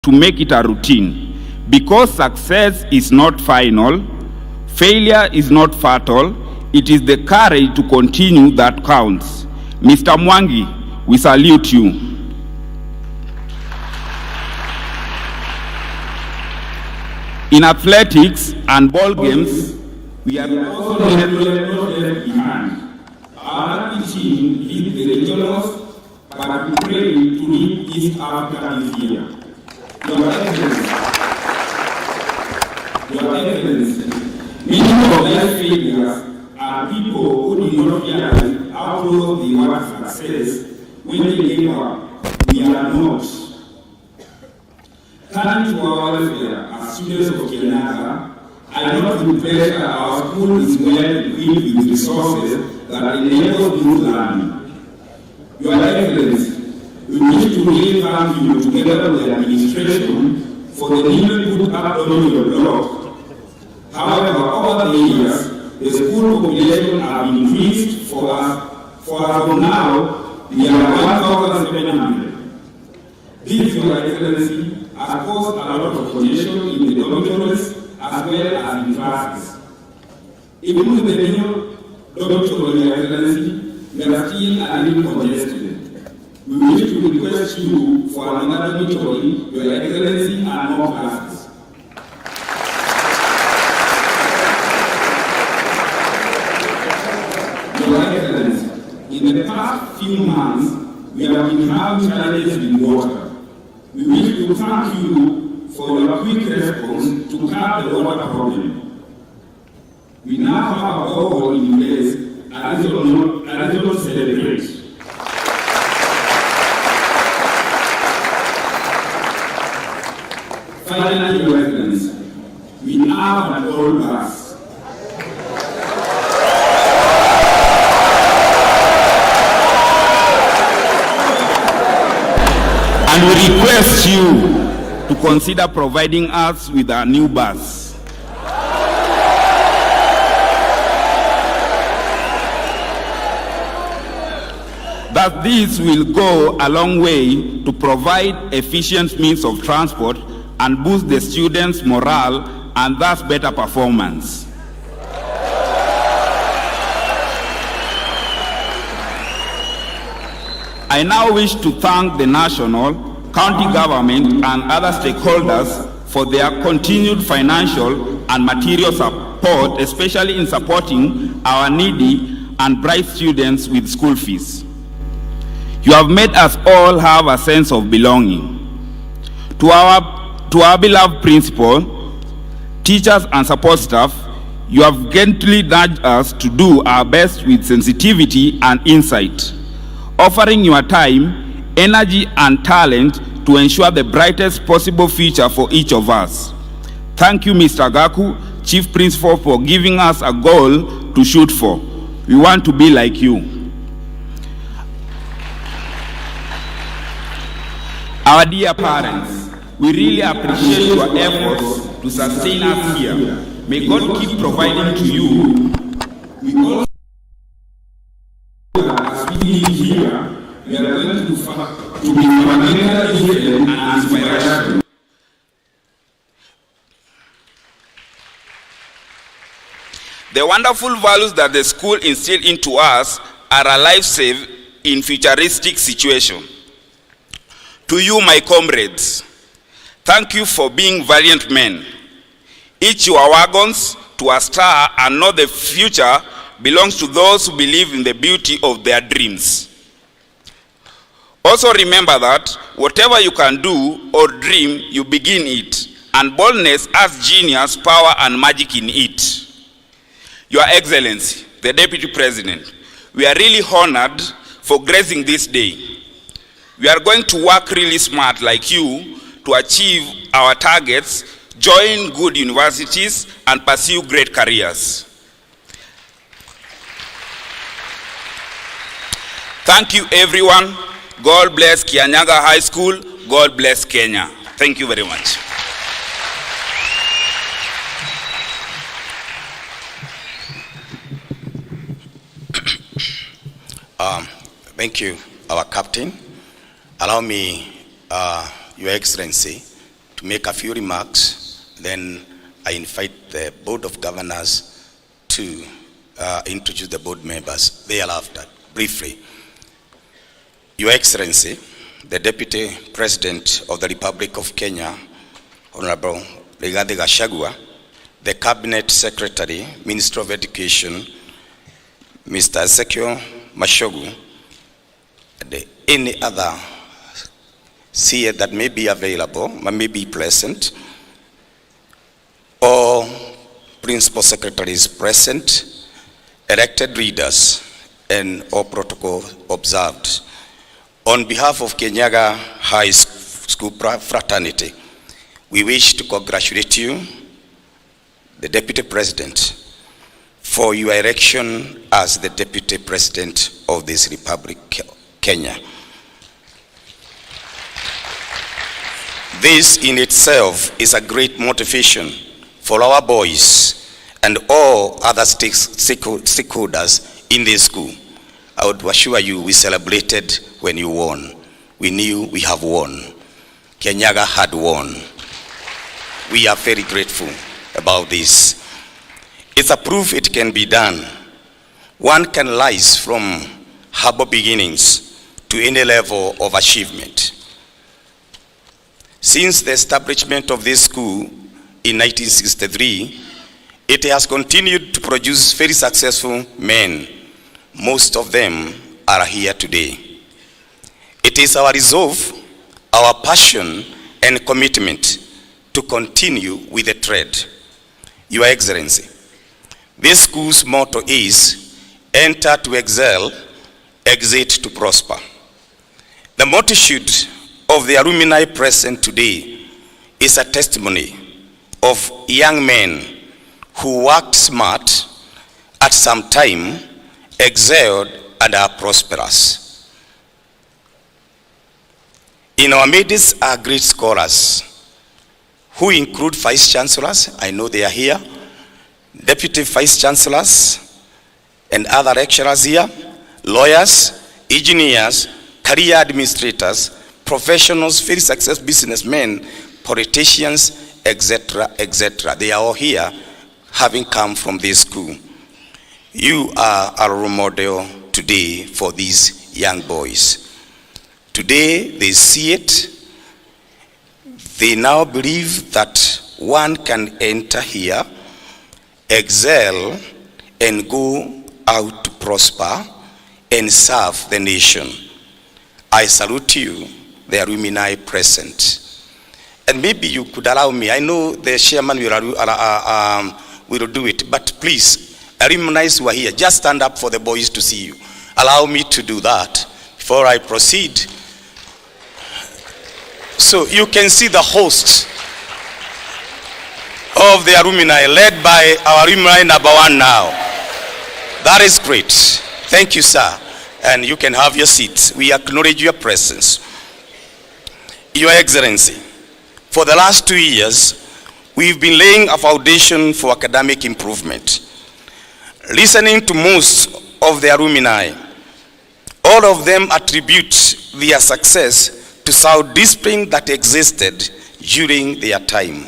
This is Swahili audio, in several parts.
to make it a routine. Because success is not final, failure is not fatal, it is the courage to continue that counts. Mr. Mwangi, we salute you. In athletics and ball games, we are also not left behind. Our rugby team leads the regionals, but we pray to lead East Africa this year. Your Excellency, many of life failures are people who did not realize how close they were to success when they gave up. We are not. Turning to our welfare as students of Kianyaga, I note with pleasure our school is well equipped with resources that enable good learning. Your Excellency, we wish to really thank you together with the administration for the newly put up on your block. However, over the years, the school population has increased for us. From now, we are 1,700. This, Your Excellency, has caused a lot of congestion in the dormitories as well as in classes. Even with the new dormitory, Your Excellency, we are still a little congested. We wish to request you for another dormitory, Your Excellency, and more classes. Your Excellency, in the past few months, we have been having challenges with water. We wish to thank you for your quick response to curb the water problem. We now have a goal in place and it will celebrate. Finally, Your Excellency, we have an old bus. And we request you to consider providing us with a new bus. That this will go a long way to provide efficient means of transport and boost the students' morale and thus better performance. I now wish to thank the national, county government and other stakeholders for their continued financial and material support, especially in supporting our needy and bright students with school fees. You have made us all have a sense of belonging. To our beloved principal, teachers and support staff, you have gently nudged us to do our best with sensitivity and insight, offering your time, energy, and talent to ensure the brightest possible future for each of us. Thank you, Mr. Gaku, Chief Principal, for giving us a goal to shoot for. We want to be like you. Our dear parents, we really appreciate your efforts to sustain us here. May God keep providing to you. We also as we live here, we are going to be fundamentally and inspiration. The wonderful values that the school instilled into us are a lifesaver in futuristic situations. To you, my comrades, thank you for being valiant men. Each your wagons to a star, and know the future belongs to those who believe in the beauty of their dreams. Also remember that whatever you can do or dream, you begin it, and boldness has genius, power, and magic in it. Your Excellency, the Deputy President, we are really honored for gracing this day. We are going to work really smart like you to achieve our targets, join good universities, and pursue great careers. Thank you, everyone. God bless Kianyaga High School. God bless Kenya. Thank you very much. Thank you, our captain. Allow me, Your Excellency, to make a few remarks. Then I invite the Board of Governors to introduce the board members thereafter. Briefly, Your Excellency, the Deputy President of the Republic of Kenya, Honorable Gachagua, the Cabinet Secretary, Minister of Education, Mr. Ezekiel Mashogu, and any other CA that may be available, may be present, all principal secretaries present, elected leaders, and all protocol observed. On behalf of Kianyaga High School fraternity, we wish to congratulate you, the Deputy President, for your election as the Deputy President of this Republic, Kenya. This in itself is a great motivation for our boys and all other stakeholders in this school. I would assure you we celebrated when you won. We knew we have won. Kianyaga had won. We are very grateful about this. It's a proof it can be done. One can rise from humble beginnings to any level of achievement. Since the establishment of this school in 1963, it has continued to produce very successful men. Most of them are here today. It is our resolve, our passion, and commitment to continue with the trade. Your Excellency, this school's motto is, enter to excel, exit to prosper. The multitude of the alumni present today is a testimony of young men who worked smart, at some time excelled, and are prosperous. In our midst are great scholars who include vice chancellors, I know they are here, deputy vice chancellors, and other lecturers here, lawyers, engineers, career administrators, professionals, very successful businessmen, politicians, etc., etc. They are all here, having come from this school. You are a role model today for these young boys. Today they see it. They now believe that one can enter here, excel, and go out to prosper and serve the nation. I salute you, the alumni present. And maybe you could allow me, I know the chairman will do it, but please, alumni who are here, just stand up for the boys to see you. Allow me to do that before I proceed. So you can see the host of the alumni, led by our alumni number one now. That is great. Thank you, sir. And you can have your seats. We acknowledge your presence. Your Excellency, for the last 2 years, we've been laying a foundation for academic improvement. Listening to most of the alumni, all of them attribute their success to sound discipline that existed during their time.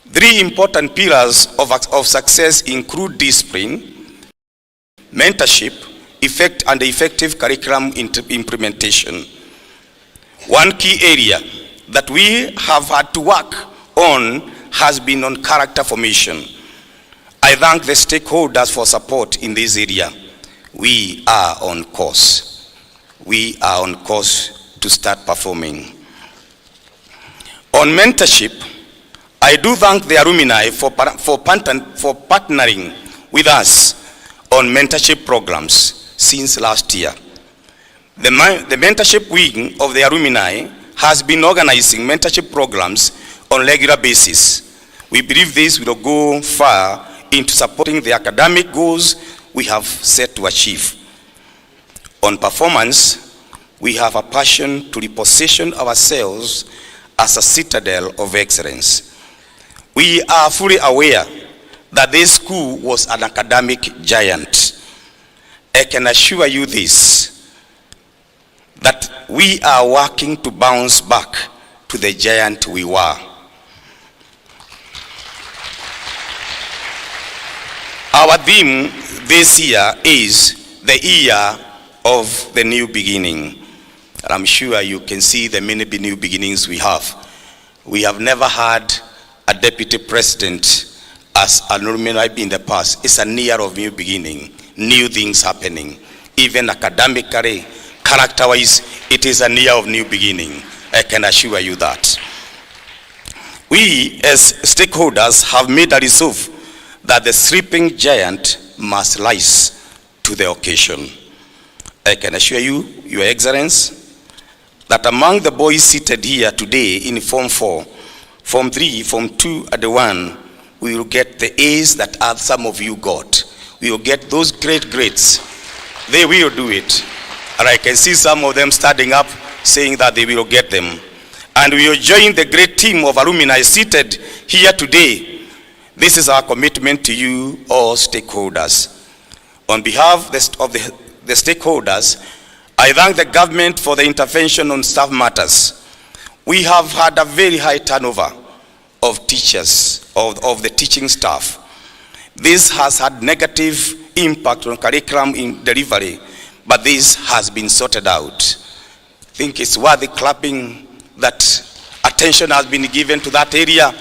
3 important pillars of success include discipline, mentorship, effective curriculum implementation. One key area that we have had to work on has been on character formation. I thank the stakeholders for support in this area. We are on course. We are on course to start performing. On mentorship, I do thank the alumni for partnering with us on mentorship programs since last year. The mentorship wing of the alumni has been organizing mentorship programs on a regular basis. We believe this will go far into supporting the academic goals we have set to achieve. On performance, we have a passion to reposition ourselves as a citadel of excellence. We are fully aware that this school was an academic giant. I can assure you this, that we are working to bounce back to the giant we were. Our theme this year is the year of the new beginning. And I'm sure you can see the many new beginnings we have. We have never had a deputy president as an Alumni in the past. It's a year of new beginning, new things happening. Even academically, character-wise, it is a year of new beginning. I can assure you that. We, as stakeholders, have made a resolve that the sleeping giant must rise to the occasion. I can assure you, Your Excellency, that among the boys seated here today in Form 4, Form 3, Form 2, and the 1, we will get the A's that some of you got. We will get those great grades. They will do it. And I can see some of them standing up saying that they will get them. And we will join the great team of alumni seated here today. This is our commitment to you, all stakeholders. On behalf of the stakeholders, I thank the government for the intervention on staff matters. We have had a very high turnover of teachers, of the teaching staff. This has had negative impact on curriculum in delivery, but this has been sorted out. I think it's worthy clapping that attention has been given to that area,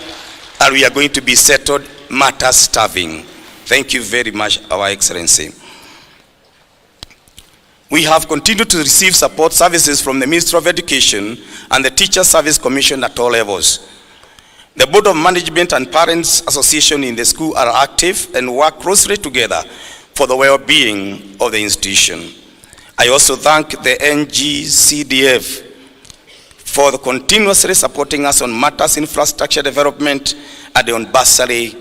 and we are going to be settled matters staffing. Thank you very much, Our Excellency. We have continued to receive support services from the Ministry of Education and the Teacher Service Commission at all levels. The Board of Management and Parents Association in the school are active and work closely together for the well-being of the institution. I also thank the NGCDF for the continuously supporting us on matters infrastructure development and on bursary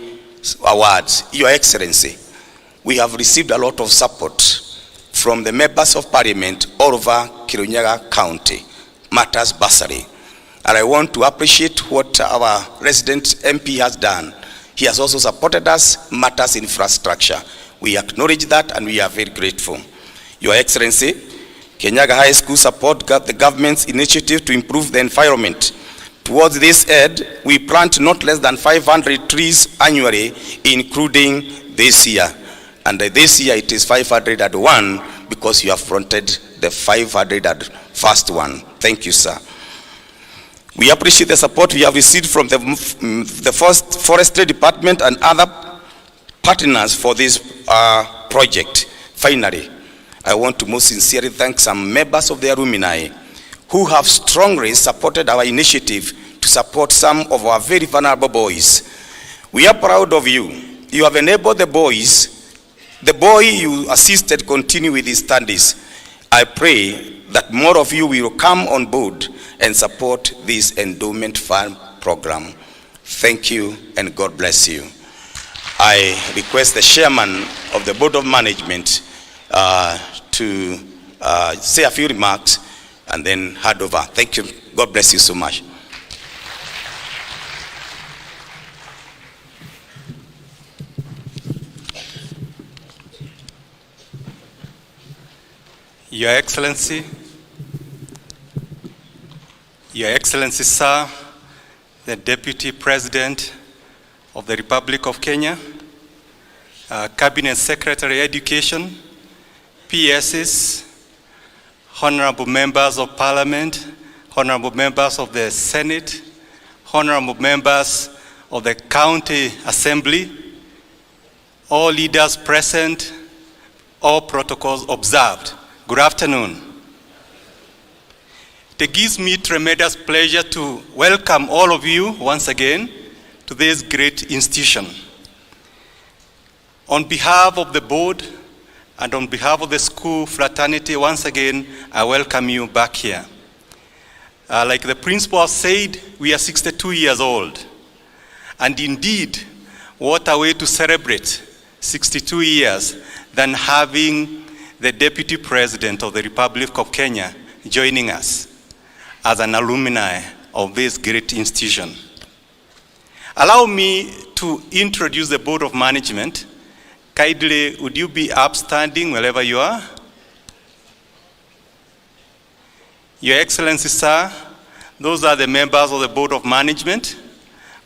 awards. Your Excellency, we have received a lot of support from the members of parliament all over Kianyaga County, matters bursary. And I want to appreciate what our resident MP has done. He has also supported us, matters infrastructure. We acknowledge that and we are very grateful. Your Excellency, Kianyaga High School support the government's initiative to improve the environment. Towards this end, we plant not less than 500 trees annually, including this year. And this year it is 501 because you have fronted the 501st one. Thank you, sir. We appreciate the support we have received from the Forestry Department and other partners for this project. Finally, I want to most sincerely thank some members of the alumni who have strongly supported our initiative to support some of our very vulnerable boys. We are proud of you. You have enabled the boys. The boy you assisted continue with his studies. I pray that more of you will come on board and support this endowment fund program. Thank you and God bless you. I request the chairman of the Board of Management to say a few remarks and then hand over. Thank you. God bless you so much. Your Excellency, sir, the Deputy President of the Republic of Kenya, Cabinet Secretary Education, PSs, honorable members of Parliament, honorable members of the Senate, honorable members of the County Assembly, all leaders present, all protocols observed. Good afternoon. It gives me tremendous pleasure to welcome all of you once again to this great institution. On behalf of the board and on behalf of the school fraternity, once again, I welcome you back here. Like the principal said, we are 62 years old. And indeed, what a way to celebrate 62 years than having the Deputy President of the Republic of Kenya joining us as an alumni of this great institution. Allow me to introduce the Board of Management. Kindly, would you be upstanding wherever you are? Your Excellency, sir, Those are the members of the Board of Management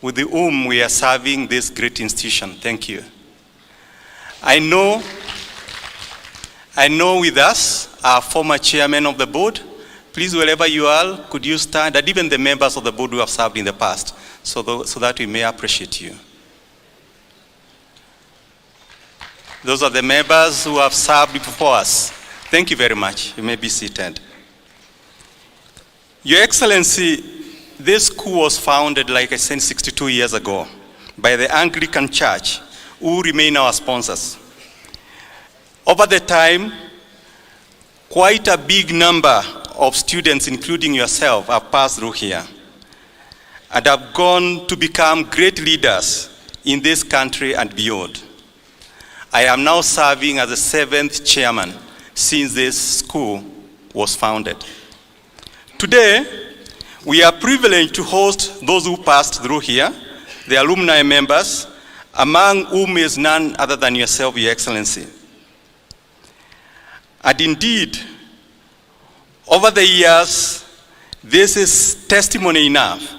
with whom we are serving this great institution. Thank you. I know with us our former chairman of the board. Please, wherever you are, could you stand, and even the members of the board who have served in the past, so that we may appreciate you. Those are the members who have served before us. Thank you very much. You may be seated. Your Excellency, this school was founded, like I said, 62 years ago by the Anglican Church, who remain our sponsors. Over the time, quite a big number of students, including yourself, have passed through here and have gone to become great leaders in this country and beyond. I am now serving as the 7th chairman since this school was founded. Today, we are privileged to host those who passed through here, the alumni members, among whom is none other than yourself, Your Excellency. And indeed, over the years, this is testimony enough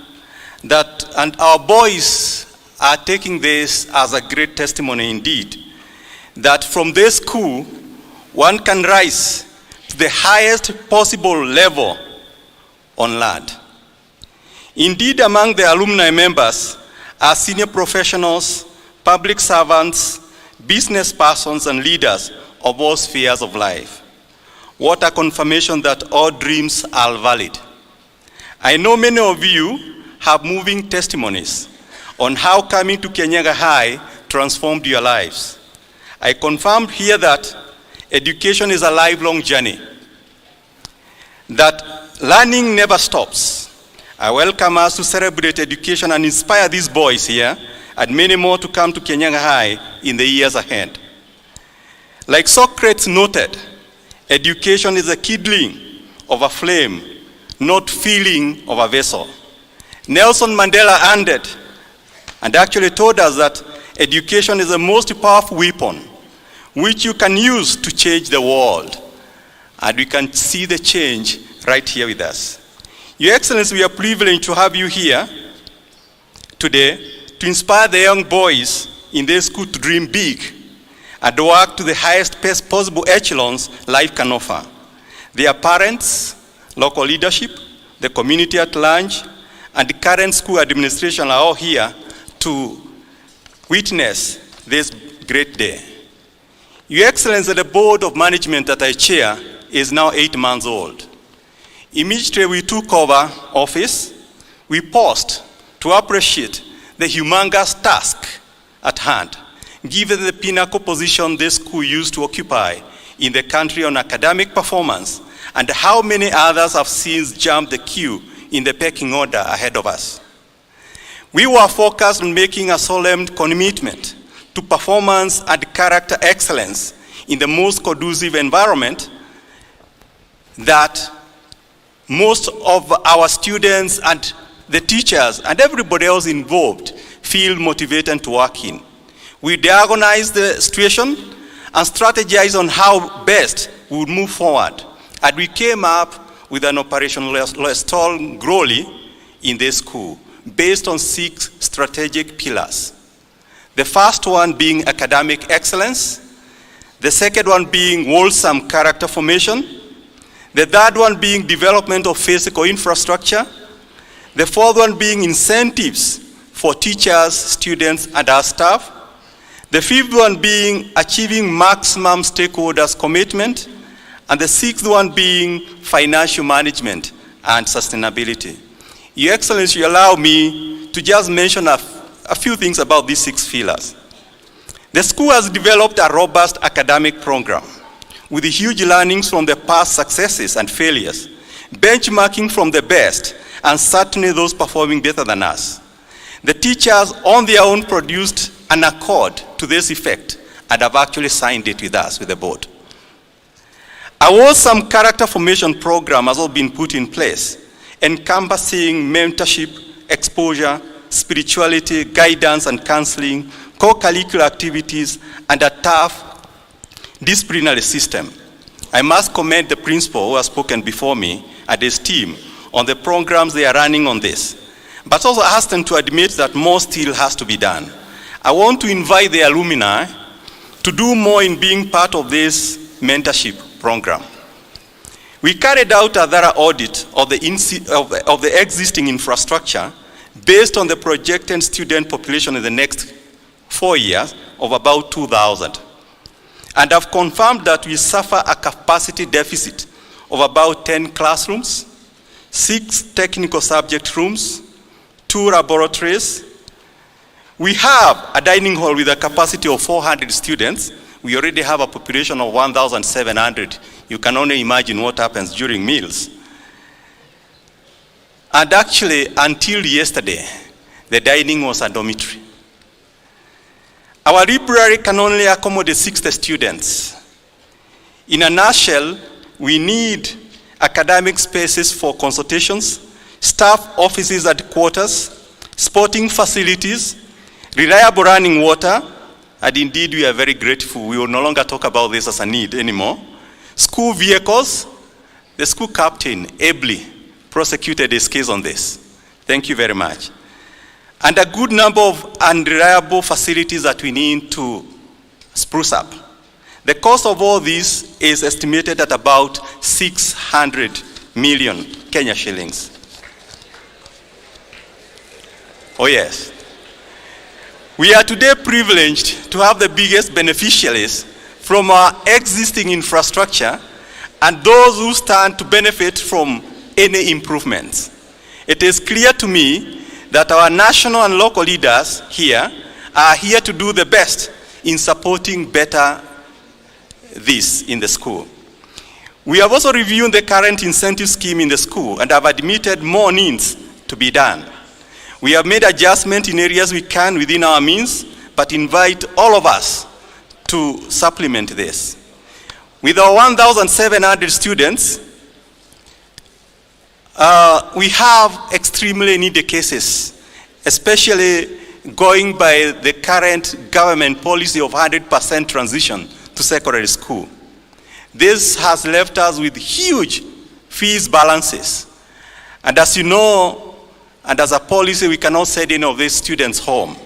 that, and our boys are taking this as a great testimony indeed, that from this school, one can rise to the highest possible level on land. Indeed, among the alumni members are senior professionals, public servants, business persons, and leaders of all spheres of life. What a confirmation that all dreams are valid. I know many of you have moving testimonies on how coming to Kianyaga High transformed your lives. I confirmed here that education is a lifelong journey, that learning never stops. I welcome us to celebrate education and inspire these boys here and many more to come to Kianyaga High in the years ahead. Like Socrates noted, education is a kindling of a flame, not filling of a vessel. Nelson Mandela ended and actually told us that education is the most powerful weapon which you can use to change the world. And we can see the change right here with us. Your Excellency, we are privileged to have you here today to inspire the young boys in this school to dream big and work to the highest possible echelons life can offer. Their parents, local leadership, the community at large, and the current school administration are all here to witness this great day. Your Excellency, the Board of Management that I chair is now 8 months old. Immediately we took over office, we paused to appreciate the humongous task at hand, given the pinnacle position this school used to occupy in the country on academic performance, and how many others have since jumped the queue in the pecking order ahead of us. We were focused on making a solemn commitment to performance and character excellence in the most conducive environment that most of our students and the teachers and everybody else involved feel motivated to work in. We diagnosed the situation and strategized on how best we would move forward. And we came up with an operational stall growly in this school based on 6 strategic pillars. The first one being academic excellence, the second one being wholesome character formation, the third one being development of physical infrastructure, the fourth one being incentives for teachers, students, and our staff, the fifth one being achieving maximum stakeholders' commitment, and the sixth one being financial management and sustainability. Your Excellency, allow me to just mention a few things about these 6 pillars. The school has developed a robust academic program with huge learnings from the past successes and failures, benchmarking from the best, and certainly those performing better than us. The teachers on their own produced an accord to this effect and have actually signed it with us, with the board. A wholesome character formation program has also been put in place, encompassing mentorship, exposure, spirituality, guidance and counseling, co-curricular activities, and a tough disciplinary system. I must commend the principal who has spoken before me and his team on the programs they are running on this, but also ask them to admit that more still has to be done. I want to invite the alumni to do more in being part of this mentorship program. We carried out a thorough audit of the existing infrastructure based on the projected student population in the next 4 years of about 2,000. And have confirmed that we suffer a capacity deficit of about 10 classrooms, 6 technical subject rooms, 2 laboratories. We have a dining hall with a capacity of 400 students. We already have a population of 1,700. You can only imagine what happens during meals. And actually, until yesterday, the dining was a dormitory. Our library can only accommodate 60 students. In a nutshell, we need academic spaces for consultations, staff offices at quarters, sporting facilities, reliable running water, and indeed we are very grateful. We will no longer talk about this as a need anymore. School vehicles. The school captain ably prosecuted his case on this. Thank you very much. And a good number of unreliable facilities that we need to spruce up. The cost of all this is estimated at about 600 million Kenya shillings. Oh yes. We are today privileged to have the biggest beneficiaries from our existing infrastructure and those who stand to benefit from any improvements. It is clear to me that our national and local leaders here are here to do the best in supporting better this in the school. We have also reviewed the current incentive scheme in the school and have admitted more needs to be done. We have made adjustments in areas we can within our means, but invite all of us to supplement this. With our 1,700 students, we have extremely needy cases, especially going by the current government policy of 100% transition to secondary school. This has left us with huge fees balances. And as you know, and as a policy, we cannot send any of these students home.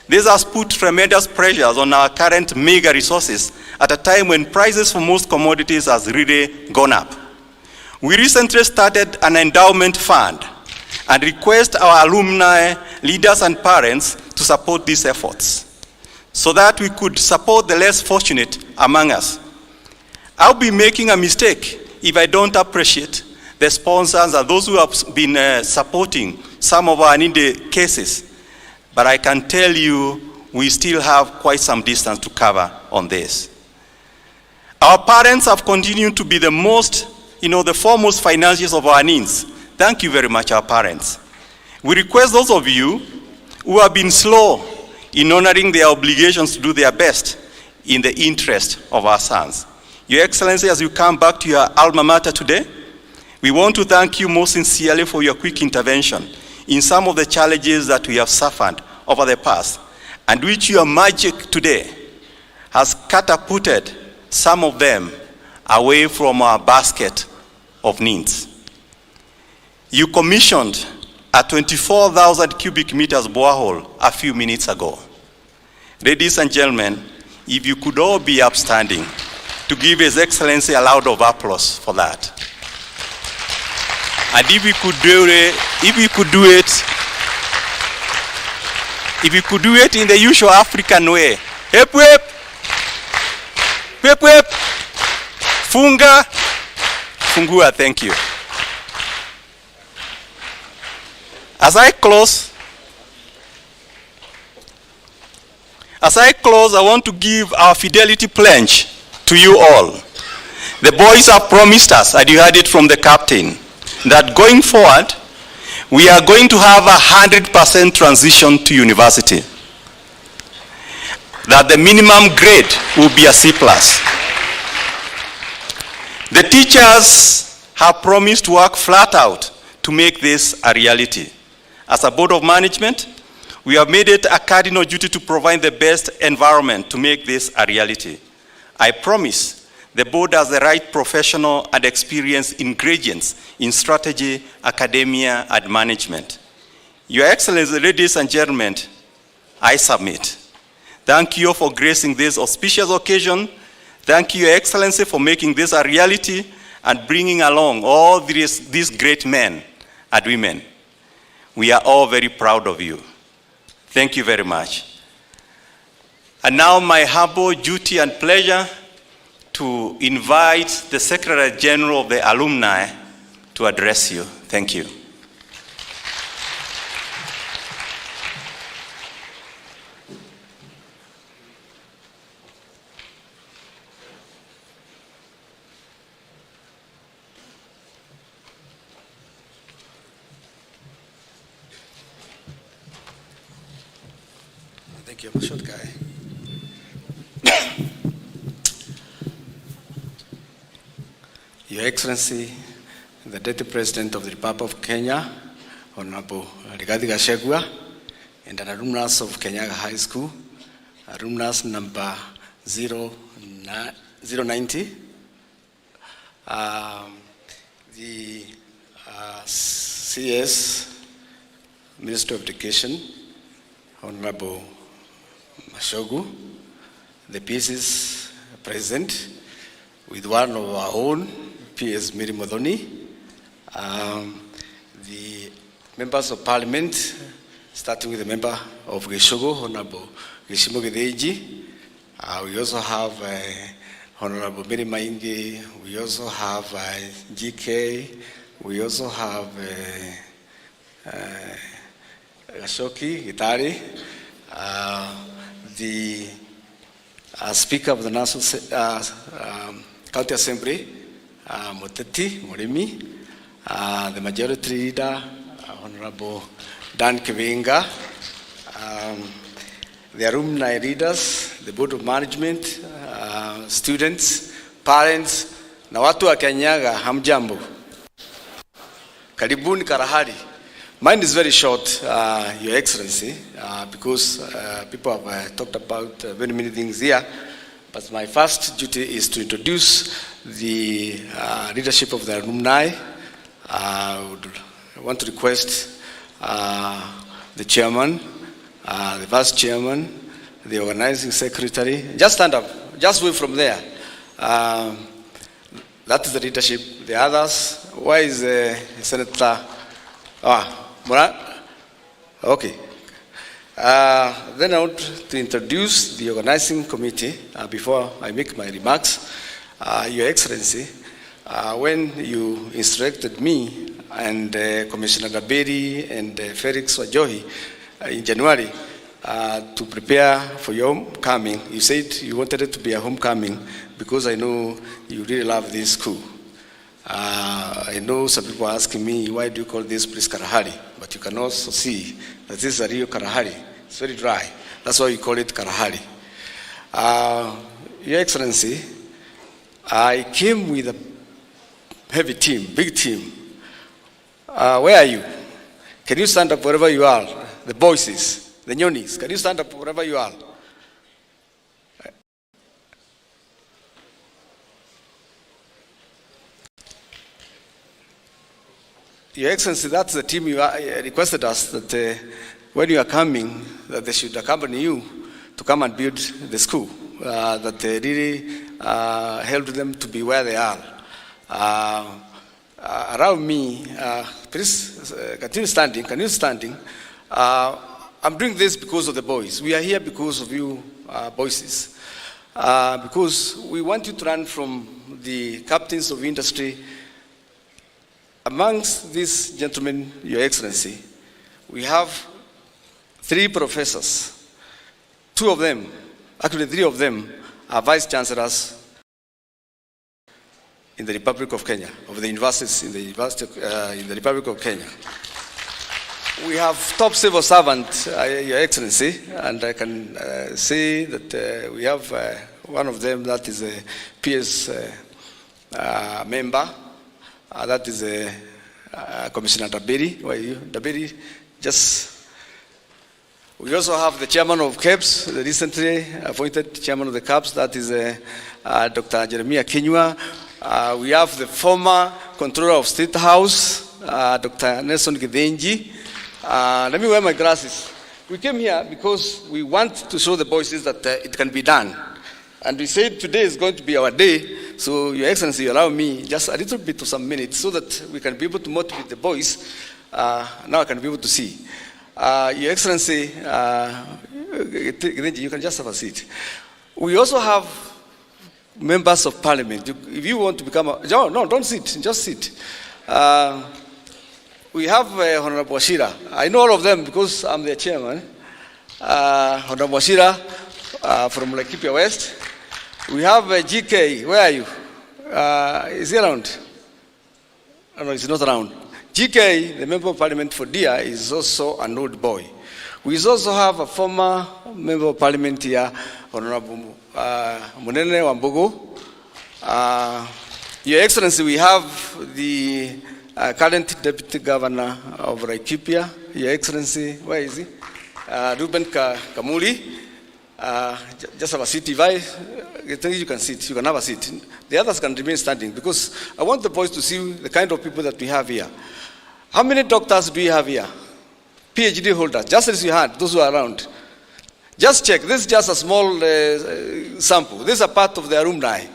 This has put tremendous pressures on our current meager resources at a time when prices for most commodities has really gone up. We recently started an endowment fund and request our alumni, leaders and parents to support these efforts so that we could support the less fortunate among us. I'll be making a mistake if I don't appreciate the sponsors and those who have been supporting some of our needy cases. But I can tell you, we still have quite some distance to cover on this. Our parents have continued to be the foremost financiers of our needs. Thank you very much, our parents. We request those of you who have been slow in honoring their obligations to do their best in the interest of our sons. Your Excellency, as you come back to your alma mater today, we want to thank you most sincerely for your quick intervention in some of the challenges that we have suffered over the past, and which your magic today has catapulted some of them away from our basket of needs. You commissioned a 24,000 cubic meters borehole a few minutes ago. Ladies and gentlemen, if you could all be upstanding to give His Excellency a round of applause for that. And if we could do it in the usual African way. Hep hep, hep hep, funga, fungua, thank you. As I close, I want to give our fidelity pledge to you all. The boys have promised us, and you heard it from the captain, that going forward, we are going to have 100% transition to university. That the minimum grade will be a C+. The teachers have promised to work flat out to make this a reality. As a board of management, we have made it a cardinal duty to provide the best environment to make this a reality. I promise The board has the right professional and experienced ingredients in strategy, academia, and management. Your Excellency, ladies and gentlemen, I submit. Thank you for gracing this auspicious occasion. Thank you, Your Excellency, for making this a reality and bringing along all these great men and women. We are all very proud of you. Thank you very much. And now my humble duty and pleasure to invite the Secretary General of the Alumni to address you. Thank you. Thank you, I'm a short guy. Your Excellency, the Deputy President of the Republic of Kenya, Honorable Gachagua, and an alumnus of Kianyaga High School, alumnus number 090, the CS, Minister of Education, Honorable Mashogu, the PCs present, with one of our own, PS Miri Modoni, the members of Parliament, starting with the member of Gachagua, Honorable Gishimo Gedeji. We also have Honorable Miri Maingi, we also have GK, we also have Gashoki, Gitari, the Speaker of the National County Assembly, Moteti, Morimi, the Majority Leader, Honorable Dan Kivinga, the alumni leaders, the Board of Management, students, parents, na watu wa Kianyaga, hamjambo. Karibuni Karahari. Mine is very short, Your Excellency, because people have talked about very many things here. But my first duty is to introduce the leadership of the alumni. I want to request the chairman, the vice chairman, the organizing secretary. Just stand up, just wave from there. That is the leadership. The others, why is Senator? Moran? Okay. Then I want to introduce the organizing committee before I make my remarks. Your Excellency, when you instructed me and Commissioner Gaberi and Felix Wajohi in January to prepare for your homecoming, you said you wanted it to be a homecoming because I know you really love this school. I know some people are asking me, why do you call this place Karahari? But you can also see that this is a real Karahari. It's very dry. That's why we call it Karahari. Your Excellency, I came with a heavy team, big team. Where are you? Can you stand up wherever you are? The voices, the nyonis, can you stand up wherever you are? Your Excellency, that's the team you requested us that when you are coming, that they should accompany you to come and build the school, that they really helped them to be where they are. Around me, please continue standing. Can you standing? I'm doing this because of the boys. We are here because of you boys. Because we want you to learn from the captains of industry. Amongst these gentlemen, Your Excellency, we have 3 professors. 2 of them, actually 3 of them, are vice chancellors in the Republic of Kenya, of the universities in the Republic of Kenya. We have top civil servants, Your Excellency, and I can say that we have one of them that is a PS member. That is Commissioner Dabiri. Where are you? Dabiri, just We also have the chairman of KEBS, the recently appointed chairman of the KEBS, that is Dr. Jeremiah Kianyaga. We have the former controller of State House, Dr. Nelson Gidenji. Let me wear my glasses. We came here because we want to show the boys that it can be done. And we said today is going to be our day, so Your Excellency, allow me just a little bit of some minutes so that we can be able to motivate the boys. Now I can be able to see. Your Excellency, you can just have a seat. We also have members of parliament. If you want to become a... No, don't sit, just sit. We have Honorable Wachira. I know all of them because I'm their chairman. Honorable Wachira from Laikipia West. We have GK. Where are you? Is he around? Oh, no, he's not around. GK, the member of parliament for Dia, is also an old boy. We also have a former member of parliament here, Honorable Munene Wambugu. Your Excellency, we have the current Deputy Governor of Laikipia. Your Excellency, where is he? Ruben Kamuli. Just have a seat. If I think you can sit, you can have a seat. The others can remain standing because I want the boys to see the kind of people that we have here. How many doctors do you have here? PhD holders, just as you had, those who are around. Just check. This is just a small sample. This is a part of the alumni.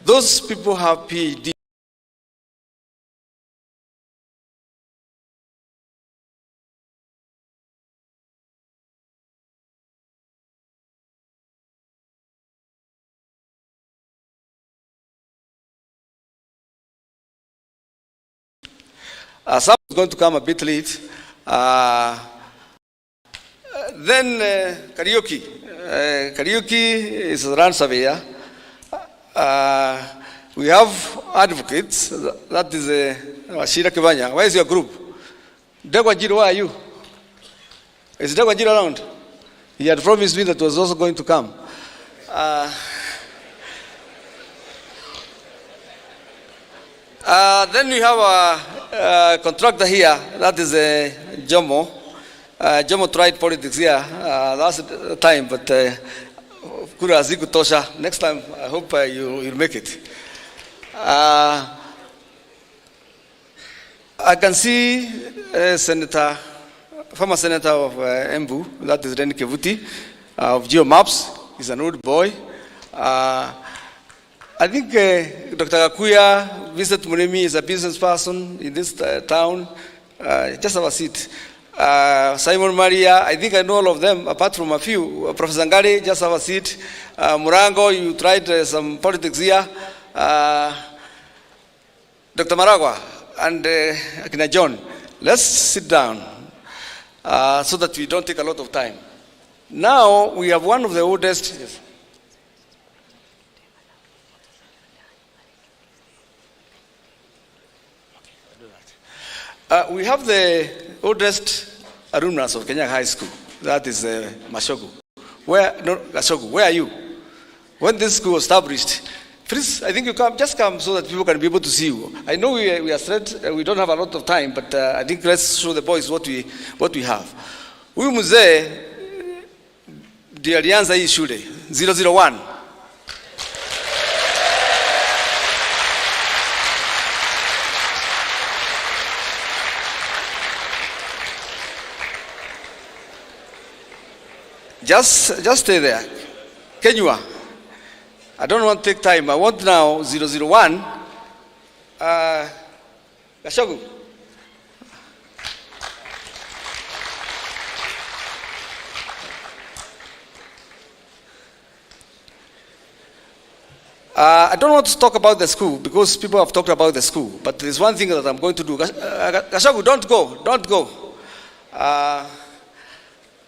Those people have PhD. Some is going to come a bit late. Then karaoke. Karaoke is a run surveyor. We have advocates. That is Shira Kibanya. Where is your group? Degwajiro, where are you? Is Degwajiro around? He had promised me that was also going to come. Then we have a contractor here, that is Jomo. Jomo tried politics here last time, but kura hazikutosha. Next time, I hope you'll make it. I can see former senator of Embu, that is Reni Kevuti, of GeoMaps. He's an old boy. I think Dr. Gakuya, Vincent Munemi is a business person in this town. Just have a seat. Simon Maria, I think I know all of them, apart from a few. Professor Ngari, just have a seat. Murango, you tried some politics here. Dr. Maragwa and Akina John, let's sit down so that we don't take a lot of time. Now, we have one of the oldest... Yes. We have the oldest alumni of Kianyaga High School. That is Mashogu. Gachagua, where are you? When this school was established, please, I think you just come so that people can be able to see you. I know we are straight, we don't have a lot of time, but I think let's show the boys what we have. Huyu mzee ndiye alianza hii shule 001. Just stay there. Kenyua. I don't want to take time. I want now 001. Gachagua. I don't want to talk about the school because people have talked about the school. But there's one thing that I'm going to do. Gachagua, don't go. Don't go.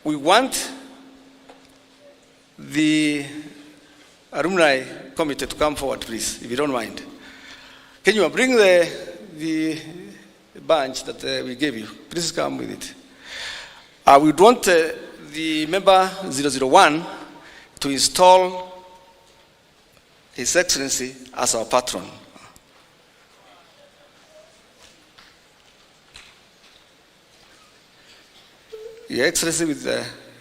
We want the alumni committee to come forward, please, if you don't mind. Can you bring the bunch that we gave you? Please come with it. We want the member 001 to install His Excellency as our patron. Your Excellency with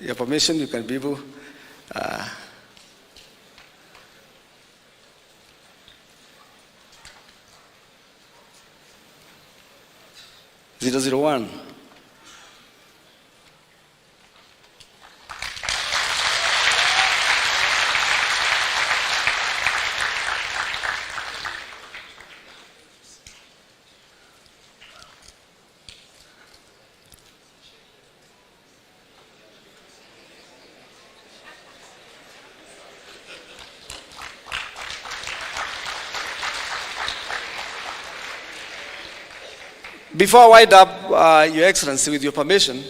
your permission, you can be able. 001. Before I wind up, Your Excellency, with your permission,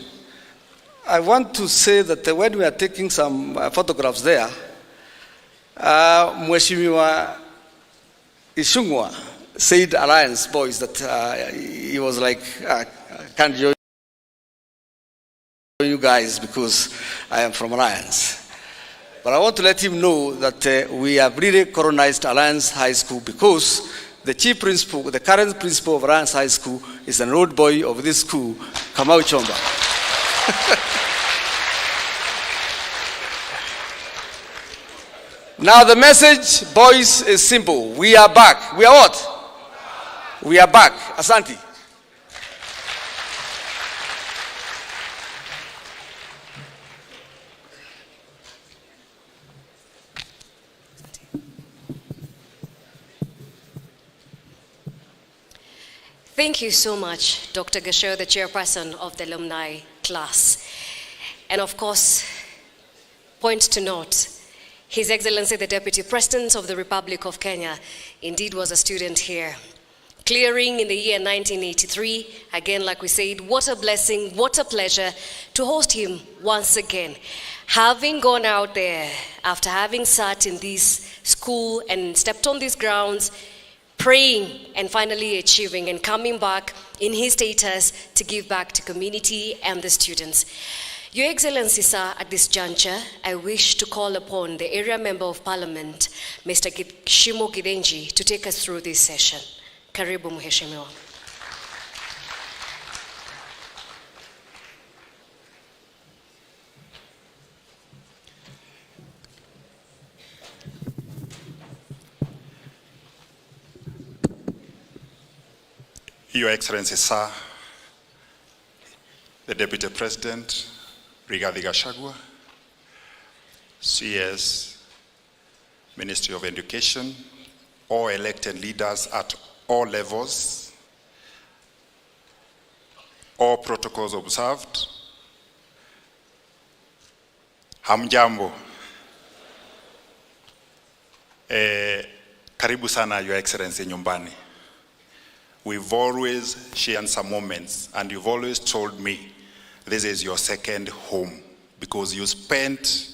I want to say that when we are taking some photographs there, Mheshimiwa Ishungwa said Alliance boys that he was like, I can't join you guys because I am from Alliance. But I want to let him know that we have really colonized Alliance High School because the chief principal, the current principal of Alliance High School is an old boy of this school, Kamau Chomba. Now the message, boys, is simple. We are back. We are what? We are back. Asante. Thank you so much, Dr. Gachagua, the chairperson of the alumni class. And of course, point to note, His Excellency, the Deputy President of the Republic of Kenya, indeed was a student here. Clearing in the year 1983, again, like we said, what a blessing, what a pleasure to host him once again. Having gone out there, after having sat in this school and stepped on these grounds, praying and finally achieving and coming back in his status to give back to community and the students. Your Excellency, sir, at this juncture, I wish to call upon the area member of parliament, Mr. Shimo Kidenji, to take us through this session. Karibu Mheshimiwa. Your Excellency, sir, the Deputy President, Rigathi Gachagua, CS, Ministry of Education, all elected leaders at all levels, all protocols observed. Hamjambo. Karibu sana, Your Excellency, nyumbani. We've always shared some moments, and you've always told me this is your second home because you spent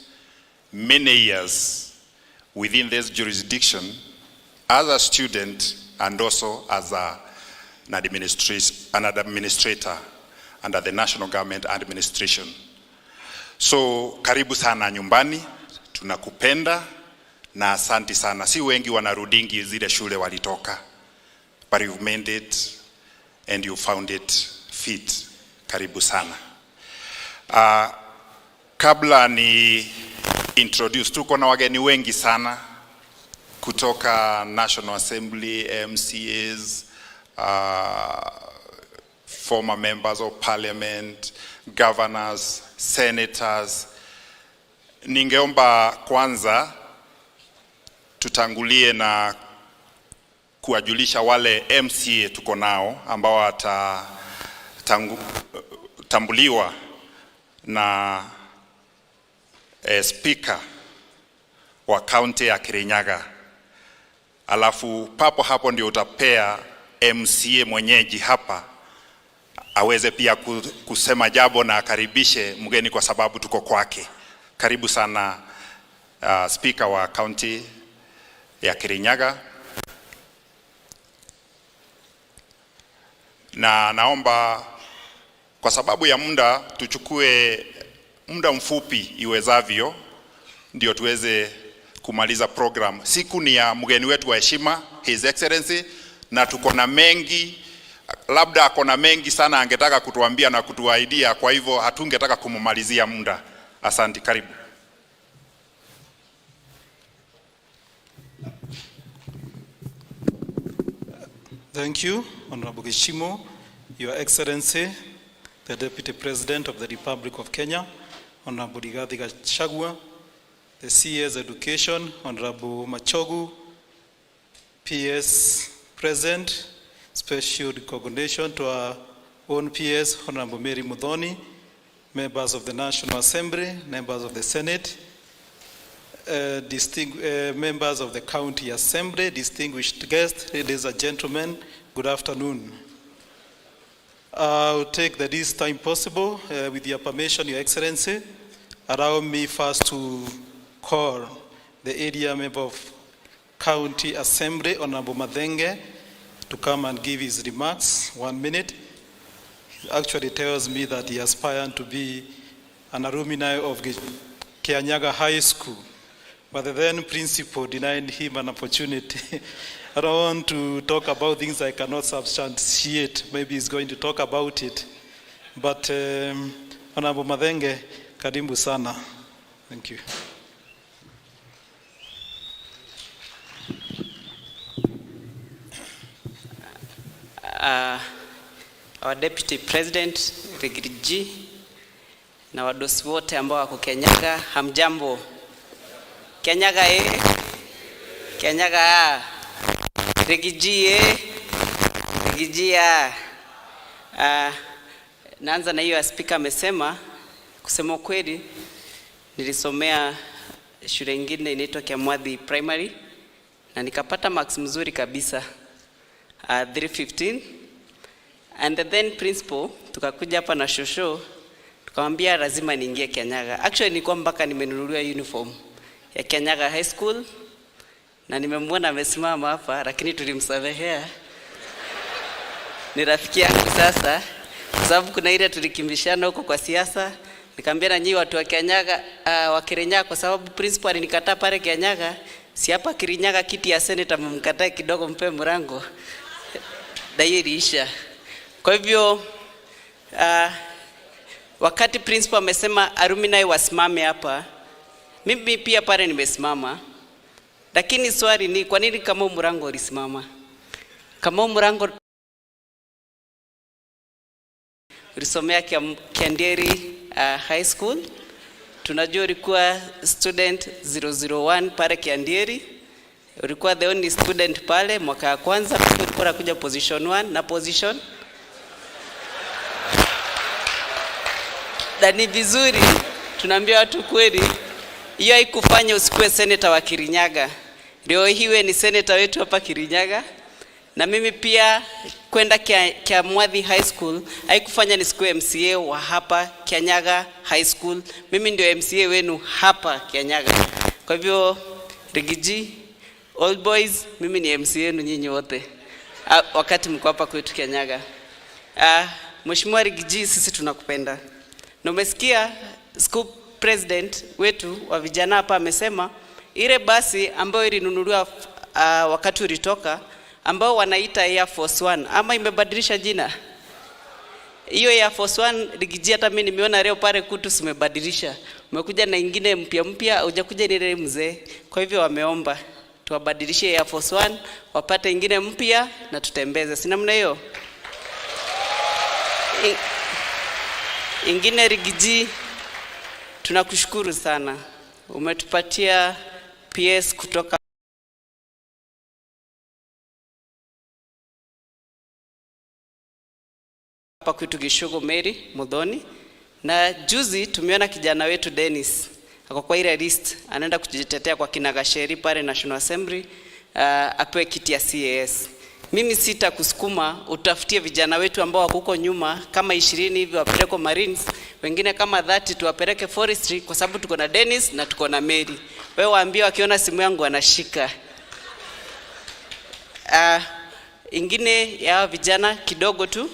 many years within this jurisdiction as a student and also as an administrator under the national government administration. So, karibu sana nyumbani, tunakupenda na asanti sana. Si wengi wanarudingi zile shule walitoka. But you've made it and you found it fit. Karibu sana. Kabla ni introduce, tuko na wageni wengi sana kutoka National Assembly, MCAs, former members of parliament, governors, senators. Ningeomba kwanza tutangulie na kuwajulisha wale MCA tuko nao ambao watatambuliwa na speaker wa county ya Kianyaga. Alafu papo hapo ndio utapea MCA mwenyeji hapa aweze pia kusema jambo na akaribishe mgeni kwa sababu tuko kwake. Karibu sana speaker wa county ya Kianyaga. Na naomba kwa sababu ya muda tuchukue muda mfupi iwezavyo ndio tuweze kumaliza program. Siku ni ya mgeni wetu wa heshima, His Excellency, na tuko na mengi, labda akona mengi sana angetaka kutuambia na kutuaidia, kwa hivyo hatungetaka kumumalizia muda. Asante, karibu. Thank you, Honorable Gishimo, Your Excellency, the Deputy President of the Republic of Kenya, Honorable Gachagua, the CS Education, Honorable Machogu, PS President, special recognition to our own PS, Honorable Mary Mudhoni, members of the National Assembly, members of the Senate, members of the County Assembly, distinguished guests, ladies and gentlemen, good afternoon. I'll take the least time possible. With your permission, Your Excellency, allow me first to call the area member of County Assembly, Honorable Madenge, to come and give his remarks. 1 minute. He actually tells me that he aspired to be an alumni of Kianyaga High School, but the then principal denied him an opportunity. I don't want to talk about things I cannot substantiate. Maybe he's going to talk about it. But Honorable Madenge, karibu sana. Thank you. Our Deputy President, Rigiji, na wadosi wote ambao wako Kianyaga, hamjambo. Kianyaga Kianyaga Rigiji Rigiji naanza na hiyo speaker amesema. Kusema kweli nilisomea shule nyingine inaitwa Kiamwadhi Primary na nikapata marks mzuri kabisa, 315, and the then principal tukakuja hapa na shosho tukamwambia lazima niingie Kianyaga. Actually nilikuwa mpaka nimenunuliwa uniform ya Kianyaga High School na nimemwona amesimama hapa, lakini tulimsamehea. Ni rafiki yangu sasa, kwa sababu kuna ile tulikimbishana huko kwa siasa. Nikamwambia na nyinyi watu wa Kianyaga, wa Kirinyaga, kwa sababu principal alinikataa pale Kianyaga, si hapa Kirinyaga kiti ya senator mmkataa kidogo, mpe mrango. Dai iliisha. Kwa hivyo wakati principal amesema alumni wasimame hapa, mimi pia pale nimesimama. Lakini swali ni kwa nini kama mrango ulisimama? Kama mrango ulisomea Kianderi High School. Tunajua ulikuwa student 001 pale Kianderi. Ulikuwa the only student pale mwaka ya kwanza, ulikuwa unakuja position 1 na position. Na ni vizuri tunaambia watu kweli, hiyo haikufanya usikuwe senator wa Kirinyaga. Leo hiwe ni senator wetu hapa Kirinyaga. Na mimi pia kwenda Kiamwadhi High School haikufanya nisikuwe MCA wa hapa Kianyaga High School. Mimi ndio MCA wenu hapa Kianyaga. Kwa hivyo Rigiji, Old Boys, mimi ni MCA wenu nyinyi wote wakati mko hapa kwetu Kianyaga. Mheshimiwa Rigiji, sisi tunakupenda. Na umesikia school president wetu wa vijana hapa amesema ile basi ambayo ilinunuliwa wakati ulitoka, ambao wanaita Air Force 1, ama imebadilisha jina. Hiyo Air Force 1 Rigiji, hata mimi nimeona leo pale kutu simebadilisha. Umekuja na ingine mpya, hujakuja ile mzee. Kwa hivyo wameomba tuwabadilishe Air Force 1, wapate ingine mpya na tutembeze. Si namna hiyo? Ingine Rigiji, tunakushukuru sana. Umetupatia PS kutoka hapa kwetu Gishogo Mary Mudhoni. Na juzi tumeona kijana wetu Dennis ako kwa ile list, anaenda kujitetea kwa Kinagasheri pale National Assembly, apewe kiti ya CAS. Mimi sita kusukuma utafutie vijana wetu ambao wako huko nyuma kama 20 hivi wapeleke Marines, wengine kama 30 tuwapeleke Forestry, kwa sababu tuko na Dennis na tuko na Mary. Wewe waambie wakiona simu yangu wanashika. Ingine ya vijana kidogo tu,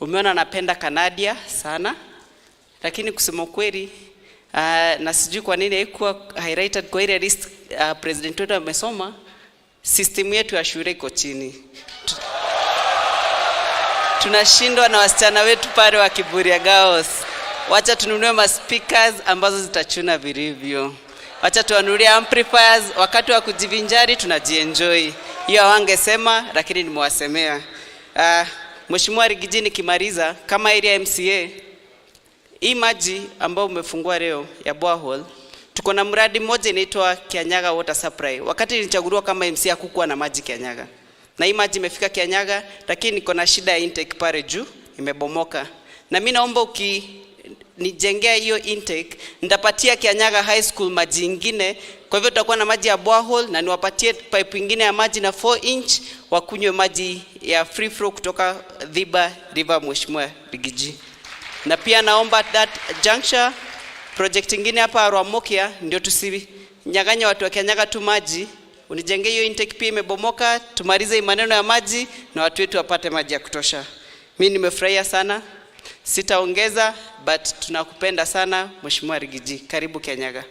umeona napenda Kanadia sana, lakini kusema kweli na sijui kwa nini haikuwa highlighted kwa ile list. President wetu amesoma system yetu ya shule iko chini. Tunashindwa na wasichana wetu pale wa Kiburia Girls. wacha tununue ma speakers ambazo zitachuna vilivyo. Wacha tuanulie amplifiers, wakati wa kujivinjari tunajienjoy. Hiyo wangesema lakini nimewasemea. Mheshimiwa Rigiji, nikimaliza kama area MCA, hii maji ambayo umefungua leo ya borehole, tuko na mradi mmoja inaitwa Kianyaga water supply. Wakati nilichaguliwa kama MCA hakukuwa na maji Kianyaga. Na hii maji imefika Kianyaga, lakini niko na shida ya intake pale juu, imebomoka. Na mimi naomba nijengea hiyo intake, nitapatia Kianyaga High School maji ingine. Kwa hivyo tutakuwa na maji ya borehole na niwapatie pipe ingine ya maji na 4 inch wakunywe maji ya free flow kutoka Dhiba River, Mheshimiwa Rigiji. Na pia naomba that juncture project ingine hapa Arwamokia ndio tusinyang'anya watu wa Kianyaga tu maji. Unijengee hiyo intake pia imebomoka, tumalize maneno ya maji na watu wetu wapate maji ya kutosha. Mimi nimefurahia sana. Sitaongeza, but tunakupenda sana Mheshimiwa Rigiji. Karibu Kianyaga.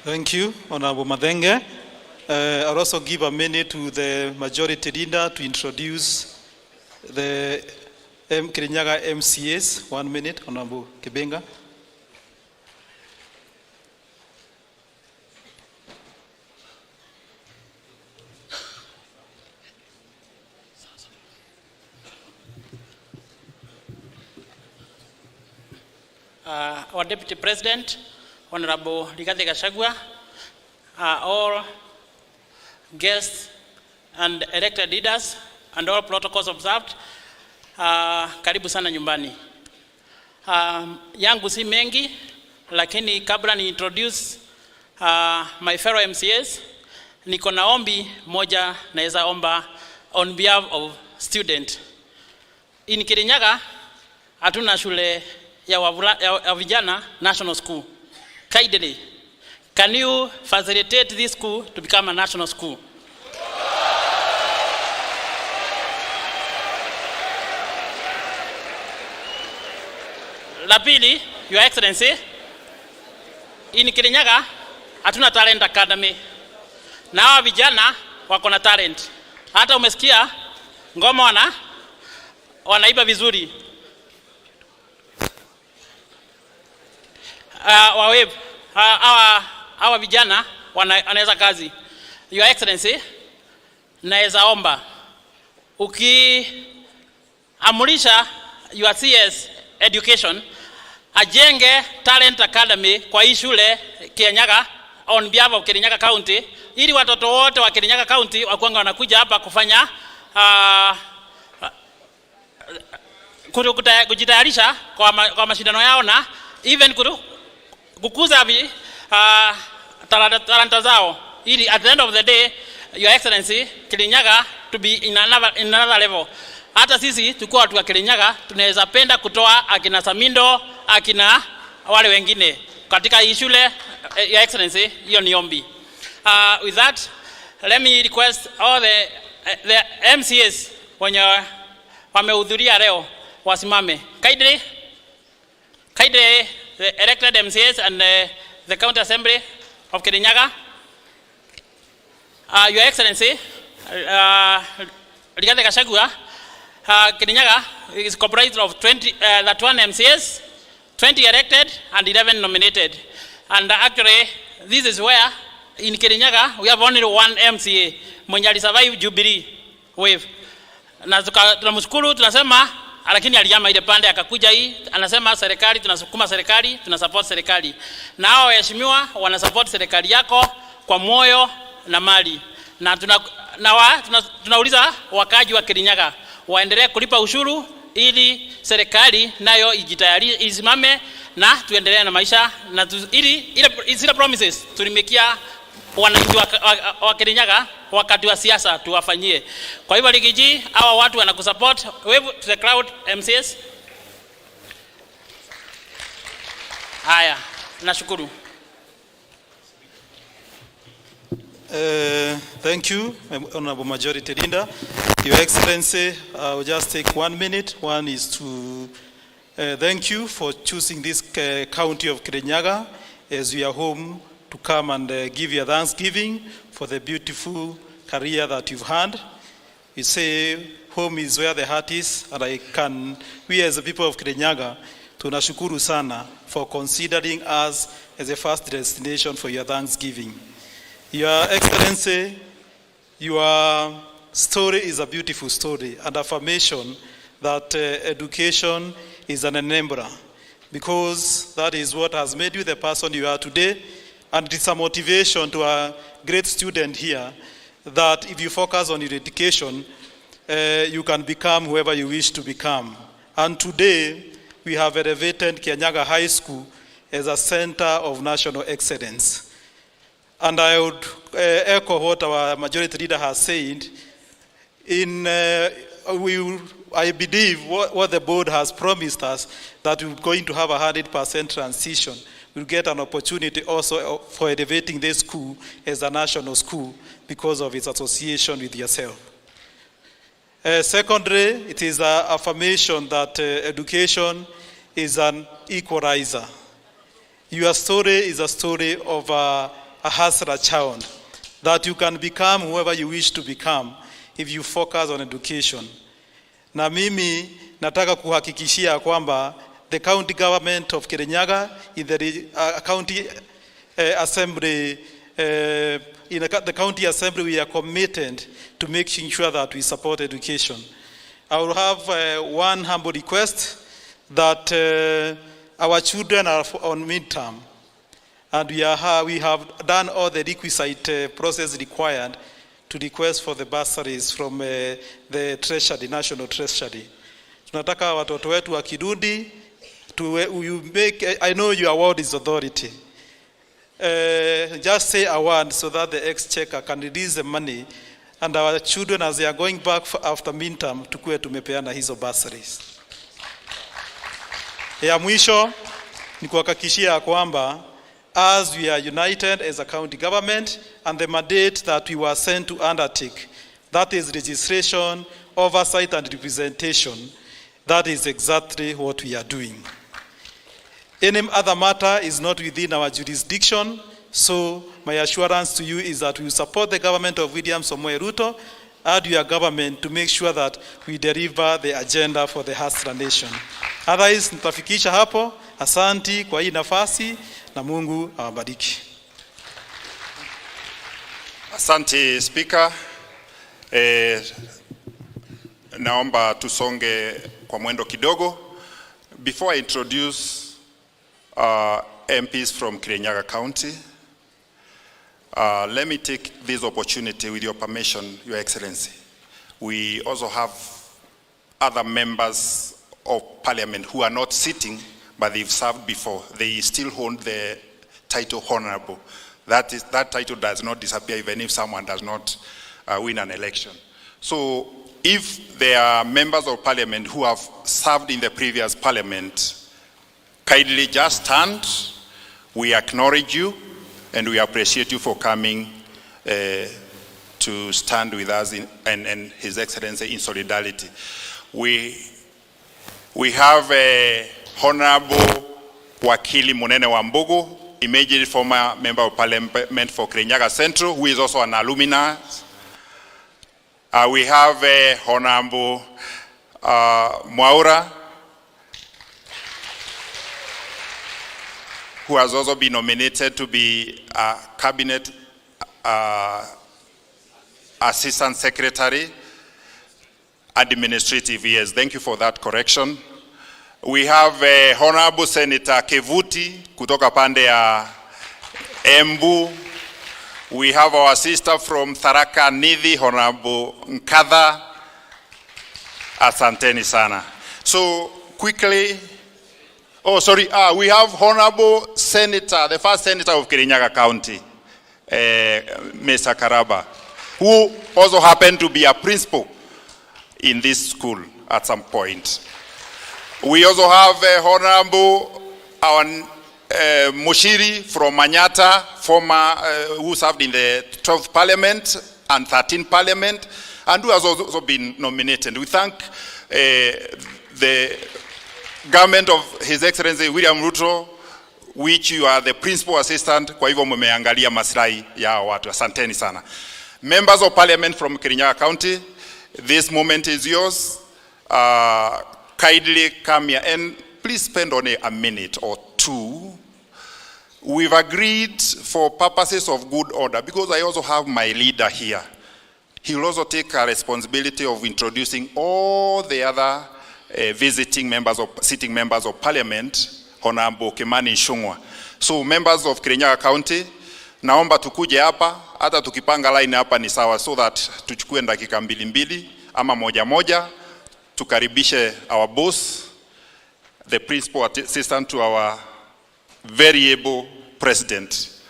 Thank you, Honorable Madenge. I'll also give a minute to the majority leader to introduce the Kirinyaga MCAs. 1 minute, Honorable Kibenga. Our Deputy President, Honorable Gachagua, all guests and elected leaders and all protocols observed, karibu sana nyumbani. Yangu si mengi, lakini kabla ni introduce my fellow MCAs, niko na ombi moja naweza omba on behalf of student. In Kirinyaga, hatuna shule ya vijana national school. Kindly, can you facilitate this school to become a national school? La pili, Your Excellency, in Kirinyaga hatuna talent academy. Na hawa vijana wako na talent. Hata umesikia ngoma wanaiba vizuri. Hawa vijana wanaweza kazi. Your Excellency, naweza omba ukiamulisha your CS education ajenge talent academy kwa hii shule Kianyaga on behalf of Kirinyaga County, ili watoto wote wa Kirinyaga County wakuanga wanakuja hapa kufanya kujitayarisha kwa mashindano yao na even kukuza talanta zao, ili at the end of the day, Your Excellency, Kirinyaga to be in another level. Hata sisi tukua watu wa Kirinyaga tunaweza penda kutoa akina Samindo, akina wale wengine katika hii shule. Your Excellency, hiyo ni ombi. With that, let me request all the MCAs wenye wamehudhuria leo wasimame. Kindly the elected MCAs and the County Assembly of Kirinyaga. Your Excellency, Rigathi Gachagua, Kirinyaga is comprised of 21 MCAs, 20 elected and 11 nominated. And actually, this is where in Kirinyaga we have only one MCA mwenye alisurvive Jubilee wave. Na tunamshukuru, tunasema lakini aliyama ile pande akakuja hii, anasema serikali, tunasukuma serikali, tunasupport serikali. Na hao waheshimiwa wana support serikali yako kwa moyo na mali. Na tunauliza wakaji wa Kirinyaga waendelee kulipa ushuru ili serikali nayo isimame na tuendelee na maisha, na ili zile promises tulimekia wananchi wa Kirinyaga wakati wa siasa tuwafanyie. Kwa hivyo Rigiji, hawa watu wanakusupport. Wave to the crowd, MCS. Haya, nashukuru. Thank you, Honorable Majority Leader. Your Excellency, I will just take 1 minute. One is to thank you for choosing this county of Kirinyaga as your home to come and give your thanksgiving for the beautiful career that you've had. You say home is where the heart is, and we as the people of Kianyaga, tunashukuru sana for considering us as a first destination for your Thanksgiving. Your Excellency, your story is a beautiful story, and affirmation that education is an enabler, because that is what has made you the person you are today, and it's a motivation to a great student here that if you focus on your education, you can become whoever you wish to become. And today, we have elevated Kianyaga High School as a center of national excellence. And I would echo what our majority leader has said. I believe what the board has promised us, that we're going to have a 100% transition. We'll get an opportunity also for elevating this school as a national school because of its association with yourself. Secondly, it is an affirmation that education is an equalizer. Your story is a story of a hustler child, that you can become whoever you wish to become if you focus on education. Na mimi nataka kuhakikishia kwamba the county government of Kianyaga, in the county assembly, in the county assembly, we are committed to making sure that we support education. I will have one humble request, that our children are on midterm, and we have done all the requisite process required to request for the bursaries from the treasury, national treasury. Tunataka watoto wetu wakirudi, I know your word is authority. Just say a word so that the exchequer can release the money, and our children, as they are going back after midterm, tukue tumepeana hizo bursaries. Ya mwisho ni kuhakikishia kwamba as we are united as a county government, and the mandate that we were sent to undertake, that is registration, oversight and representation, that is exactly what we are doing. Any other matter is not within our jurisdiction, so my assurance to you is that we will support the government of William Samoei Ruto and your government to make sure that we deliver the agenda for the hustler nation. Otherwise, nitafikisha hapo. Asanti kwa hii nafasi, na Mungu awabariki. Asante Speaker. Naomba tusonge kwa mwendo kidogo. Before I introduce MPs from Kianyaga County, let me take this opportunity, with your permission, Your Excellency. We also have other members of Parliament who are not sitting, but they've served before. They still hold the title honorable. That title does not disappear even if someone does not win an election. So if there are members of Parliament who have served in the previous Parliament, kindly just stand. We acknowledge you and we appreciate you for coming to stand with us and His Excellency in solidarity. We have Honorable Wakili Munene Wambugu, immediate former member of Parliament for Kianyaga Central, who is also an alumni. We have Honorable Mwaura, who has also been nominated to be a cabinet assistant secretary, administrative. Yes, thank you for that correction. We have Honorable Senator Kevuti kutoka pande ya Embu. We have our sister from Tharaka Nithi, Honorable Nkadha. Asanteni sana. So quickly, we have Honorable Senator, the first Senator of Kianyaga County, Mr. Karaba, who also happened to be a principal in this school at some point. We also have Honorable Mushiri from Manyata, former who served in the 12th Parliament and 13th Parliament, and who has also been nominated. We thank the government of His Excellency William Ruto, which you are the principal assistant, kwa hivyo mmeangalia maslahi ya watu. Asanteni sana. Members of Parliament from Kianyaga County, This moment is yours. Kindly come here and please spend only a minute or two. We've agreed for purposes of good order, because I also have my leader here. He will also take a responsibility of introducing all the other visiting members or sitting members of parliament, Honorable Kimani Ichung'wah. So members of Kirinyaga County, naomba tukuje hapa, hata tukipanga line hapa ni sawa, so that tuchukue dakika mbili ama moja, tukaribishe our boss, the principal assistant to our very able president.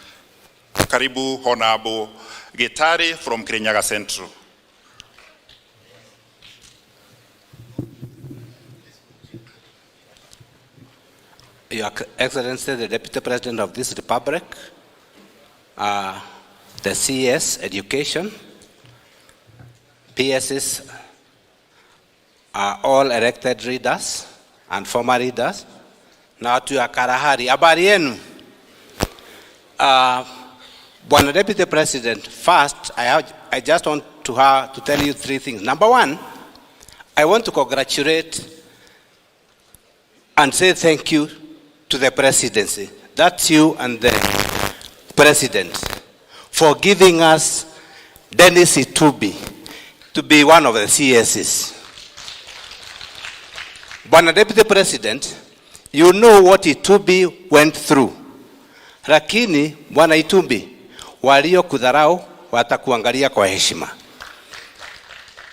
Karibu Honorable Gitari from Kirinyaga Central. Your Excellency, the Deputy President of this Republic, the CS Education, PSs are all elected readers and former readers. Now to your Karahari, habari yenu. Bwana Deputy President, first I just want to tell you three things. Number one, I want to congratulate and say thank you to the presidency. That's you and the president for giving us Dennis Itubi to be one of the CSs. Bwana Deputy President, you know what Itubi went through. Lakini Bwana Itubi, walio kudharau watakuangalia kwa heshima.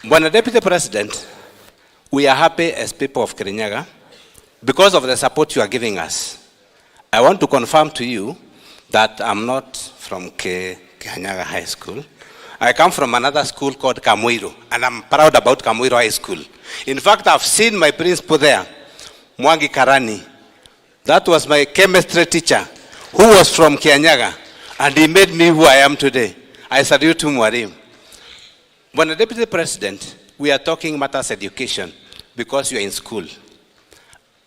Bwana Deputy President, we are happy as people of Kirinyaga because of the support you are giving us. I want to confirm to you that I'm not from Kianyaga High School. I come from another school called Kamwiru, and I'm proud about Kamwiru High School. In fact, I've seen my principal there, Mwangi Karani. That was my chemistry teacher, who was from Kianyaga, and he made me who I am today. I salute him, Mwalimu. When the Deputy President, we are talking matters education because you are in school.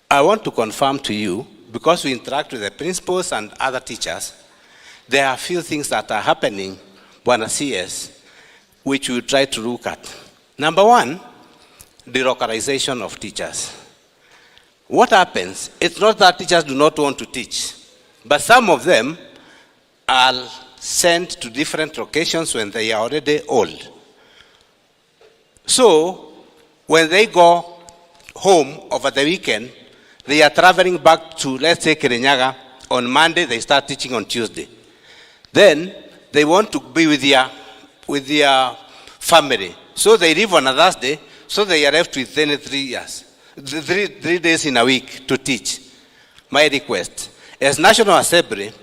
I want to confirm to you, because we interact with the principals and other teachers, there are a few things that are happening, Bwana CS, which we try to look at. Number one, the localization of teachers. What happens? It's not that teachers do not want to teach, but some of them are sent to different locations when they are already old. So, when they go home over the weekend, they are traveling back to, let's say, Kirinyaga. On Monday, they start teaching on Tuesday. Then, they want to be with their family. So they leave on a Thursday, so they are left within 3 days in a week to teach. My request, as National Assembly,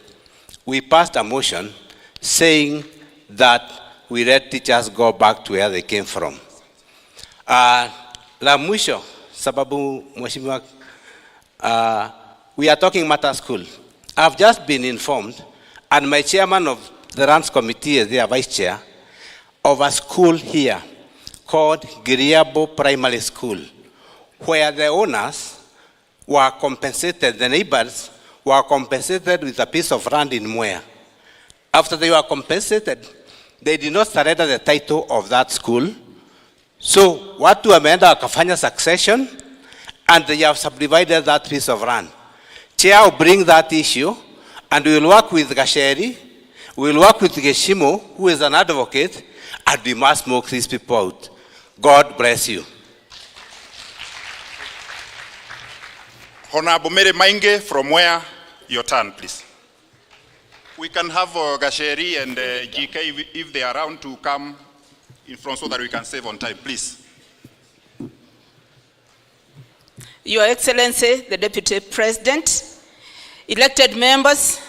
we passed a motion saying that we let teachers go back to where they came from. La mwisho, sababu mheshimiwa, we are talking matter school. I've just been informed, and my chairman of the Runs Committee is their vice chair, of a school here called Giriabo Primary School, where the owners were compensated, the neighbors were compensated with a piece of land in Mwea. After they were compensated, they did not surrender the title of that school. So watu wameenda wakafanya succession, and they have subdivided that piece of land. Chair will bring that issue, and we will work with Gasheri, we will work with Geshimo, who is an advocate, and we must smoke these people out. God bless you. Honorable Mary Mainge, from where? Your turn, please. We can have Gasheri and GK, if they are around, to come in front so that we can save on time, please. Your Excellency, the Deputy President, elected members,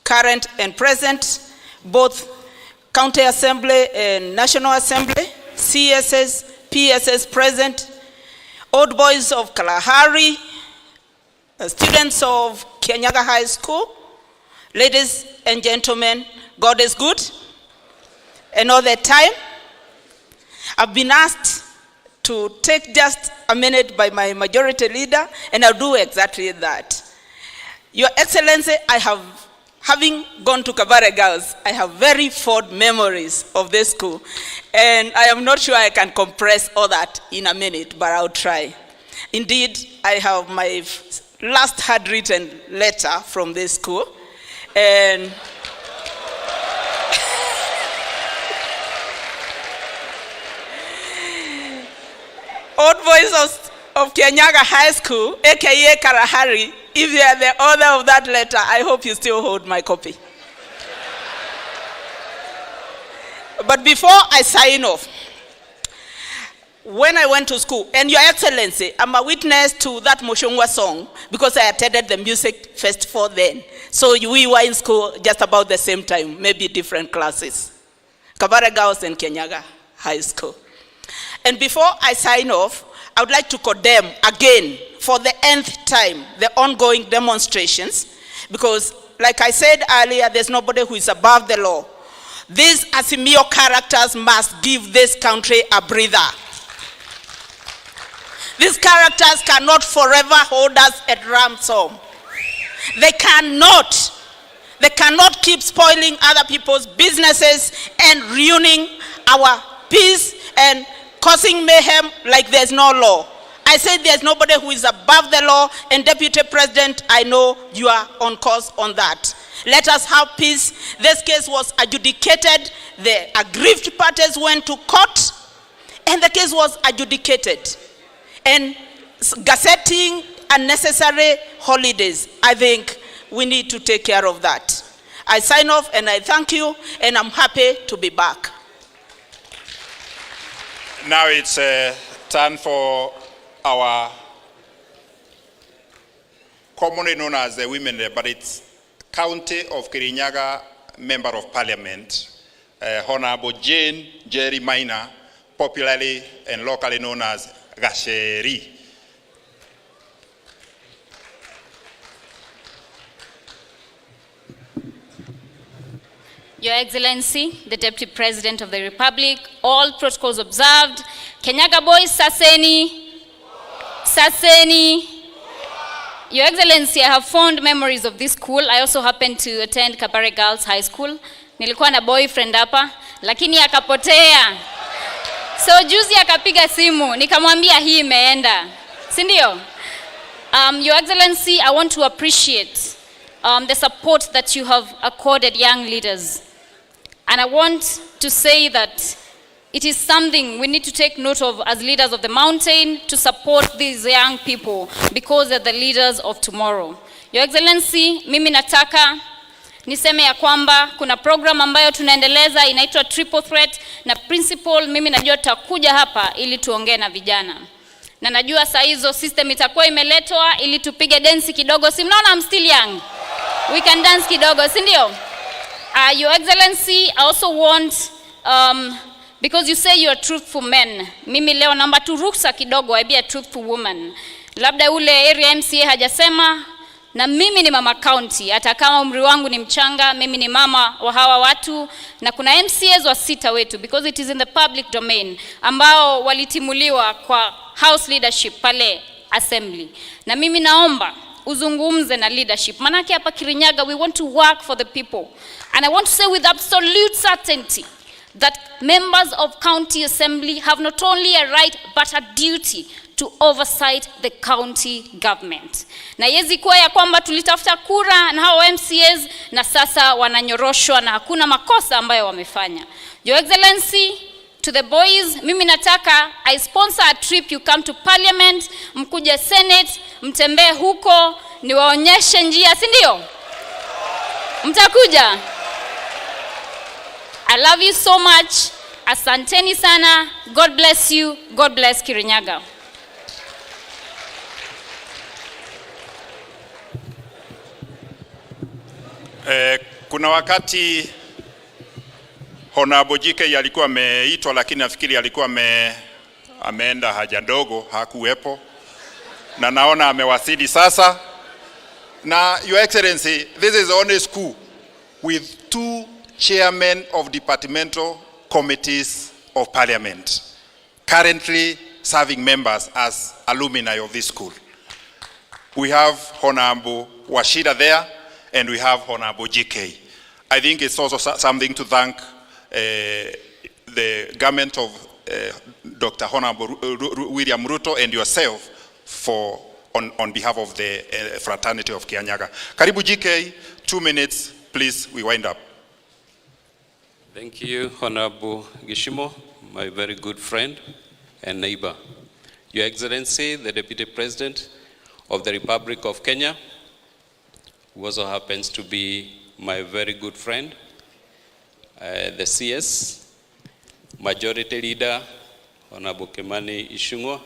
current and present, both County Assembly and National Assembly, CSS, PSS present, old boys of Kalahari, students of Kianyaga High School, ladies and gentlemen, God is good. And all the time, I've been asked to take just a minute by my majority leader, and I'll do exactly that. Your Excellency, I have having gone to Kabare Girls, I have very fond memories of this school. And I am not sure I can compress all that in a minute, but I'll try. Indeed, I have my last handwritten letter from this school. And Old Boys of Kianyaga High School, aka Karahari, if you are the author of that letter, I hope you still hold my copy. But before I sign off, when I went to school, and Your Excellency, I'm a witness to that Moshongwa song because I attended the music festival then. So we were in school just about the same time, maybe different classes. Kabare Girls and Kianyaga High School. And before I sign off, I would like to condemn again for the nth time the ongoing demonstrations, because like I said earlier, there's nobody who is above the law. These Asimio characters must give this country a breather. These characters cannot forever hold us at ransom. They cannot keep spoiling other people's businesses and ruining our peace and causing mayhem like there's no law. I said there's nobody who is above the law, and Deputy President, I know you are on course on that. Let us have peace. This case was adjudicated. The aggrieved parties went to court, and the case was adjudicated. And gazetting unnecessary holidays, I think we need to take care of that. I sign off and I thank you, and I'm happy to be back. Now it's time for our commonly known as the women, but it's County of Kirinyaga Member of Parliament, Honorable Jane Jerry Minor, popularly and locally known as Gachagua. Your Excellency, the Deputy President of the Republic, all protocols observed. Kianyaga boys, Saseni. Saseni. Your Excellency, I have fond memories of this school. I also happened to attend Kabare Girls High School. Nilikuwa na boyfriend hapa, lakini akapotea. So juzi akapiga simu, nikamwambia hii imeenda. Si ndio? Your Excellency, I want to appreciate the support that you have accorded young leaders. And I want to say that it is something we need to take note of as leaders of the mountain, to support these young people because they're the leaders of tomorrow. Your Excellency, mimi nataka niseme ya kwamba kuna program ambayo tunaendeleza inaitwa Triple Threat, na principal mimi najua tutakuja hapa ili tuongee na vijana. Na najua saa hizo system itakuwa imeletwa ili tupige dance kidogo. Si mnaona I'm still young? We can dance kidogo, si ndio? Your Excellency, I also want, because you say you're a truthful man, mimi leo namba tu ruksa kidogo, I be a truthful woman. Labda ule area MCA hajasema, na mimi ni mama county, hata kama umri wangu ni mchanga, mimi ni mama wa hawa watu, na kuna MCAs wa sita wetu, because it is in the public domain, ambao walitimuliwa kwa house leadership pale assembly. Na mimi naomba uzungumze na leadership. Manake hapa Kirinyaga, we want to work for the people. And I want to say with absolute certainty that members of county assembly have not only a right but a duty to oversight the county government. Na yezi kuwa ya kwamba tulitafuta kura na hao MCAs na sasa wananyoroshwa na hakuna makosa ambayo wamefanya. Your Excellency, to the boys, mimi nataka I sponsor a trip, you come to parliament, mkuje Senate, mtembee huko, niwaonyeshe njia, si ndio? Mtakuja? I love you so much. Asanteni sana. God bless you. God bless Kirinyaga. Kuna wakati Honorable JK alikuwa ameitwa, lakini nafikiri alikuwa ameenda haja ndogo, hakuwepo. Na naona amewasili sasa. Na Your Excellency, this is the only school with 2 chairmen of departmental committees of parliament currently serving members as alumni of this school. We have Honorable Washida there, and we have Honorable GK. I think it's also something to thank the government of Dr. Honorable William Ruto and yourself for on behalf of the fraternity of Kianyaga. Karibu GK, 2 minutes, please, we wind up. Thank you, Honorable Gishimo, my very good friend and neighbor. Your Excellency, the Deputy President of the Republic of Kenya, who also happens to be my very good friend, the CS, Majority Leader, Honorable Kimani Ichung'wah,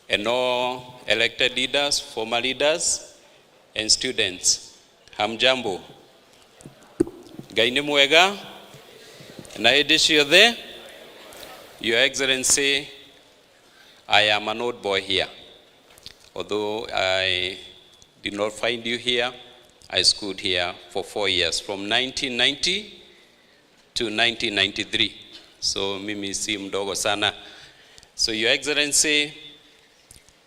and all elected leaders, former leaders, and students. Hamjambo. Gaine mwega, na edishio there. Your Excellency, I am an old boy here. Although I did not find you here, I schooled here for 4 years, from 1990 to 1993. So mimi si mdogo sana. So Your Excellency,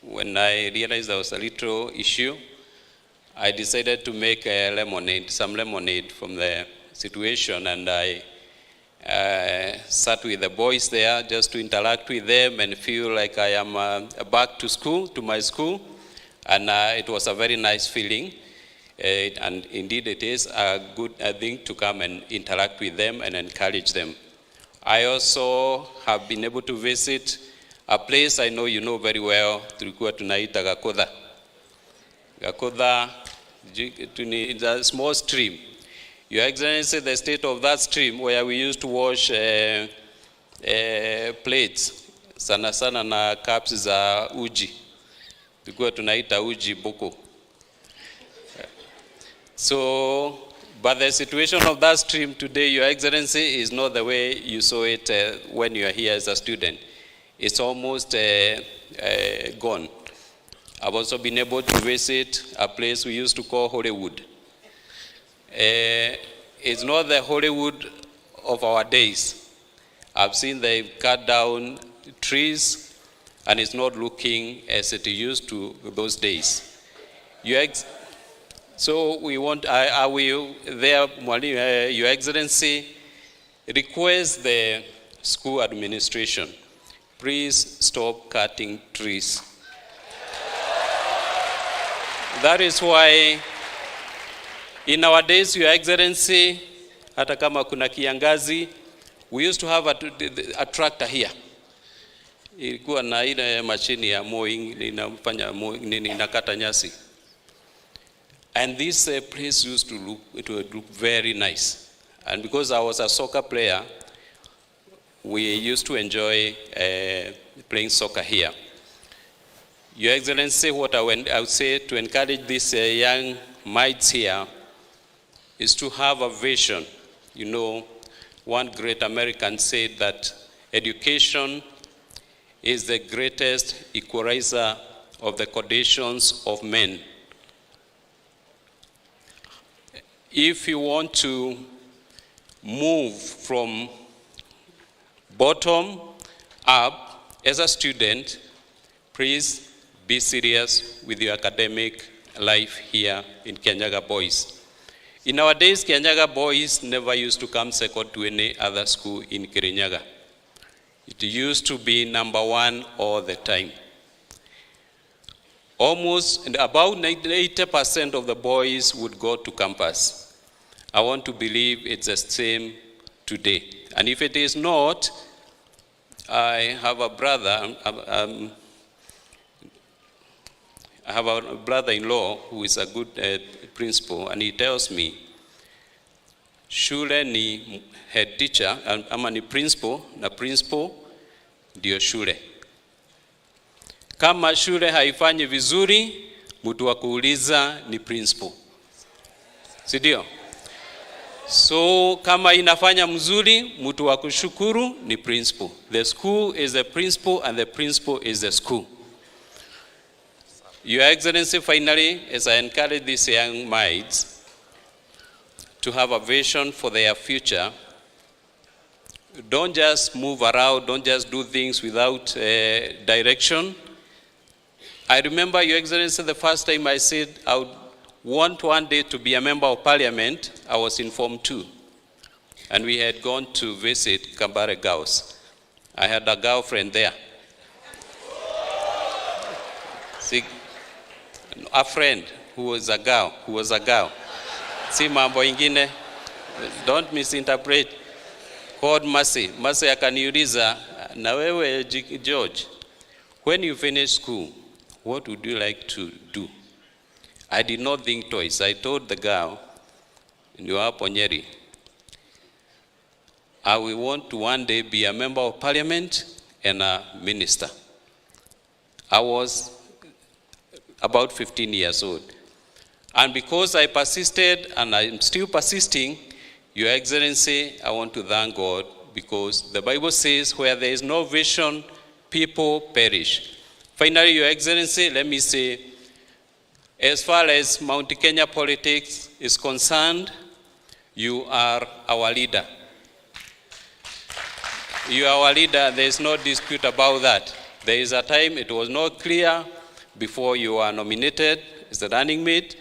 when I realized there was a little issue, I decided to make a lemonade, some lemonade from the situation, and I sat with the boys there just to interact with them and feel like I am back to school, to my school, and it was a very nice feeling. And indeed it is a good thing to come and interact with them and encourage them. I also have been able to visit a place I know you know very well, tulikuwa tunaita Gachagua. Gachagua is a small stream. Your Excellency, the state of that stream where we used to wash plates, sana sana na cups za uji. Tulikuwa tunaita uji boko. So, but the situation of that stream today, Your Excellency, is not the way you saw it when you are here as a student. It's almost gone. I've also been able to visit a place we used to call Hollywood. It's not the Hollywood of our days. I've seen they've cut down trees, and it's not looking as it used to those days. So we want, I will there, Your Excellency, request the school administration, please stop cutting trees. That is why in our days, Your Excellency, hata kama kuna kiangazi, we used to have a tractor here. Ilikuwa na ile machine ya mowing, inafanya mowing, inakata nyasi. And this place used to look very nice. And because I was a soccer player, we used to enjoy playing soccer here. Your Excellency, what I would say to encourage these young minds here is to have a vision. You know, one great American said that education is the greatest equalizer of the conditions of men. If you want to move from bottom up as a student, please be serious with your academic life here in Kianyaga Boys. In our days, Kianyaga Boys never used to come second to any other school in Kirinyaga. It used to be number 1 all the time. Almost about 80% of the boys would go to campus. I want to believe it's the same today. And if it is not, I have a brother, I have a brother-in-law who is a good principal, and he tells me, shule ni head teacher, ama ni principal, na principal ndio shule. Kama shule haifanyi vizuri, mtu wa kuuliza ni principal. Si ndio? So kama inafanya mzuri, mtu wa kushukuru ni principal. The school is the principal, and the principal is the school. Your Excellency, finally, as I encourage these young minds to have a vision for their future, don't just move around, don't just do things without direction. I remember, Your Excellency, the first time I said I would want one day to be a member of parliament, I was informed too. And we had gone to visit Kambare Gauss. I had a girlfriend there. See, a friend who was a girl. See mambo ingine, don't misinterpret. Called Mercy. Mercy akaniuliza, na wewe George, when you finish school, what would you like to do? I did not think twice. I told the girl, you are Ponyeri, I will want to one day be a member of parliament and a minister. I was about 15 years old. And because I persisted, and I'm still persisting, Your Excellency, I want to thank God, because the Bible says where there is no vision, people perish. Finally, Your Excellency, let me say, as far as Mount Kenya politics is concerned, you are our leader. You are our leader, there is no dispute about that. There is a time it was not clear before you were nominated as the running mate,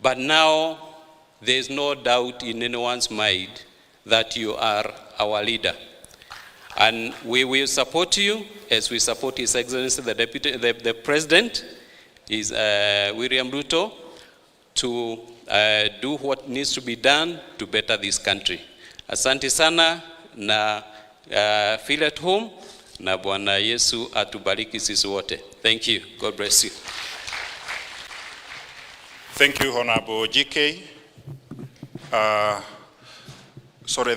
but now there is no doubt in anyone's mind that you are our leader. And we will support you as we support His Excellency the President, William Ruto, to do what needs to be done to better this country. Asante sana na feel at home, na Bwana Yesu atubariki sisi wote. Thank you. God bless you. Thank you, Honorable GK. Sorry,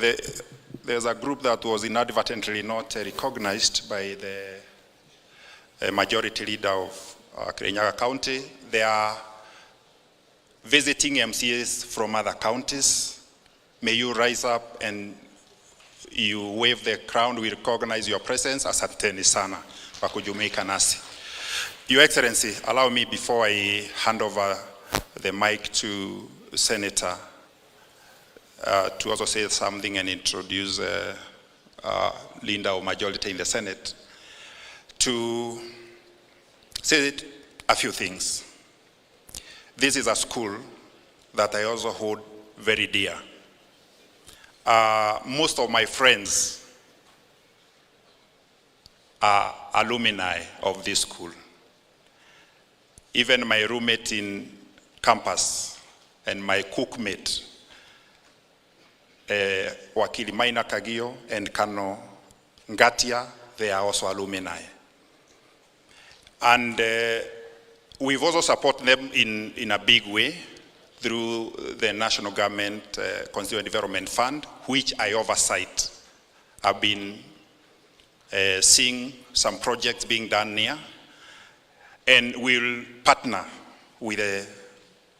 there's a group that was inadvertently not recognized by the majority leader of Kianyaga County. They are visiting MCAs from other counties. May you rise up and you wave the crown. We recognize your presence. Asanteni sana kwa kujumuika nasi. Your Excellency, allow me before I hand over the mic to Senator to also say something and introduce Linda or majority in the Senate, to say a few things. This is a school that I also hold very dear. Most of my friends are alumni of this school. Even my roommate in campus and my cookmate, Wakili Maina Kagio and Kano Ngatia, they are also alumni. And we've also supported them in a big way through the National Government Constituent Development Fund, which I oversight. I've been seeing some projects being done here, and we'll partner with the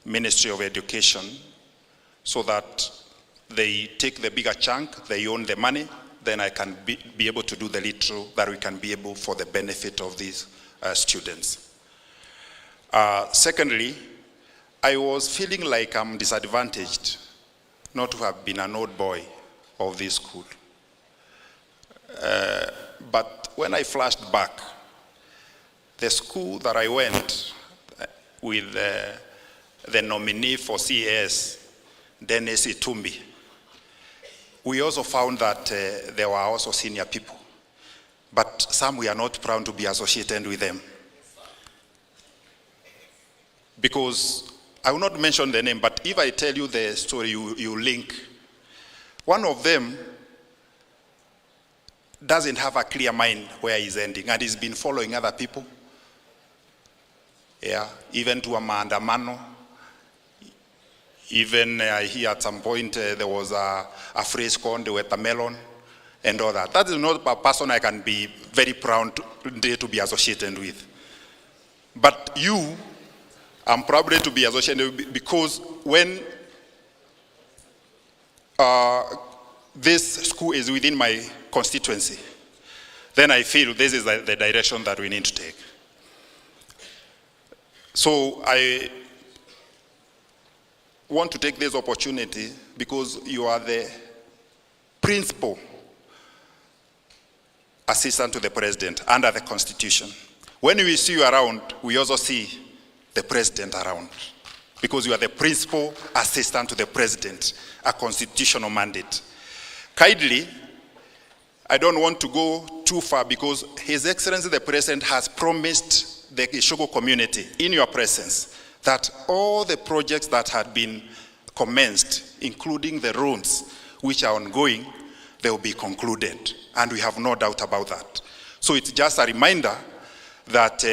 Ministry of Education so that they take the bigger chunk, they own the money, then I can be able to do the little that we can be able for the benefit of these students. Secondly, I was feeling like I'm disadvantaged not to have been an old boy of this school. But when I flashed back, the school that I went with the nominee for CAS, Dennis Itumbi, we also found that there were also senior people, but some we are not proud to be associated with them. Because I will not mention the name, but if I tell you the story, you link. One of them doesn't have a clear mind where he's ending, and he's been following other people. Yeah, even to a maandamano. Even here at some point there was a phrase called the watermelon and all that. That is not a person I can be very proud to be associated with. But you, I'm proud to be associated with, because when this school is within my constituency, then I feel this is the direction that we need to take. So I want to take this opportunity because you are the principal assistant to the president under the Constitution. When we see you around, we also see the president around. because you are the principal assistant to the president, a constitutional mandate. Kindly, I don't want to go too far because His Excellency the President has promised the Gachagua community in your presence that all the projects that had been commenced, including the roads which are ongoing, they will be concluded. And we have no doubt about that. So it's just a reminder that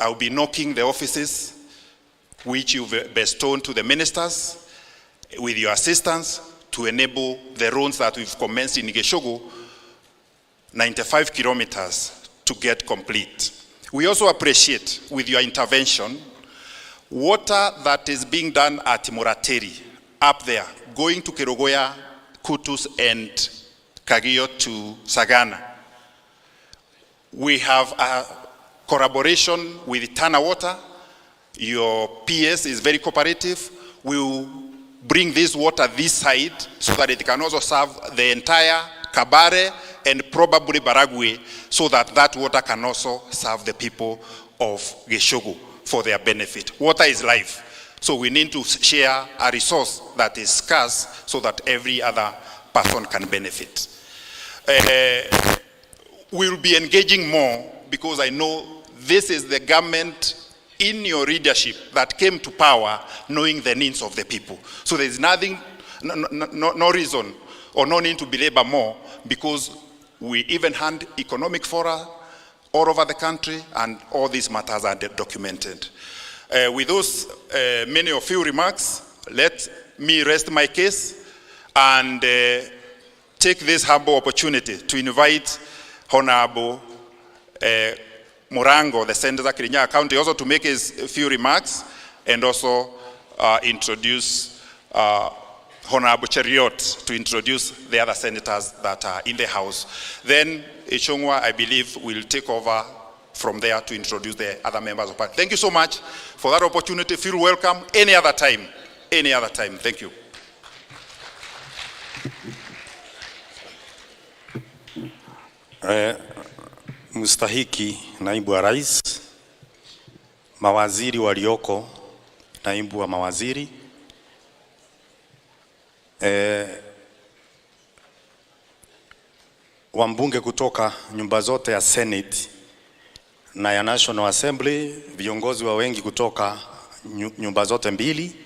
I'll be knocking the offices which you've bestowed to the ministers with your assistance to enable the roads that we've commenced in Gachagua, 95 kilometers, to get complete. We also appreciate, with your intervention, water that is being done at Morateri, up there, going to Kerogoya, Kutus, and Kagio to Sagana. We have a collaboration with Tana Water. Your PS is very cooperative. We will bring this water this side so that it can also serve the entire Kabare and probably Baragwe, so that that water can also serve the people of Gachagua for their benefit. Water is life. So we need to share a resource that is scarce so that every other person can benefit. We will be engaging more because I know this is the government in your leadership that came to power knowing the needs of the people. So there is nothing, no reason or no need to belabor more, because we even hand economic fora all over the country and all these matters are documented. With those many of you remarks, let me rest my case and take this humble opportunity to invite Honorable Morango, the Senator of Kianyaga County, also to make his few remarks and also introduce Honorable Cheriot to introduce the other senators that are in the House. Then Echongwa, I believe, will take over from there to introduce the other members of Parliament. Thank you so much for that opportunity. Feel welcome any other time. Any other time. Thank you. Mstahiki naibu wa rais, mawaziri walioko, naibu wa mawaziri, wambunge kutoka nyumba zote ya Senate na ya National Assembly, viongozi wa wengi kutoka nyumba zote mbili,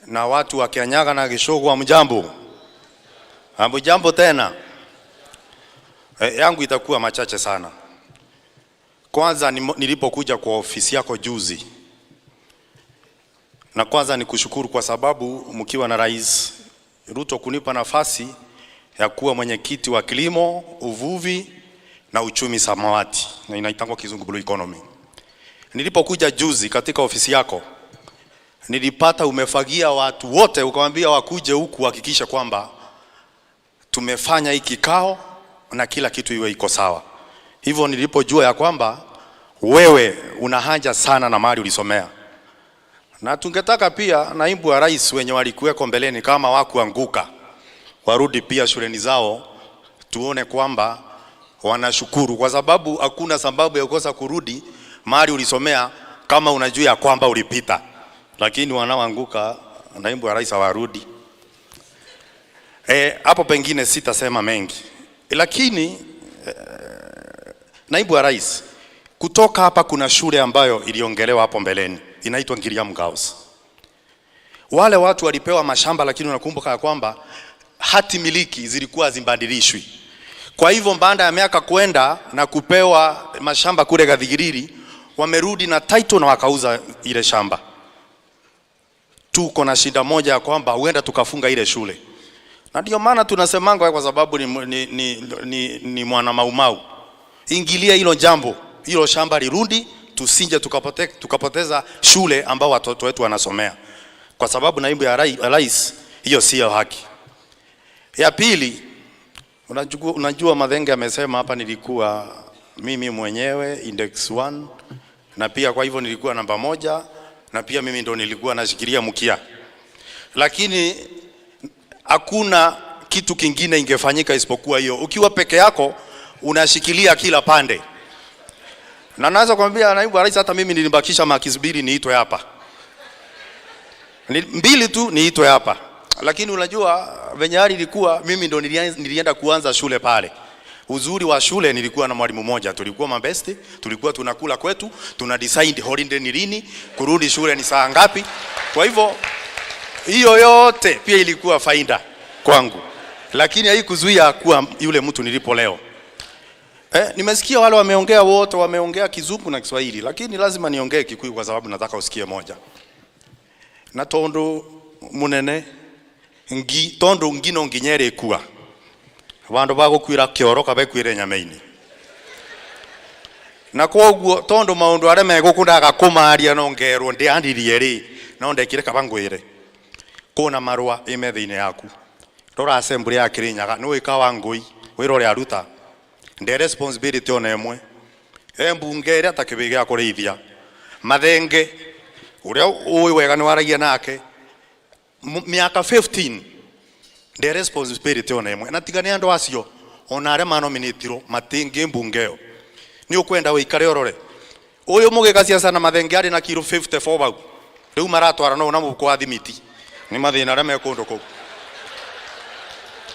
na watu wa Kianyaga na Gachagua, mjambo. Hamjambo tena. Yangu itakuwa machache sana. Kwanza nilipokuja kwa ofisi yako juzi, na kwanza nikushukuru kwa sababu mkiwa na Rais Ruto kunipa nafasi ya kuwa mwenyekiti wa kilimo, uvuvi na uchumi samawati, na inaitangwa kizungu blue economy. Nilipokuja juzi katika ofisi yako, nilipata umefagia watu wote, ukamwambia wakuje huku hakikisha kwamba tumefanya hiki kikao na kila kitu iwe iko sawa. Hivyo nilipojua ya kwamba wewe una haja sana na mali ulisomea. Na tungetaka pia naibu wa rais wenye walikuweko mbeleni kama wakuanguka warudi pia shuleni zao, tuone kwamba wanashukuru, kwa sababu hakuna sababu ya kukosa kurudi mali ulisomea kama unajua ya kwamba ulipita. Lakini wanaoanguka naibu wa rais hawarudi. Hapo pengine sitasema mengi. Lakini naibu wa rais, kutoka hapa kuna shule ambayo iliongelewa hapo mbeleni, inaitwa Ngiriam Girls. Wale watu walipewa mashamba, lakini unakumbuka ya kwamba hati miliki zilikuwa zimbadilishwi. Kwa hivyo baada ya miaka kwenda na kupewa mashamba kule Gathigiriri, wamerudi na title na wakauza ile shamba. Tuko na shida moja ya kwamba huenda tukafunga ile shule. Na ndio maana tunasemanga kwa sababu ni mwana maumau. Ingilia hilo jambo, hilo shamba lirudi, tusinje tukapoteza shule ambao watoto wetu wanasomea. Kwa sababu naibu ya rais, hiyo sio haki. Ya pili, unajua Madhenge amesema hapa nilikuwa mimi mwenyewe index 1, na pia kwa hivyo nilikuwa namba 1, na pia mimi ndo nilikuwa nashikilia mkia. Lakini hakuna kitu kingine ingefanyika isipokuwa hiyo. Ukiwa peke yako unashikilia kila pande. Na naweza kumwambia naibu rais, hata mimi nilibakisha makisubiri niitwe hapa. mbili tu niitwe hapa. Lakini unajua venye hali ilikuwa, mimi ndo nilienda kuanza shule pale. Uzuri wa shule nilikuwa na mwalimu mmoja, tulikuwa mabesti, tulikuwa tunakula kwetu, tuna decide holiday ni lini, kurudi shule ni saa ngapi. Kwa hivyo hiyo yote pia ilikuwa faida kwangu. Lakini haikuzuia kuwa yule mtu nilipo leo. Nimesikia wale wameongea wote, wameongea Kizungu na Kiswahili, lakini lazima niongee Kikuyu kwa sababu nataka usikie moja. Na tondo munene tondo ngino nginyere kuwa bandu bagukwira kioroka bekwire nyameini na koguo tondo maundu are megukundaga kumaria no ngerwo ndiandirie ri no ndekire kabangwire kuna marua imethiine yaku rora assembly ya Kirinyaga no ikawa ngui wirore aruta nde responsibility ona emwe mbunge ria takibiga ya kurithia mathenge uria uwi wega ni waragia nake miaka 15 the responsibility ona emwe na tigane andu acio ona are manominatiro matingi mbungeo ni ukwenda wikare orore uyu mugika siasa na mathenge ari na kilo 54 bau riu maratwara no na mukwa thimiti ni mathina ara mekundu ku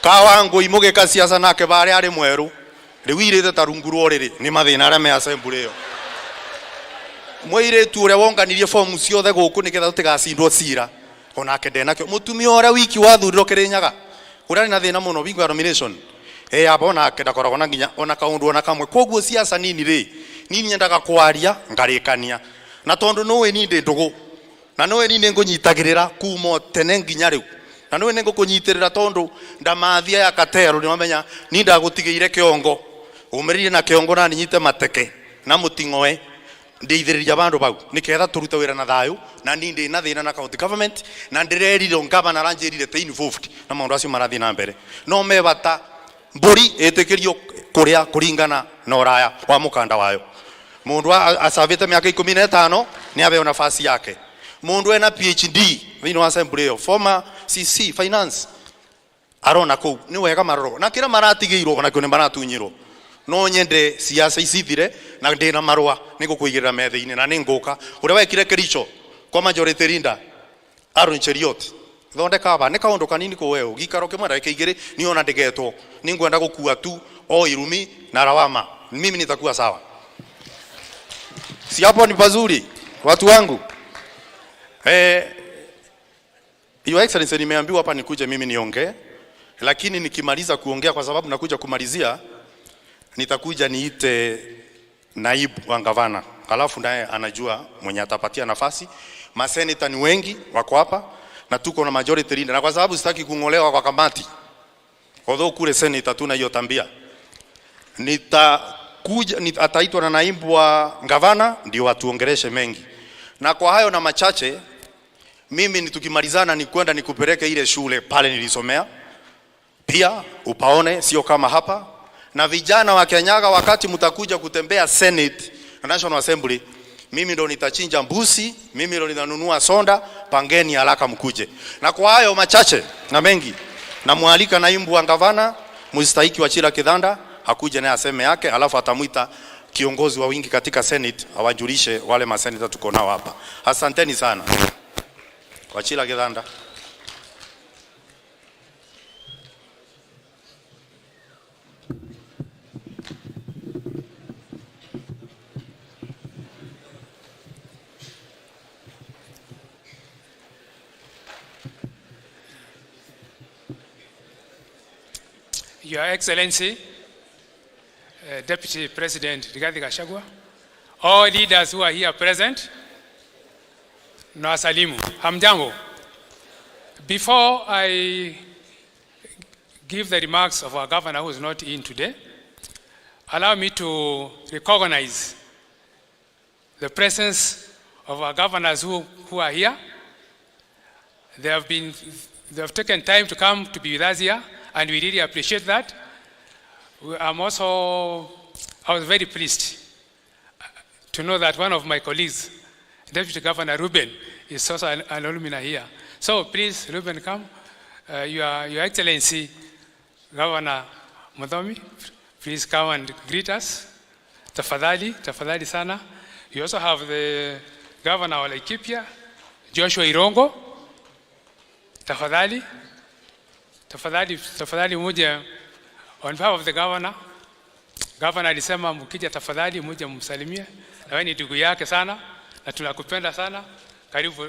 kawangu imugika siasa nake bare ari mweru riu irite tarunguru oriri ni mathina ara me assembly yo mwire tu uria wonganirie form ciothe guku niketha tutigacindwo cira onake ndenakio mutumia ora wiki wathuriro Kirinyaga urari na thina muno bingo nomination abona akendakoragwo na nginya ona kaundu ona kamwe koguo siasa nini ri nini nyendaga kwaria ngarikania na tondu nowe ni ndugu na nowe ni ngunyitagirira kumo tene nginya riu na nowe ni ngukunyitirira tondu ndamathia ya katero ni mamenya ni ndagutigiire kiongo umirire na kiongo na ninyite mateke na mutingoe ndeithiriria bandu bau niketha turute wira na thayu na nindi na thina na county government na ndirerire ngavana ranjirire te involved na maundu acio marathi na mbere no mebata mburi itikirio kuria kuringana na uraya wa mukanda wayo mundu asavite miaka 15 ni abe nafasi yake mundu ena PhD thini wa assembly yo former CC finance arona ku ni wega maroro na kira maratigiirwo na kune maratunyirwo no nyende siasa isithire na ndina marua nigukuigirira methiini na ninguka uria wekire Kericho kwa majority rinda Aaron Cheriot thondeka aba ni kaundu kanini ko wewe gikaro kimwe ndake igiri ni ona ndegetwo ningwenda gukua tu o Irumi na Rawama mimi nitakuwa sawa si hapo ni pazuri watu wangu Your Excellency nimeambiwa hapa nikuje mimi niongee lakini nikimaliza kuongea kwa sababu nakuja kumalizia nitakuja niite naibu wa gavana alafu naye anajua mwenye atapatia nafasi maseneta ni wengi wako hapa na tuko na majority leader na kwa sababu sitaki kungolewa kwa kamati although kule seneta tuna hiyo tambia nitakuja ataitwa na naibu wa gavana ndio watuongeleshe mengi na kwa hayo na machache mimi nitukimalizana ni kwenda nikupeleke ile shule pale nilisomea pia upaone sio kama hapa na vijana wa Kianyaga wakati mtakuja kutembea Senate National Assembly mimi ndo nitachinja mbusi mimi ndo nitanunua sonda pangeni haraka mkuje na kwa hayo machache na mengi na mualika naibu wa gavana mstahiki wa Chila Kidhanda hakuje naye aseme yake alafu atamuita kiongozi wa wingi katika Senate awajulishe wale maseneta tuko nao hapa asanteni sana kwa Chila Kidhanda. Your Excellency, Deputy President Gachagua, all leaders who are here present, na salimu. Hamjambo. Before I give the remarks of our governor who is not in today, allow me to recognize the presence of our governors who are here. They have taken time to come to be with us here, and we really appreciate that. I was very pleased to know that one of my colleagues, Deputy Governor Ruben, is also an alumni here. So please, Ruben, come. Your Excellency, Governor Muthomi, please come and greet us. Tafadhali sana. You also have the Governor of Laikipia, Joshua Irongo. tafadhali muje on behalf of the governor. Governor alisema mkija tafadhali muje msalimie, na wewe ni ndugu yake sana na tunakupenda sana. Karibu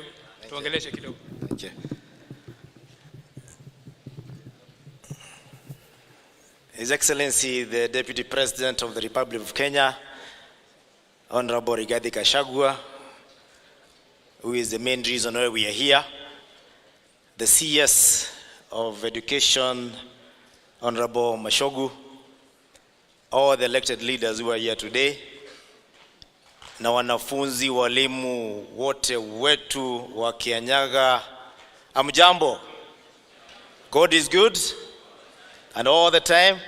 tuongeleshe kidogo. Okay. His Excellency the Deputy President of the Republic of Kenya, Honorable Rigathi Gachagua, who is the main reason why we are here, the CS of Education, Honorable Mashogu, all the elected leaders who are here today, na wanafunzi walimu wote wetu wa Kianyaga, amjambo. God is good and all the time.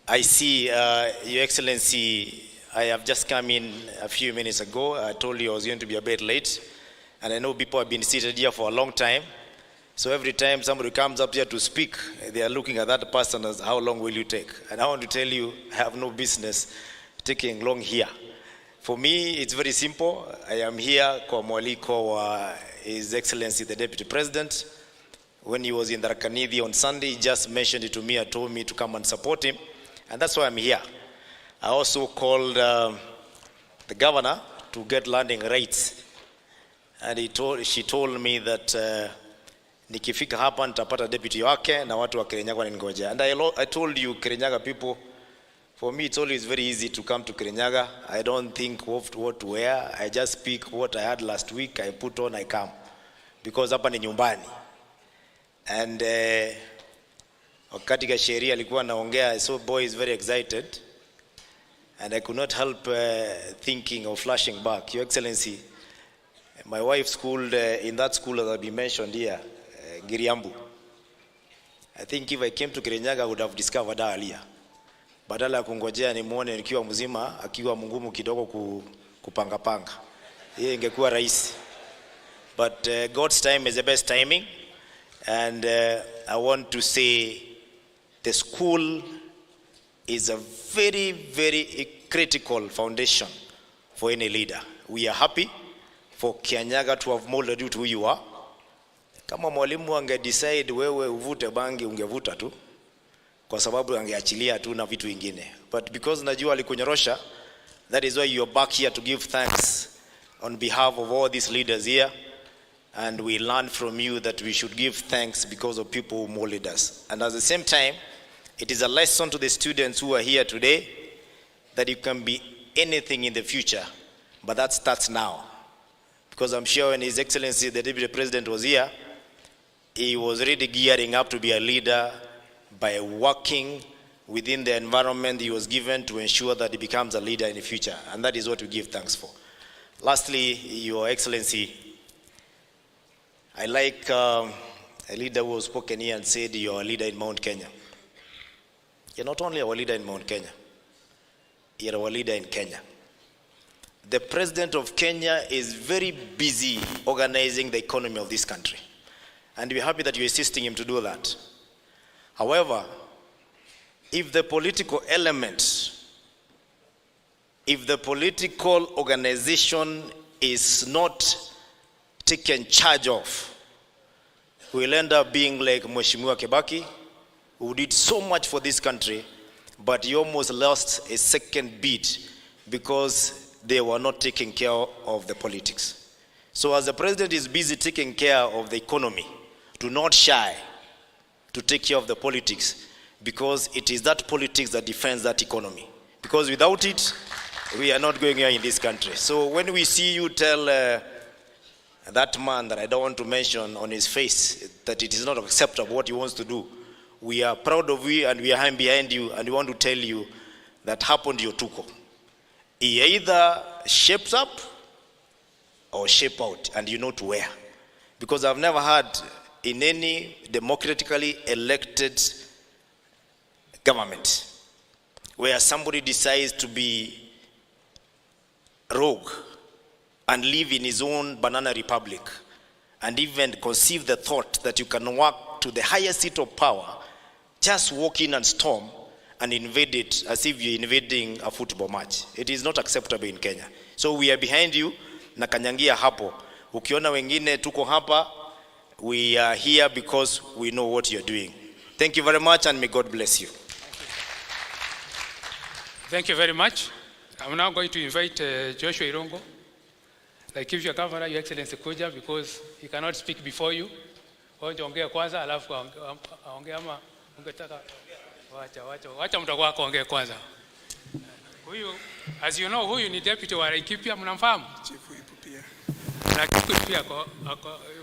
I see Your Excellency, I have just come in a few minutes ago. I told you I was going to be a bit late, and I know people have been seated here for a long time. So every time somebody comes up here to speak, they are looking at that person as, how long will you take? And I want to tell you, I have no business taking long here. For me, it's very simple. I am here kwa mwaliko wa His Excellency the Deputy President. When he was in Tharaka-Nithi on Sunday, he just mentioned it to me and told me to come and support him. And that's why I'm here. I also called the governor to get landing rights. And she told me that nikifika hapa nitapata deputy wake na watu wa Kirinyaga wanangoja. And I told you, Kirinyaga people, for me it's always very easy to come to Kirinyaga. I don't think what to wear. I just speak what I had last week. I put on, I come. Because hapa ni nyumbani. And wakati Gasheria alikuwa naongea, so boy is very excited. And I could not help thinking of flashing back. Your Excellency, my wife schooled in that school that I've been mentioned here, Giriambu. I think if I came to Kirinyaga, I would have discovered her earlier. Badala ya kungojea nimuone nikiwa mzima, akiwa mungumu kidogo kupanga. Yeye ingekuwa rahisi. But God's time is the best timing. And I want to say the school is a very, very critical foundation for any leader. We are happy for Kianyaga to have molded you to who you are. Kama mwalimu ange decide wewe uvute bangi ungevuta tu, kwa sababu angeachilia tu na vitu vingine. But because najua alikunyorosha, that is why you are back here to give thanks on behalf of all these leaders here. And we learn from you that we should give thanks because of people who molded us. And at the same time, it is a lesson to the students who are here today that you can be anything in the future, but that starts now. Because I'm sure when His Excellency the Deputy President was here, he was really gearing up to be a leader by working within the environment he was given to ensure that he becomes a leader in the future. And that is what we give thanks for. Lastly, Your Excellency, I like a leader who has spoken here and said you're a leader in Mount Kenya. You're not only our leader in Mount Kenya, you're our leader in Kenya. The President of Kenya is very busy organizing the economy of this country. And we're happy that you're assisting him to do that. However, if the political element, if the political organization is not taken charge of, we'll end up being like Mheshimiwa Kibaki, who did so much for this country, but he almost lost a second beat because they were not taking care of the politics. So as the president is busy taking care of the economy, do not shy to take care of the politics, because it is that politics that defends that economy. Because without it, we are not going here in this country. So when we see you tell that man that I don't want to mention on his face that it is not acceptable what he wants to do, we are proud of you and we are behind you, and we want to tell you that happened to your tuko. He either shapes up or shape out, and you know to where. Because I've never had in any democratically elected government where somebody decides to be rogue and live in his own banana republic and even conceive the thought that you can walk to the highest seat of power, just walk in and storm and invade it as if you're invading a football match. It is not acceptable in Kenya. So we are behind you na kanyangia hapo. Ukiona wengine tuko hapa, We are here because we know what you're doing. Thank you very much, and may God bless you. Thank you very much. I'm now going to invite Joshua Irongo. Like if you're governor, Your Excellency Kuja, because he cannot speak before you. Ongea kwanza, alafu aongea ama ungetaka wacha mtakuwa wako ongea kwanza. Huyu, as you know, huyu ni deputy wa Laikipia, mnamfahamu? Chief Whip pia. Na Chief pia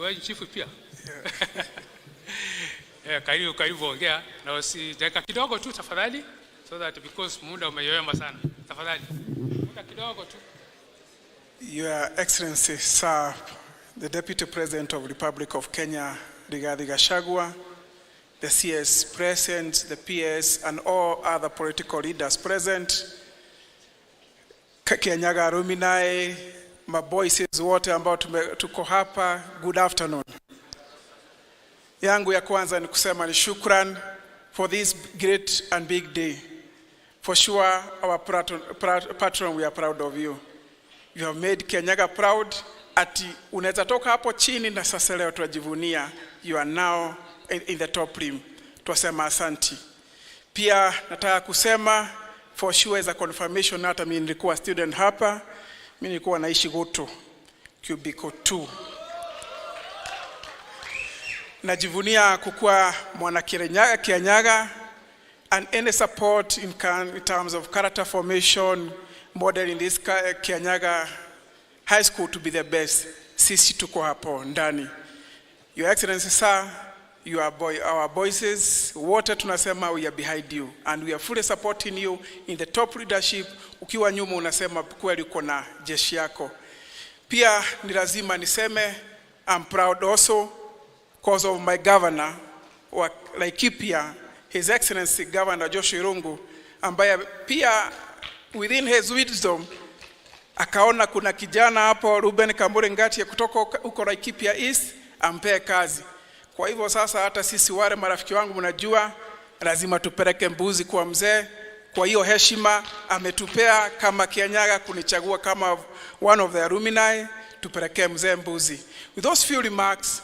wewe Chief pia. Karibu ongea na dakika kidogo tu tafadhali, so that because muda umeyoyoma sana. Tafadhali. Muda kidogo tu. Your Excellency, Sir, the Deputy President of the Republic of Kenya, Rigathi Gachagua, the CS present, the PS, and all other political leaders present, Kianyaga Alumni, maboys wote ambao tuko hapa, good afternoon. Yangu ya kwanza ni kusema ni shukran for this great and big day. For sure, our patron, we are proud of you. You have made Kianyaga proud. Ati unaweza toka hapo chini na sasa leo tunajivunia. You are now in the top rim. Twasema asanti. Pia nataka kusema for sure as a confirmation, hata mimi nilikuwa student hapa. Mimi nilikuwa naishi Ruto, Cubicle 2. Najivunia kukuwa mwana Kianyaga, and any support in terms of character formation, modeling this Kianyaga High School to be the best. Sisi tuko hapo ndani. Your Excellency, sir, you are our voices. Wote tunasema we are behind you, and we are fully supporting you in the top leadership. Ukiwa nyuma unasema kweli uko na jeshi yako. Pia ni lazima niseme I'm proud also because of my governor wa Laikipia, His Excellency Governor Joshua Irongo, ambaye pia within his wisdom akaona kuna kijana hapo Ruben Kambure Ngati kutoka huko Laikipia East, ampe kazi. Kwa hivyo sasa hata sisi wale marafiki wangu mnajua lazima tupeleke mbuzi kwa mzee. Kwa hiyo heshima ametupea kama Kianyaga kunichagua kama one of the alumni, tupeleke mzee mbuzi. With those few remarks,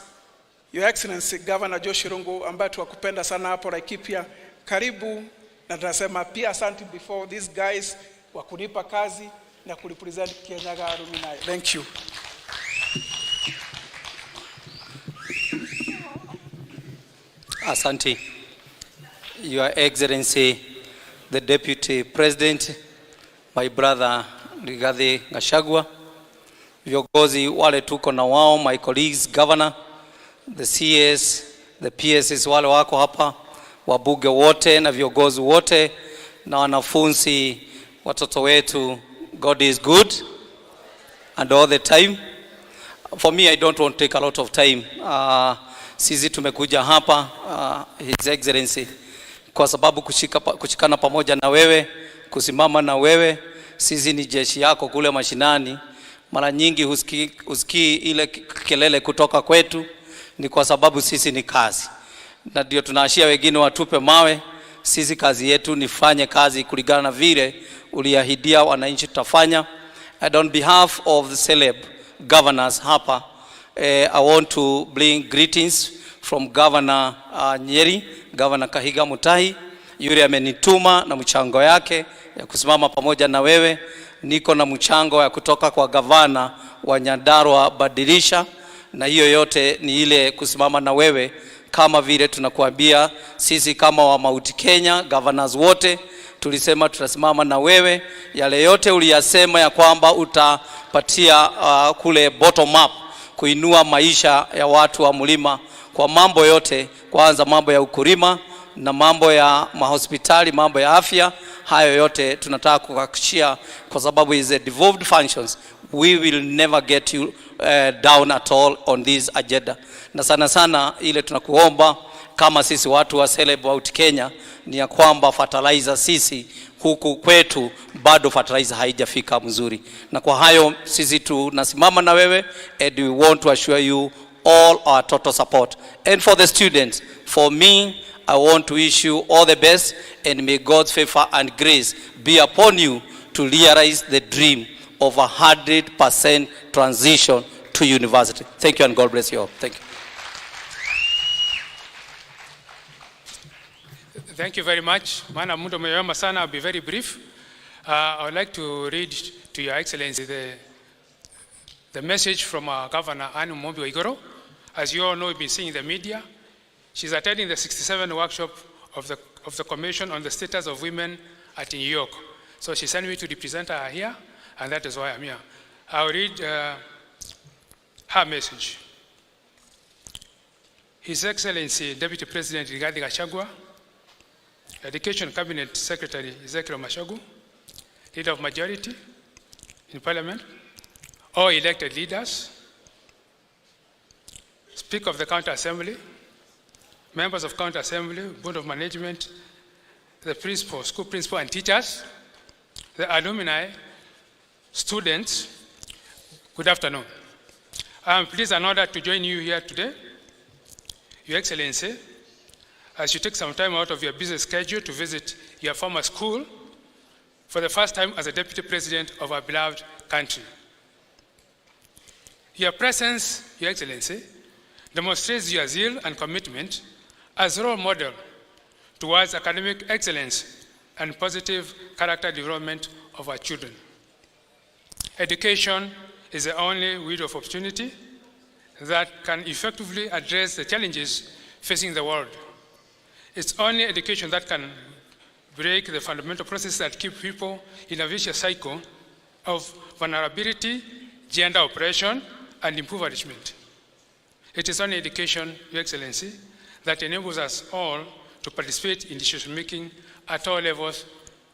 Your Excellency Governor Joshua Irongo, ambaye tuwakupenda sana hapo Laikipia, karibu, na tunasema pia asante before these guys wa kunipa kazi na kurepresent Kianyaga Alumni. Thank you. Asante. Your Excellency, the Deputy President, my brother Rigathi Gachagua, viongozi wale tuko na wao, my colleagues, governor, the CS, the PSs wale wako hapa, wabunge wote na viongozi wote na wanafunzi, watoto wetu. God is good and all the time. For me, I don't want to take a lot of time. Sisi tumekuja hapa, His Excellency, kwa sababu kushikana pamoja na wewe, kusimama na wewe. Sisi ni jeshi yako kule mashinani. Mara nyingi husikii ile kelele kutoka kwetu, ni kwa sababu sisi ni kazi. Na ndio tunaashia wengine watupe mawe. Sisi kazi yetu ni fanye kazi kulingana na vile uliahidia wananchi tutafanya. And on behalf of the celeb governors hapa, I want to bring greetings from Governor Nyeri, Governor Kahiga Mutahi, yule amenituma na mchango yake ya kusimama pamoja na wewe. Niko na mchango ya kutoka kwa Gavana wa Nyandarua Badilisha, na hiyo yote ni ile kusimama na wewe. Kama vile tunakuambia sisi kama wa Mount Kenya governors wote tulisema tutasimama na wewe. Yale yote uliyasema ya kwamba utapatia kule bottom up, kuinua maisha ya watu wa mlima kwa mambo yote, kwanza mambo ya ukulima na mambo ya mahospitali, mambo ya afya, hayo yote tunataka kuhakikishia, kwa sababu is a devolved functions. We will never get you down at all on this agenda. Na sana sana ile tunakuomba kama sisi watu wa celeb Mount Kenya ni ya kwamba fertilizer sisi huku kwetu bado fertilizer haijafika mzuri. Na kwa hayo sisi tunasimama na wewe, and we want to assure you all our total support. And for the students, for me, I want to wish you all the best, and may God's favor and grace be upon you to realize the dream of 100% transition to university. Thank you, and God bless you all. Thank you. Thank you very much. Mana Mundo Meyoma Sana, I'll be very brief. I would like to read to Your Excellency the message from our Governor, Anu Mombi Igoro. As you all know, we've been seeing in the media. She's attending the 67th workshop of the Commission on the Status of Women at New York. So she sent me to represent her here, and that is why I'm here. I'll read her message. His Excellency Deputy President Rigathi Gachagua, Education Cabinet Secretary Ezekiel Mashagu, Leader of Majority in Parliament, all elected leaders, Speaker of the County Assembly, members of County Assembly, Board of Management, the principal, school principal and teachers, the alumni, students, good afternoon. I am pleased and honored to join you here today. Your Excellency, as you take some time out of your busy schedule to visit your former school for the first time as a Deputy President of our beloved country. Your presence, Your Excellency, demonstrates your zeal and commitment as a role model towards academic excellence and positive character development of our children. Education is the only window of opportunity that can effectively address the challenges facing the world. It's only education that can break the fundamental processes that keep people in a vicious cycle of vulnerability, gender oppression, and impoverishment. It is only education, Your Excellency, that enables us all to participate in decision-making at all levels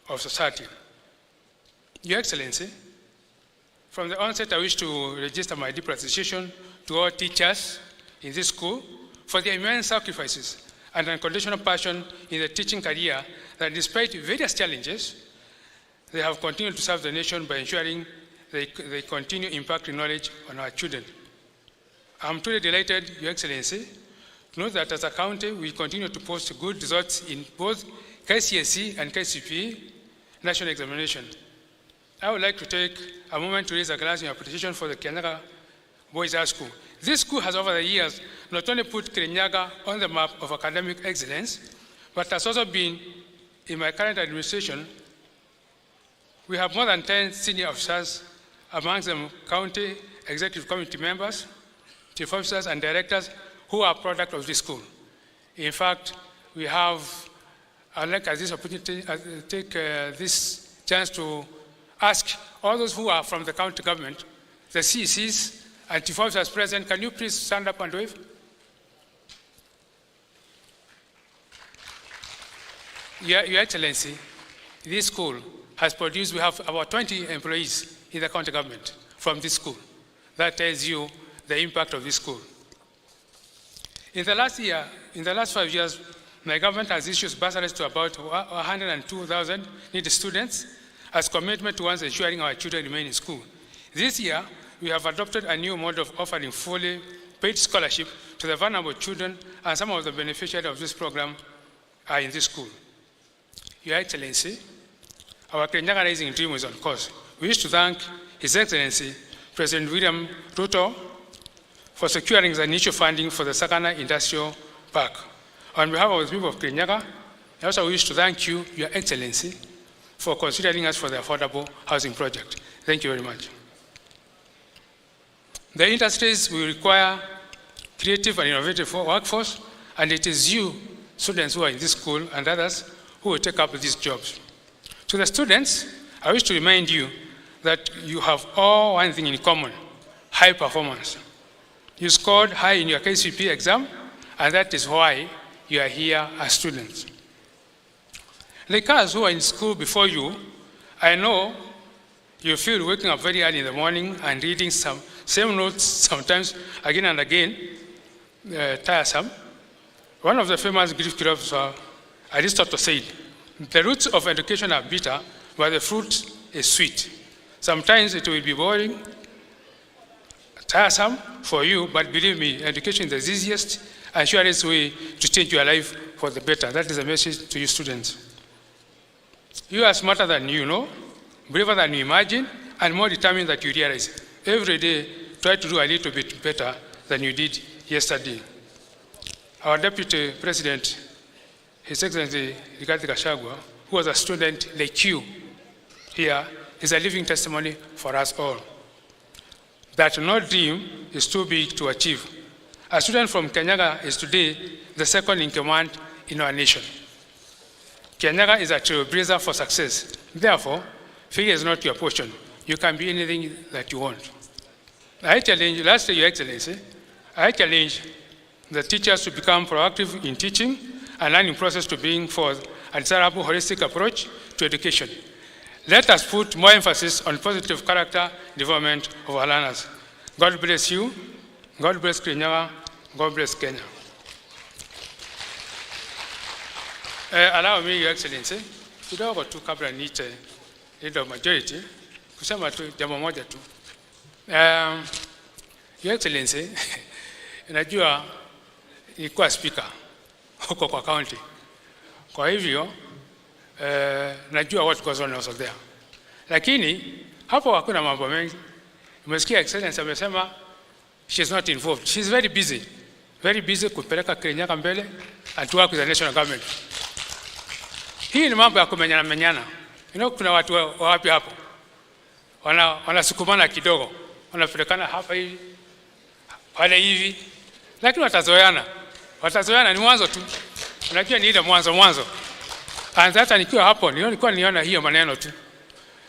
of society. Your Excellency, from the onset, I wish to register my deep appreciation to all teachers in this school for their immense sacrifices and unconditional passion in the teaching career that, despite various challenges, they have continued to serve the nation by ensuring they continue impacting knowledge on our children. I'm truly delighted, Your Excellency, to know that as a county, we continue to post good results in both KCSE and KCPE national examination. I would like to take a moment to raise a glass in appreciation for the Kianyaga Boys High School. This school has over the years not only put Kianyaga on the map of academic excellence, but has also been, in my current administration, we have more than 10 senior officers, amongst them county executive committee members, chief officers and directors who are product of this school. In fact, we have, I'd like at this opportunity, take this chance to ask all those who are from the county government, the CECs and chief officers present, can you please stand up and wave? Your Excellency, this school has produced, we have about 20 employees in the county government from this school. That tells you the impact of this school. In the last 5 years, my government has issued bursaries to about 102,000 needy students as commitment towards ensuring our children remain in school. This year, we have adopted a new model of offering fully paid scholarship to the vulnerable children, and some of the beneficiaries of this program are in this school. Your Excellency, our Kianyaga Rising Dream is on course. We wish to thank His Excellency, President William Ruto, for securing the initial funding for the Sakana Industrial Park. On behalf of the people of Kianyaga, I also wish to thank you, Your Excellency, for considering us for the affordable housing project. Thank you very much. The industries will require creative and innovative workforce, and it is you, students who are in this school and others, who will take up these jobs. To the students, I wish to remind you that you have all one thing in common: high performance. You scored high in your KCPE exam, and that is why you are here as students. Like us who are in school before you, I know you feel waking up very early in the morning and reading some same notes sometimes again and again, tiresome. One of the famous Greek philosophers, Aristotle, said, "The roots of education are bitter, but the fruit is sweet." Sometimes it will be boring, tiresome for you, but believe me, education is the easiest and surest way to change your life for the better. That is a message to you students. You are smarter than you know, braver than you imagine, and more determined than you realize. Every day, try to do a little bit better than you did yesterday. Our Deputy President His Excellency Rigathi Gachagua, who was a student like you here, is a living testimony for us all that no dream is too big to achieve. A student from Kianyaga is today the second in command in our nation. Kianyaga is a trailblazer for success. Therefore, failure is not your portion. You can be anything that you want. I challenge, lastly, Your Excellency, I challenge the teachers to become proactive in teaching and learning process to bring forth a desirable holistic approach to education. Let us put more emphasis on positive character development of our learners. God bless you. God bless Kianyaga. God bless Kenya. Allow me, Your Excellency, kidogo tu kabla niite leader of majority, kusema tu jambo moja tu. Your Excellency, najua nilikuwa speaker huko kwa county. Kwa hivyo, najua what goes on also there. Lakini, hapo hakuna mambo mengi. Umesikia Excellency amesema, she's not involved. She's very busy kupeleka Kianyaga mbele and to work with the national government. Hii ni mambo ya kumenyana. Kuna watu wapi hapo? Wanasukumana kidogo. Wanapelekana hapa hivi, pale hivi. Lakini watazoeana ni mwanzo tu. Unajua ni ile mwanzo. Hata nikiwa hapo, nilikuwa niona hiyo maneno tu.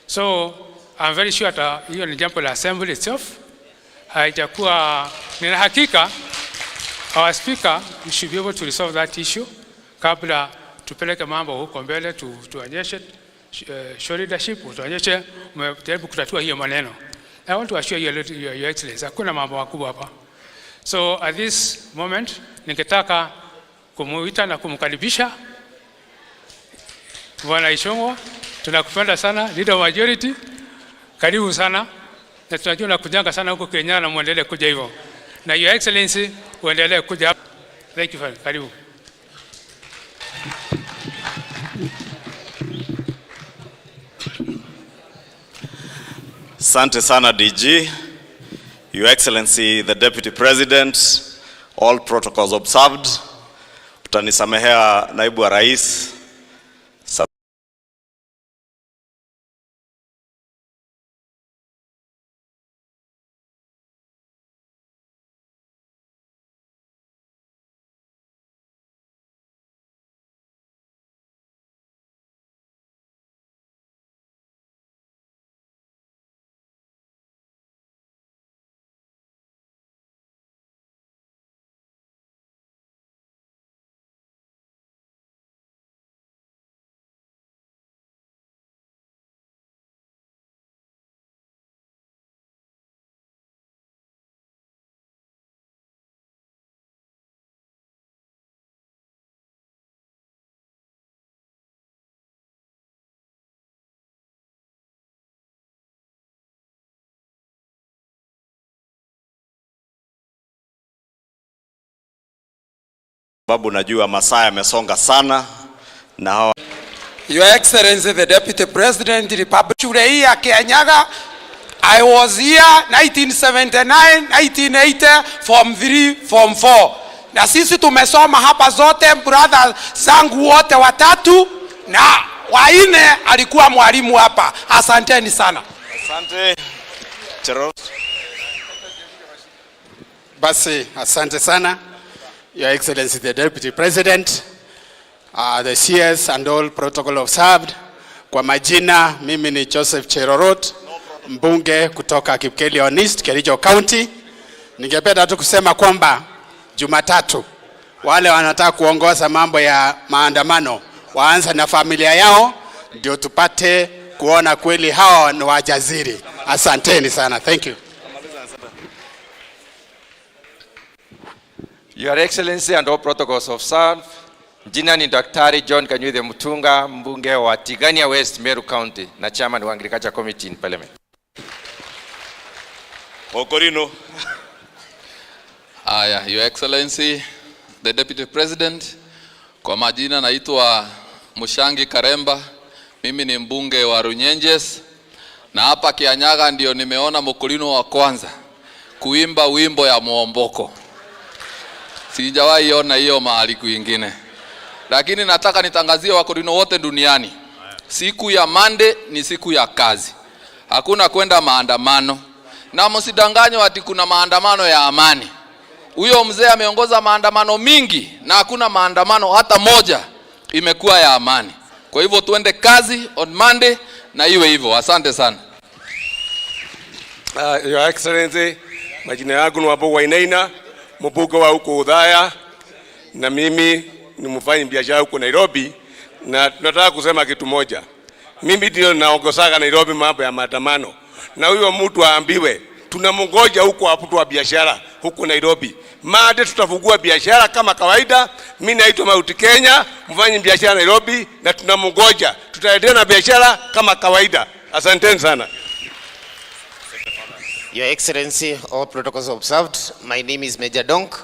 So, I'm very sure that hiyo ni jambo la assembly itself. Haijakuwa, nina hakika, our speaker, we should be able to resolve that issue. Kabla tupeleke mambo huko mbele, tuonyeshe show leadership, tuonyeshe umejaribu kutatua hiyo maneno. I want to assure your Excellency, hakuna mambo makubwa hapa. So at this moment, ningetaka kumuita na kumkaribisha Bwana Ishongwa. Tunakupenda sana, leader of majority. Karibu sana. Na tunajua unakujanga sana huko Kenya na muendelee kuja hivyo. Na Your Excellency, uendelee kuja hapa. Thank you for karibu. Asante sana DG, Your Excellency the Deputy President, all protocols observed. Utanisamehea naibu wa rais. Sababu najua masaa yamesonga sana na hawa. Your Excellency the Deputy President Republic shule hii ya Kianyaga, I was here 1979, 1980, form 3, form 4. Na sisi tumesoma hapa zote, brother zangu wote watatu na waine alikuwa mwalimu hapa. Asanteni sana. Asante. Chero. Basi, asante sana. Your Excellency the Deputy President, the CS and all protocol observed. Kwa majina, mimi ni Joseph Cherorot, mbunge kutoka Kipkelion East, Kericho County. Ningependa tu kusema kwamba Jumatatu wale wanataka kuongoza mambo ya maandamano waanze na familia yao, ndio tupate kuona kweli hawa ni wajaziri. Asanteni sana. Thank you. Your Excellency and all protocols observed. Jina ni Daktari John Kanyuithe Mutunga, mbunge wa Tigania West, Meru County, na chairman wa Agriculture Committee in Parliament. Okorino. Your Excellency the Deputy President, kwa majina naitwa Mushangi Karemba, mimi ni mbunge wa Runyenjes, na hapa Kianyaga ndio nimeona Mukulino wa kwanza kuimba wimbo ya Mwomboko. Sijawahi ona hiyo mahali kwingine. lakini nataka nitangazie Wakorino wote duniani, siku ya Monday ni siku ya kazi. Hakuna kwenda maandamano. Na msidanganywe ati kuna maandamano ya amani. Huyo mzee ameongoza maandamano mingi na hakuna maandamano hata moja imekuwa ya amani. Kwa hivyo tuende kazi on Monday na iwe hivyo. Asante sana. Your Excellency, majina yangu ni Wabo Wainaina, mbunge wa huko Udhaya, na mimi ni mfanya biashara huko Nairobi, na tunataka kusema kitu moja. Mimi ndio naongozaga Nairobi mambo ya maandamano. Na huyo mtu aambiwe tunamngoja huko hapo wa biashara huko Nairobi. Made tutafungua biashara kama kawaida. Mimi naitwa Mauti Kenya, mfanya biashara Nairobi, na tunamngoja. Tutaendelea na biashara kama kawaida. Asanteni sana. Your Excellency, all protocols observed. My name is Major Donk,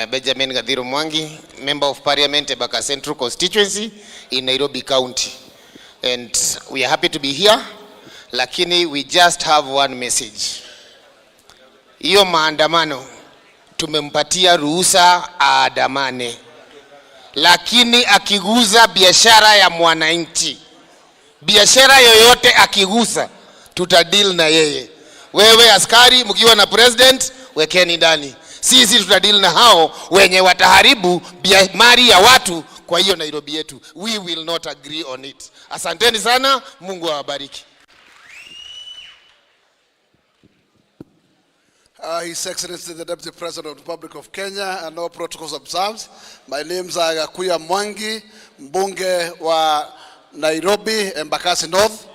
Benjamin Gadhiru Mwangi, Member of Parliament, Embaka Central Constituency in Nairobi County. And we are happy to be here, lakini we just have one message. Iyo maandamano, tumempatia ruhusa aandamane, lakini akiguza biashara ya mwananchi, biashara yoyote akiguza, tutadeal na yeye. Wewe askari mkiwa na president, wekeni ndani. Sisi tutadeal na hao wenye wataharibu mali ya watu kwa hiyo Nairobi yetu. We will not agree on it. Asanteni sana, Mungu awabariki. His Excellency the Deputy President of the Republic of Kenya, and all protocols observed. My name is Gachagua Mwangi, mbunge wa Nairobi, Embakasi North,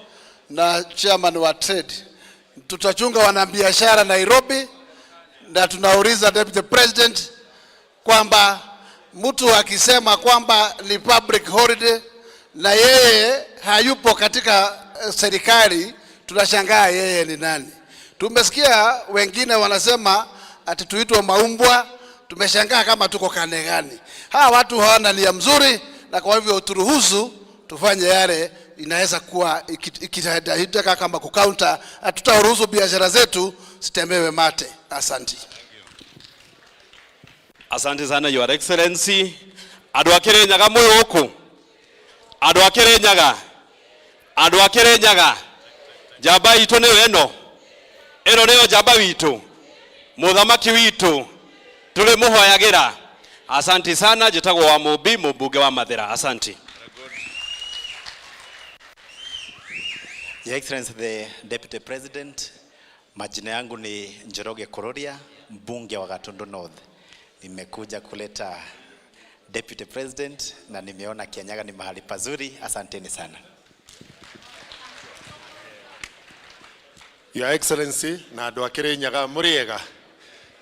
na chairman wa trade. Tutachunga wanabiashara Nairobi, na tunauliza Deputy President kwamba mtu akisema kwamba ni public holiday na yeye hayupo katika serikali, tunashangaa yeye ni nani. Tumesikia wengine wanasema ati tuitwe maumbwa, tumeshangaa kama tuko kane gani. Hawa watu hawana nia mzuri, na kwa hivyo turuhusu tufanye yale inaweza kuwa ikitaka kama kukaunta. Tutaruhusu biashara zetu sitembewe mate. Asante. Asante sana Your Excellency. Andũ a Kirinyaga mũyũ gũkũ. Andũ a Kirinyaga. Andũ a Kirinyaga. Njamba itũ nĩ ĩno. Ĩno nĩyo njamba witũ. Mũthamaki witũ. Tũrĩ mũhoyagĩra. Asante sana, njĩtagwo wa Mũmbi, mũmbunge wa Mathĩra. Asante. Your Excellency the Deputy President, majina yangu ni Njoroge Kororia, mbunge wa Gatundu North. Nimekuja kuleta Deputy President na nimeona Kianyaga ni mahali pazuri. Asanteni sana. Your Excellency, na andũ a Kirinyaga mũrĩega.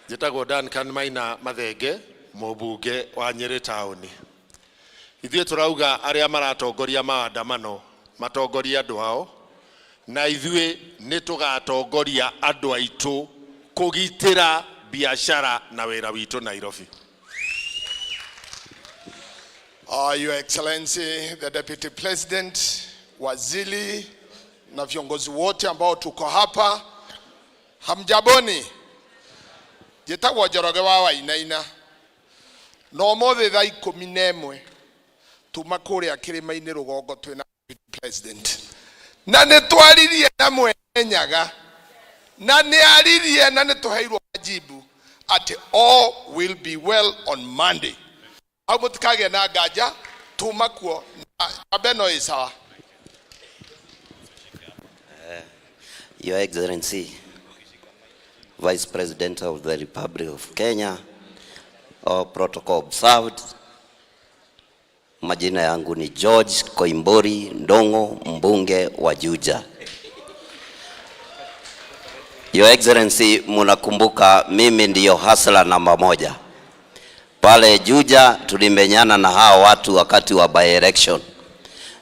Njĩtagwo Duncan Maina Mathenge, mũmbunge wa Nyeri Town. Ithuĩ tũrauga arĩa maratongoria maandamano matongoria andũ ao, na ithuĩ nĩ tũgatongoria andũ aitũ kũgitĩra biashara na wĩra witũ Nairobi. Your Excellency the Deputy President, waziri na viongozi wote ambao tuko hapa, hamjaboni. Njĩtagwo Njoroge wa Wainaina, no ũmũthĩ thaa 11 tuma kũrĩa kĩrĩma-inĩ rũgongo twĩna President, na nĩ twaririe na Mwenyaga, na nĩ aririe na nĩ tũheirwo majibu ati all will be well on Monday. Au mũtikagĩa na nganja, tuma kuo abeno isawa. Your Excellency, Vice President of the Republic of Kenya, all protocol observed. Majina yangu ni George Koimbori Ndongo, mbunge wa Juja. Your Excellency, munakumbuka mimi ndiyo hasla namba 1. Pale Juja tulimenyana na hao watu wakati wa by election.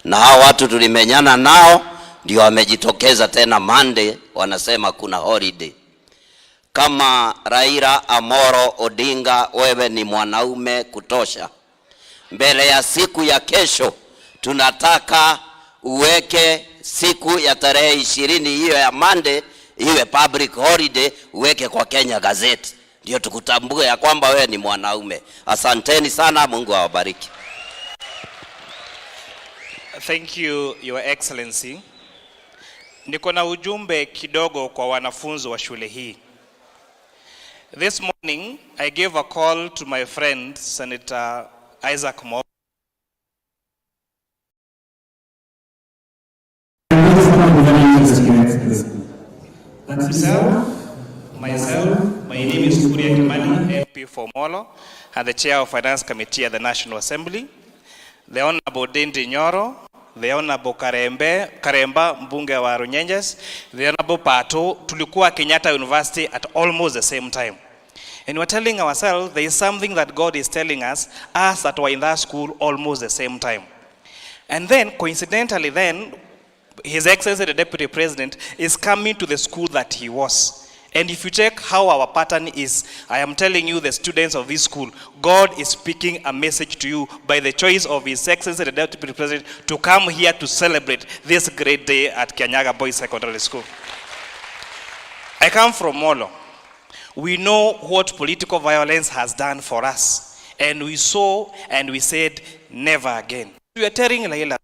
Na hao watu tulimenyana nao ndio wamejitokeza tena Monday wanasema kuna holiday. Kama Raila Amolo Odinga, wewe ni mwanaume kutosha. Mbele ya siku ya kesho tunataka uweke siku ya tarehe 20 hiyo ya Monday iwe public holiday, uweke kwa Kenya Gazette ndio tukutambue ya kwamba wewe ni mwanaume. Asanteni sana, Mungu awabariki. Thank you, Your Excellency. Niko na ujumbe kidogo kwa wanafunzi wa shule hii. This morning, I gave a call to my friend, Senator Isaac Mo. Myself, my name is Kuria Kimani, MP for Molo, and the Chair of Finance Committee at the National Assembly. The Honorable Dendi Nyoro, the Honorable Karemba Mbunge wa Runyenjes, the Honorable Pato, tulikuwa Kenyatta University at almost the same time. And we're telling ourselves there is something that God is telling us that were in that school almost the same time. And then, coincidentally then, His Excellency the Deputy President is coming to the school that he was. And if you check how our pattern is, I am telling you, the students of this school, God is speaking a message to you by the choice of His Excellency the Deputy President to come here to celebrate this great day at Kianyaga Boys Secondary School. I come from Molo. We know what political violence has done for us. And we saw and we said, never again. We are telling Laila,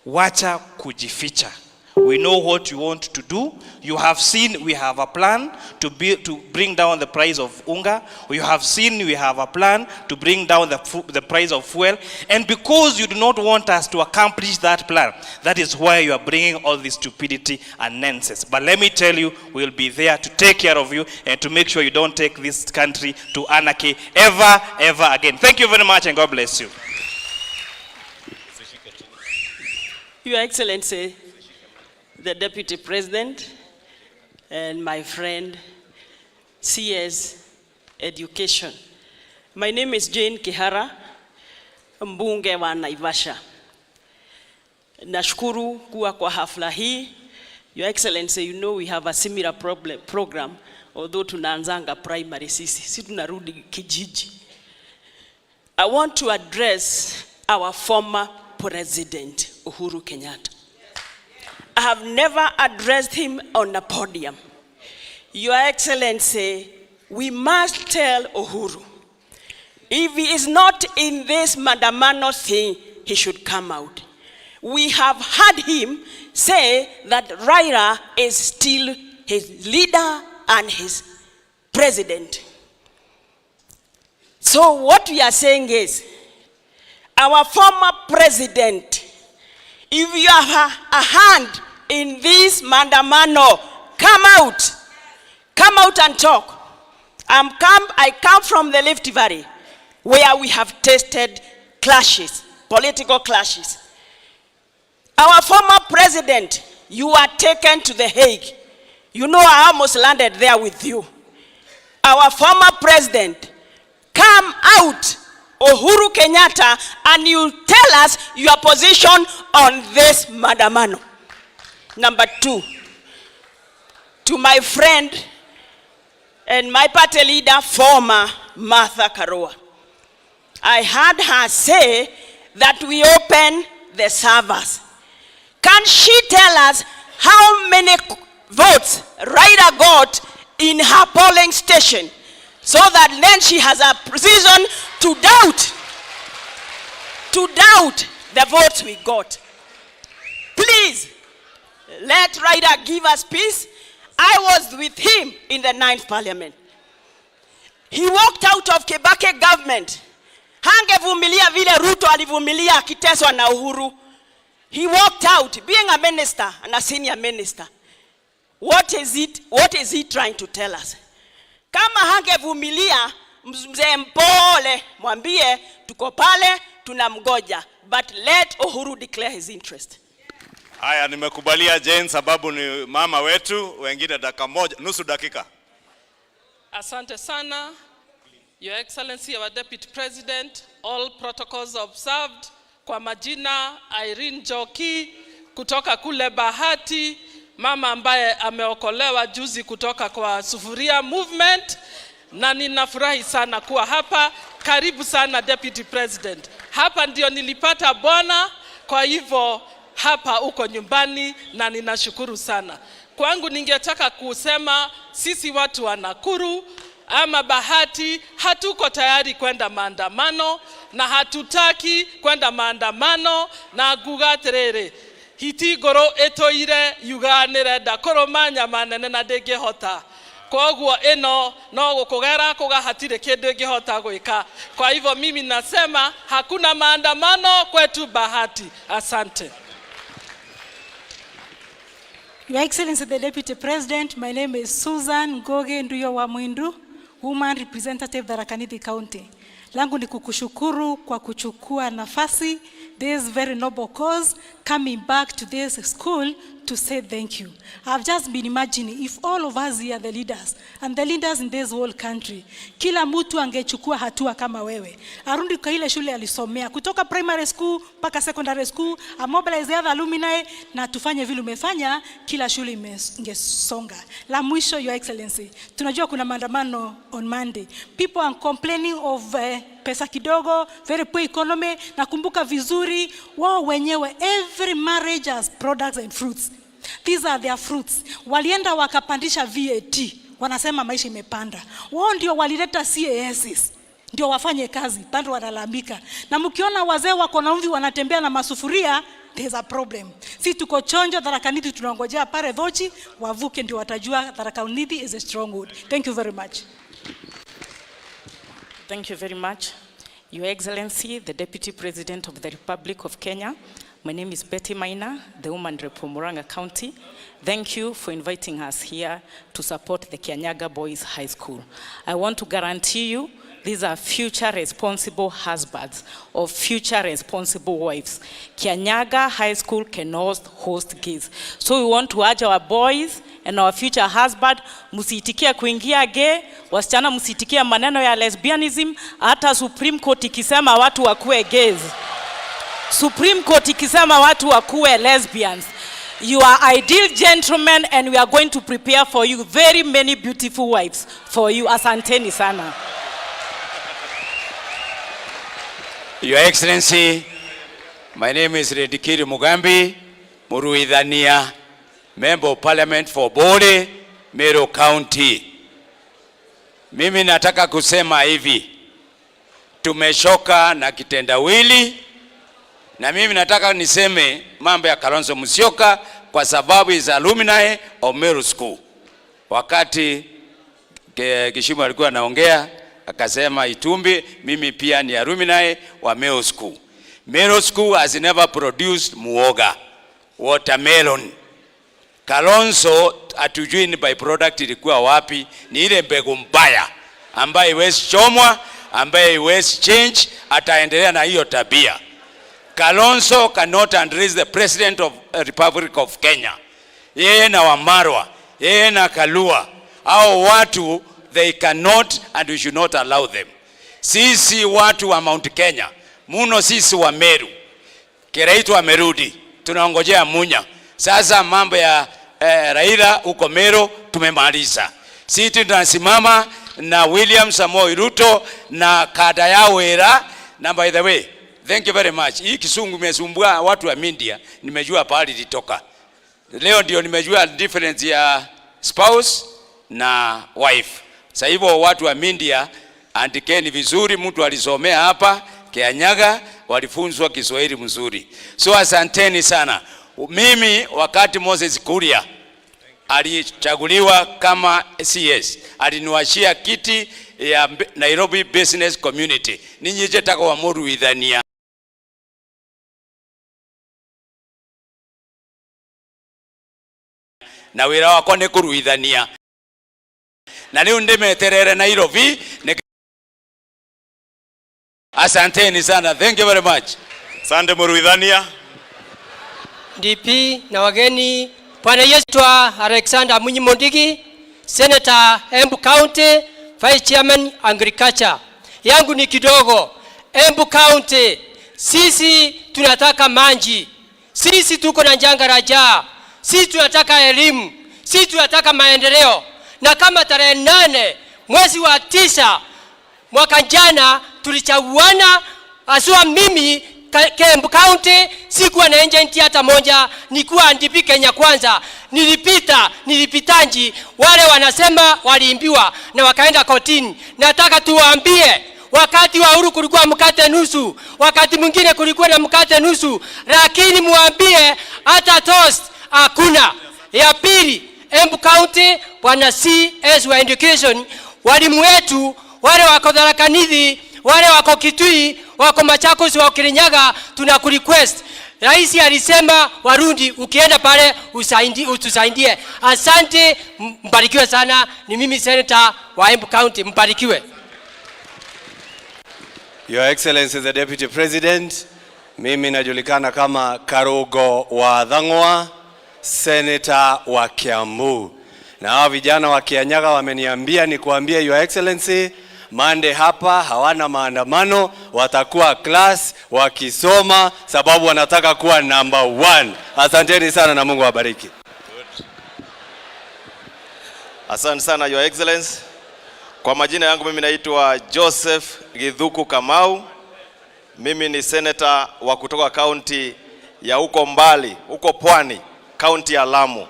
wacha kujificha. We know what you want to do. You have seen we have a plan to bring down the price of unga. You have seen we have a plan to bring down the price of fuel. And because you do not want us to accomplish that plan, that is why you are bringing all this stupidity and nonsense. But let me tell you, we'll be there to take care of you and to make sure you don't take this country to anarchy ever again. Thank you very much and God bless you. Your Excellency, the Deputy President and my friend, CS Education. My name is Jane Kihara, mbunge wa Naivasha. Nashukuru kuwa kwa hafla hii. Your Excellency, you know we have a similar program, although tunaanzanga primary sisi tunarudi kijiji. I want to address our former President, Uhuru Kenyatta. I have never addressed him on a podium. Your Excellency, we must tell Uhuru, if he is not in this mandamano thing, he should come out. We have heard him say that Raila is still his leader and his president. So what we are saying is, our former president, if you have a hand in this mandamano, come out and talk. I come from the Rift Valley, where we have tasted clashes, political clashes. Our former president, you are taken to The Hague. You know, I almost landed there with you. Our former president, come out, Uhuru Kenyatta, and you tell us your position on this mandamano. Number 2, to my friend and my party leader, former Martha Karua. I heard her say that we open the servers. Can she tell us how many votes Raila got in her polling station, so that then she has a reason to doubt the votes we got? Please, let Raila give us peace. I was with him in the 9th Parliament. He walked out of Kibaki government. Hangevumilia vile Ruto alivumilia akiteswa na Uhuru. He walked out, being a minister and a senior minister. What is he trying to tell us? Kama hangevumilia, mzee mpole, mwambie tuko pale tunamgoja, but let Uhuru declare his interest. Haya, nimekubalia Jane sababu ni mama wetu, wengine nusu dakika. Asante sana, Your Excellency, our Deputy President, all protocols observed. Kwa majina Irene Joki kutoka kule Bahati, mama ambaye ameokolewa juzi kutoka kwa sufuria movement, na ninafurahi sana kuwa hapa. Karibu sana Deputy President. Hapa ndio nilipata bwana, kwa hivyo hapa uko nyumbani na ninashukuru sana. Kwangu ningetaka kusema sisi watu wa Nakuru, ama Bahati hatuko tayari kwenda maandamano na hatutaki kwenda maandamano na gugaterere hitigoro etoire yuganire ndakoromanya manene na ndingehota koguo eno no gukugera kugahatire kindu ngihota gwika. Kwa hivyo mimi nasema hakuna maandamano kwetu Bahati. Asante. Your Excellency the Deputy President, my name is Susan Goge Nduyo wa Mwindu, Woman Representative Tharaka Nithi County. Langu ni kukushukuru kwa kuchukua nafasi this very noble cause, coming back to this school to say thank you. I've just been imagining if all of us here, the leaders and the leaders in this whole country, kila mtu angechukua hatua kama wewe, arundi kwa ile shule alisomea kutoka primary school mpaka secondary school, mobilize the other alumni na tufanye vile umefanya, kila shule ingesonga. La mwisho, Your Excellency, tunajua kuna maandamano on Monday. People are complaining of pesa kidogo, very poor economy. Nakumbuka vizuri wao wenyewe, every marriage has products and fruits. These are their fruits. Walienda wakapandisha VAT, wanasema maisha imepanda. Wao ndio walileta CASs, ndio wafanye kazi, bado wanalalamika. Na mkiona wazee wako na mvi wanatembea na masufuria, there's a problem. Si tuko chonjo, Tharaka Nithi tunangojea pale Dhochi wavuke ndio watajua Tharaka Nithi is a stronghold. Thank you very much. Thank you very much. Your Excellency, the Deputy President of the Republic of Kenya, my name is Betty Maina, the woman rep from Murang'a County. Thank you for inviting us here to support the Kianyaga Boys High School. I want to guarantee you these are future responsible husbands or future responsible wives. Kianyaga High School cannot host gays. So we want to urge our boys and our future husband, musitikia kuingia gay, wasichana musitikia maneno ya lesbianism, hata Supreme Court ikisema watu wakuwe gays. Supreme Court ikisema watu wakuwe lesbians. You are ideal gentlemen and we are going to prepare for you very many beautiful wives for you. Asanteni sana. Your Excellency, my name is Redikiri Mugambi, Muruidhania, Member of Parliament for Bole, Meru County. Mimi nataka kusema hivi, tumeshoka na kitendawili, na mimi nataka niseme mambo ya Kalonzo Musyoka kwa sababu is alumni of Meru School. Wakati Gachagua alikuwa anaongea, akasema Itumbi, mimi pia ni alumni wa Meru School. Meru School has never produced muoga, watermelon. Kalonzo atujui ni byproduct ilikuwa wapi, ni ile mbegu mbaya ambaye iwezi chomwa, ambaye iwezi change, ataendelea na hiyo tabia. Kalonzo cannot address the President of the Republic of Kenya. Yeye na Wamarwa, yeye na Kalua, hao watu they cannot and we should not allow them. Sisi watu wa Mount Kenya, muno sisi wa Meru, Kiraitu amerudi, tunaongojea Munya. Sasa mambo ya Raila huko Meru tumemaliza. Sisi tunasimama na William Samoei Ruto na kada ya Wera. Na by the way, thank you very much. Hii kisungu imesumbua watu wa media, nimejua pahali litoka. Leo ndio nimejua difference ya spouse na wife. Sasa hivyo watu wa media andikeni vizuri, mtu alisomea hapa Kianyaga, walifunzwa Kiswahili mzuri. So asanteni sana. Mimi wakati Moses Kuria alichaguliwa kama CS, aliniwashia kiti ya Nairobi Business Community. Ninyi je taka wa Muru idhania na wira wako ne kuruithania na leo ndemeterere Nairobi. Asanteni sana. Thank you very much. Asante Muruithania. DP na wageni, Bwana Yesu Alexander Munyimondigi, Senator Embu County, Vice Chairman Agriculture. Yangu ni kidogo. Embu County, sisi tunataka maji. Sisi tuko na janga la njaa. Sisi tunataka elimu. Sisi tunataka maendeleo. Na kama tarehe 8 mwezi wa 9 mwaka jana tulichaguana, asua mimi Kiambu County sikuwa na agent hata moja, nikuwa NDP Kenya Kwanza. Nilipitanji, wale wanasema waliimbiwa na wakaenda kotini. Nataka tuwaambie, wakati wa Uhuru kulikuwa mkate nusu, wakati mwingine kulikuwa na mkate nusu, lakini muambie hata toast hakuna. Ya pili, Kiambu County bwana CS wa education, walimu wetu wale wako Tharaka Nithi, wale wako Kitui, wako Machakos, wako Kianyaga, tunakurequest. Rais alisema Warundi ukienda pale utusaidie. Asante, mbarikiwe sana. Ni mimi Senator wa Kiambu County, mbarikiwe. Your Excellency the Deputy President, mimi najulikana kama Karugo wa Dhang'wa, Senator wa Kiambu. Na hao vijana wa Kianyaga wameniambia nikuambie Your Excellency, Monday hapa hawana maandamano, watakuwa class wakisoma sababu wanataka kuwa number 1. Asanteni sana na Mungu awabariki. Asante sana Your Excellency. Kwa majina yangu mimi naitwa Joseph Githuku Kamau. Mimi ni senator wa kutoka county ya huko mbali, huko Pwani, county ya Lamu.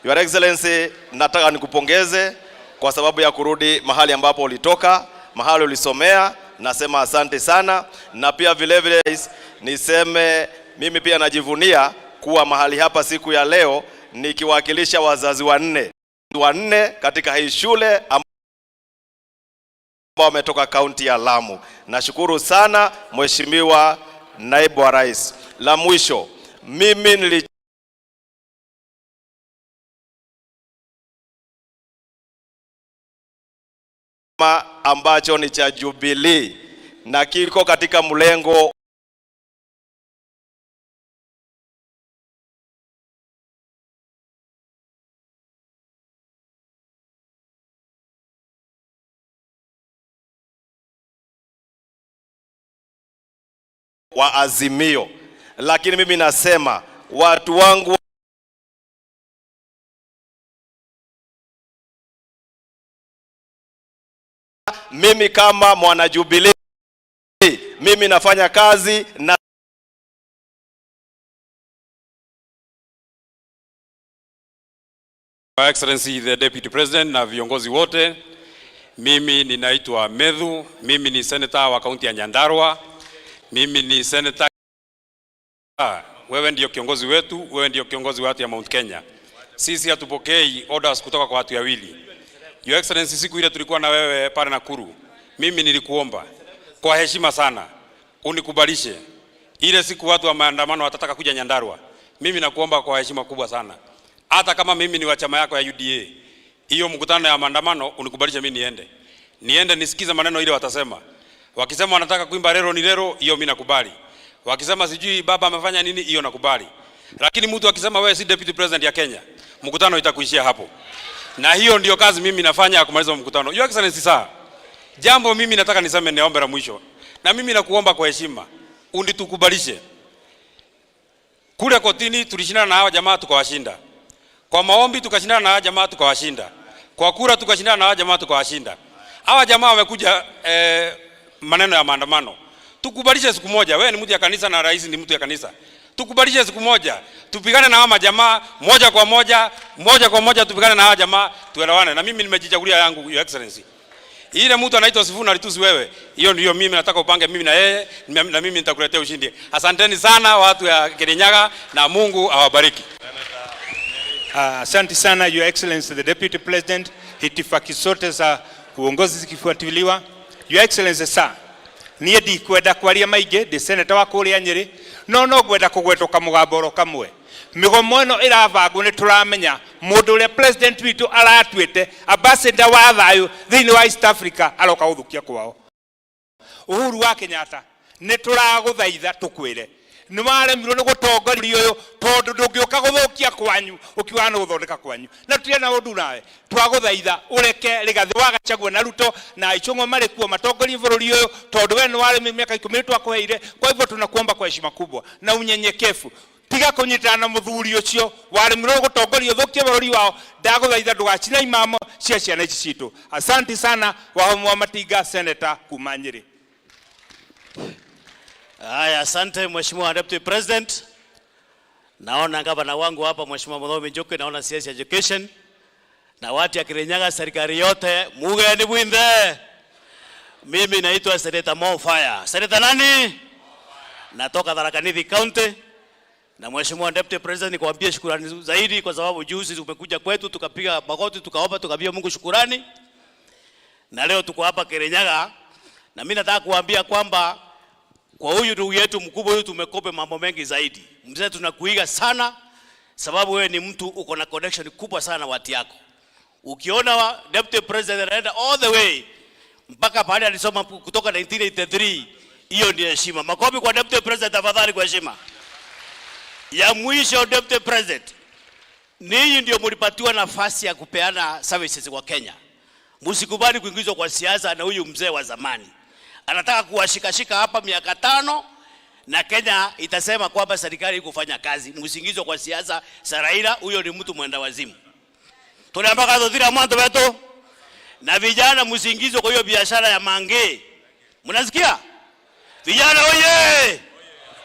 Your Excellency, nataka nikupongeze kwa sababu ya kurudi mahali ambapo ulitoka, mahali ulisomea. Nasema asante sana, na pia vile vile niseme mimi pia najivunia kuwa mahali hapa siku ya leo nikiwakilisha wazazi wanne katika hii shule ambao wametoka kaunti ya Lamu. Nashukuru sana Mheshimiwa Naibu wa Rais. La mwisho, mimi ambacho ni cha Jubilee na kiko katika mlengo wa Azimio, lakini mimi nasema watu wangu mimi kama mwana Jubilee, mimi nafanya kazi na Your Excellency the Deputy President na viongozi wote. Mimi ninaitwa Medhu, mimi ni senator wa kaunti ya Nyandarua. Mimi ni senator. Wewe ndio kiongozi wetu, wewe ndio kiongozi watu ya Mount Kenya. Sisi hatupokei orders kutoka kwa watu wawili. Your Excellency, siku ile tulikuwa na wewe pale Nakuru, mimi nilikuomba kwa heshima sana unikubalishe ile siku watu wa maandamano watataka kuja Nyandarua. Mimi nakuomba kwa heshima kubwa sana, hata kama mimi ni wa chama yako ya UDA, hiyo mkutano ya maandamano unikubalishe mimi niende nisikize maneno ile watasema. Wakisema wanataka kuimba lero ni lero, hiyo mimi nakubali. Wakisema sijui baba amefanya nini, hiyo nakubali. Lakini mtu akisema wewe si Deputy President ya Kenya, mkutano itakuishia hapo. Na hiyo ndio kazi mimi nafanya kumaliza mkutano. Your Excellency sir, jambo mimi nataka niseme, niombe la mwisho. Na mimi nakuomba kwa heshima unitukubalishe. Kule kotini tulishindana na hawa jamaa tukawashinda. Kwa maombi tukashindana na hawa jamaa tukawashinda. Kwa kura tukashindana na hawa jamaa tukawashinda. Hawa jamaa wamekuja maneno ya maandamano. Tukubalishe siku moja, wewe ni mtu ya kanisa na rais ni mtu ya kanisa. Tukubalishe siku moja, tupigane na hawa jamaa moja kwa moja tupigane na hawa jamaa, tuelewane. Na mimi nimejichagulia yangu, Your Excellency. Ile mtu anaitwa Sifuna alitusi wewe, hiyo ndio mimi nataka upange mimi na yeye, na mimi nitakuletea ushindi. Asanteni sana watu ya Kianyaga na Mungu awabariki. Asante sana Your Excellency the Deputy President. Hitifaki zote za uongozi zikifuatiliwa. Your Excellency sir, niĩ ndikwenda kwaria maingĩ, ndi senator wa kũrĩa Nyĩrĩ, no ngwenda kũgwetũka mũgambo kamwe. Mĩgomo ĩno ĩrabangwo nĩ tũramenya mũndũ ũrĩa president witũ aratuĩte ambassador wa thayũ thĩinĩ wa East Africa aroka gũthũkia kwao. Uhuru wa Kenyatta, nĩ tũragũthaitha tũkwĩre nĩ waremirwo nĩ gũtongoria ũyũ tondũ ndũngĩũka gũthũkia kwanyu ũkiuga nĩ gũthondeka kwanyu, na tũtirĩ na ũndũ nawe. Twagũthaitha ũreke Rigathĩ wa Gachagua na Ruto na Icũng'wa marĩ kuo matongorie bũrũri ũyũ tondũ we nĩ waremire miaka 10 twakũheire. Kwa hivyo tunakuomba kwa heshima kubwa na unyenyekevu, tiga kũnyitana na mũthuri ũcio waremirwo gũtongoria ũthũkie bũrũri wao. Ndagũthaitha ndũgacina imamo cia ciana ici citũ. Asante sana Wahome wa Matinga, senator kuma Nyĩrĩ. Haya, asante Mheshimiwa Deputy President. Naona gavana wangu hapa Mheshimiwa Muthomi Njuki, naona CS Education. Na watu ya Kirinyaga, serikali yote, mugeni bwinde. Mimi naitwa Senator Mofire. Senator nani? Natoka Tharaka Nithi County. Na Mheshimiwa Deputy President, nikuambie shukrani zaidi kwa sababu juzi umekuja kwetu tukapiga magoti tukaomba tukaambia Mungu shukrani. Na leo tuko hapa Kirinyaga na mimi nataka kuambia kwamba kwa huyu ndugu yetu mkubwa huyu tumekope mambo mengi zaidi. Mzee tunakuiga sana sababu wewe ni mtu uko na connection kubwa sana na watu yako. Ukiona Deputy President anaenda all the way mpaka pale alisoma kutoka 1983, hiyo ndio heshima. Makofi kwa Deputy President tafadhali kwa heshima. Ya mwisho Deputy President, ninyi ndio mlipatiwa nafasi ya kupeana services kwa Kenya. Msikubali kuingizwa kwa siasa na huyu mzee wa zamani. Anataka kuwashikashika hapa miaka 5 na Kenya itasema kwamba serikali ikufanya kazi. Msingizwe kwa siasa Saraila, huyo ni mtu mwenda wazimu. Tunaambia dhira mwanzo wetu na vijana msingizwe kwa hiyo biashara ya mange. Mnasikia? Vijana oye!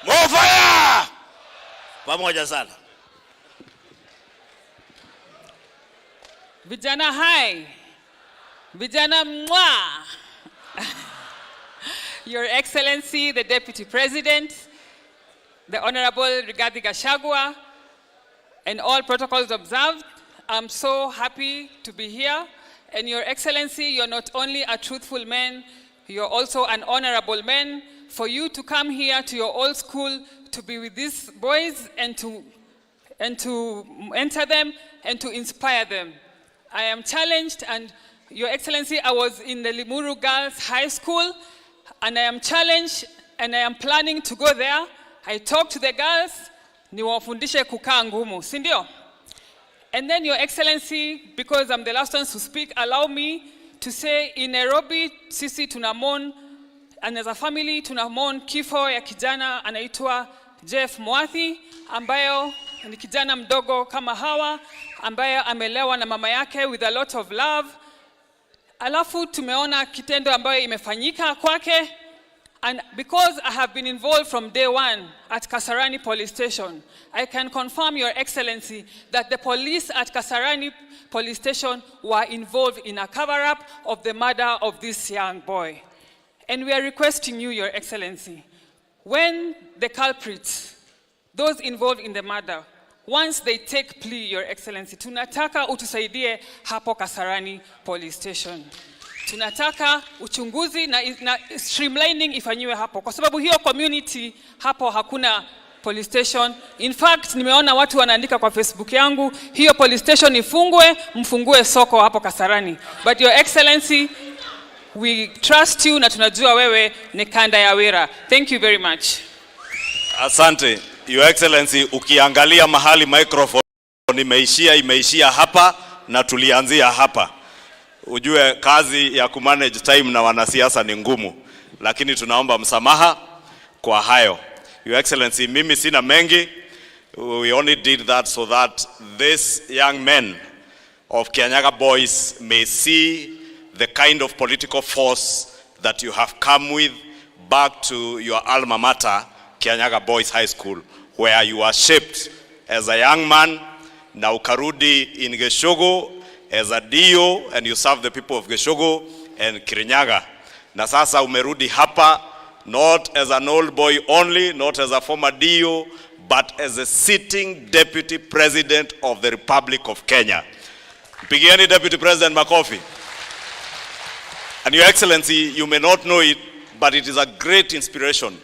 Mofaya! Pamoja sana. Vijana hai. Vijana mwa. Your Excellency, the Deputy President, the Honorable Rigathi Gachagua, and all protocols observed, I'm so happy to be here. And Your Excellency, you're not only a truthful man, you're also an honorable man. For you to come here to your old school to be with these boys and to enter them and to inspire them. I am challenged, and Your Excellency, I was in the Limuru Girls High School, and I am challenged, and I am planning to go there. I talk to the girls, niwafundishe kukaa ngumu, si ndio? And then Your Excellency, because I'm the last one to speak, allow me to say in Nairobi, sisi tunamon, and as a family tunamon kifo ya kijana anaitwa Jeff Mwathi, ambayo ni kijana mdogo kama hawa, ambaye amelewa na mama yake with a lot of love. Alafu tumeona kitendo ambayo imefanyika kwake, and because I have been involved from day one at Kasarani Police Station, I can confirm, Your Excellency, that the police at Kasarani Police Station were involved in a cover-up of the murder of this young boy. And we are requesting you, Your Excellency, when the culprits, those involved in the murder, once they take plea, Your Excellency, tunataka utusaidie hapo Kasarani Police Station. Tunataka uchunguzi na streamlining ifanyiwe hapo, kwa sababu hiyo community hapo hakuna police station. In fact, nimeona watu wanaandika kwa Facebook yangu, hiyo police station ifungwe, mfungue soko hapo Kasarani. But Your Excellency, we trust you na tunajua wewe ni kanda ya wira. Thank you very much. Asante. Your Excellency, ukiangalia mahali microphone imeishia hapa na tulianzia hapa. Ujue kazi ya kumanage time na wanasiasa ni ngumu, lakini tunaomba msamaha kwa hayo. Your Excellency, mimi sina mengi. We only did that so that this young men of Kianyaga boys may see the kind of political force that you have come with back to your alma mater, Kianyaga Boys High School, where you are shaped as a young man, na ukarudi in Gachagua as a DO, and you serve the people of Gachagua and Kirinyaga. Na sasa umerudi hapa, not as an old boy only, not as a former DO, but as a sitting Deputy President of the Republic of Kenya. Pigieni Deputy President makofi. And Your Excellency, you may not know it, but it is a great inspiration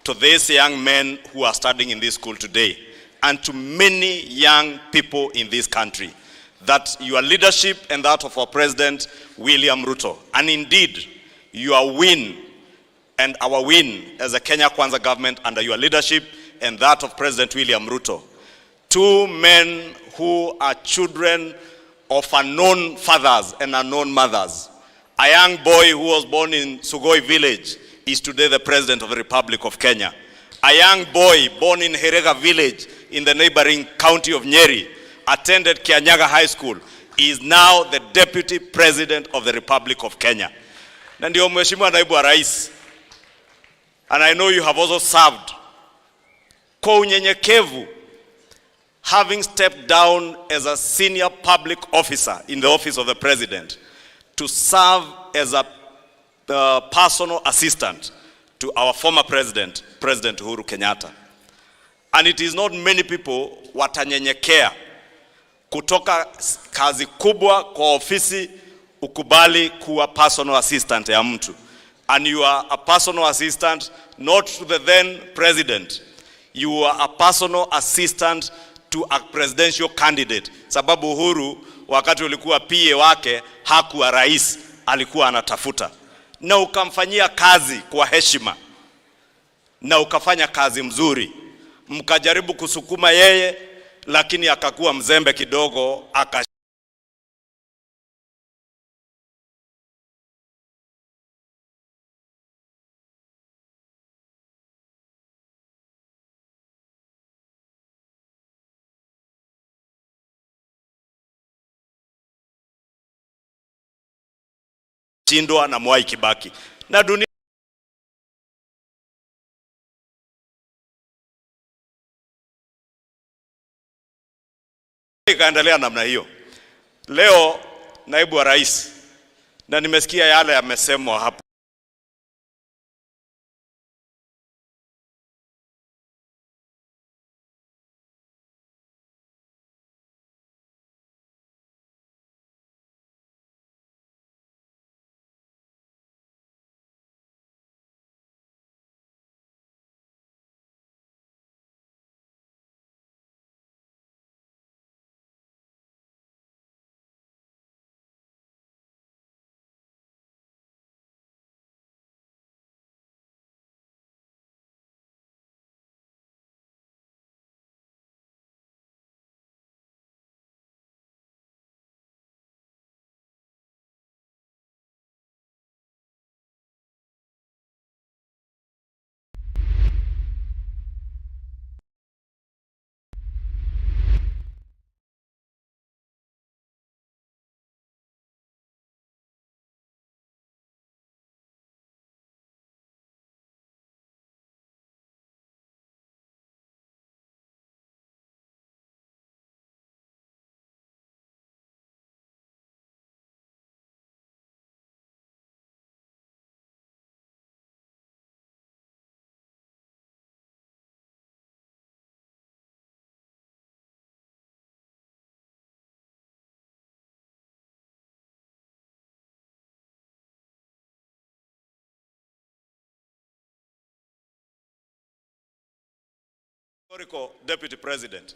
to these young men who are studying in this school today, and to many young people in this country, that your leadership and that of our President, William Ruto, and indeed, your win and our win as a Kenya Kwanza government under your leadership and that of President William Ruto, two men who are children of unknown fathers and unknown mothers. A young boy who was born in Sugoi village is today the President of the Republic of Kenya. A young boy born in Herega village in the neighboring county of Nyeri attended Kianyaga High School, is now the Deputy President of the Republic of Kenya. Na ndio Mheshimiwa Naibu wa Rais and I know you have also served. Kwa unyenyekevu, having stepped down as a senior public officer in the office of the president to serve as a personal assistant to our former president, President Uhuru Kenyatta. And it is not many people watanyenyekea kutoka kazi kubwa kwa ofisi ukubali kuwa personal assistant ya mtu. And you are a personal assistant not to the then president. You are a personal assistant to a presidential candidate. Sababu Uhuru wakati ulikuwa PA wake hakuwa rais, alikuwa anatafuta. Na ukamfanyia kazi kwa heshima. Na ukafanya kazi mzuri. Mkajaribu kusukuma yeye, lakini akakuwa mzembe kidogo, shindwa na Mwai Kibaki. Na dunia ikaendelea namna hiyo. Leo naibu wa rais, na nimesikia yale yamesemwa hapo. Deputy President,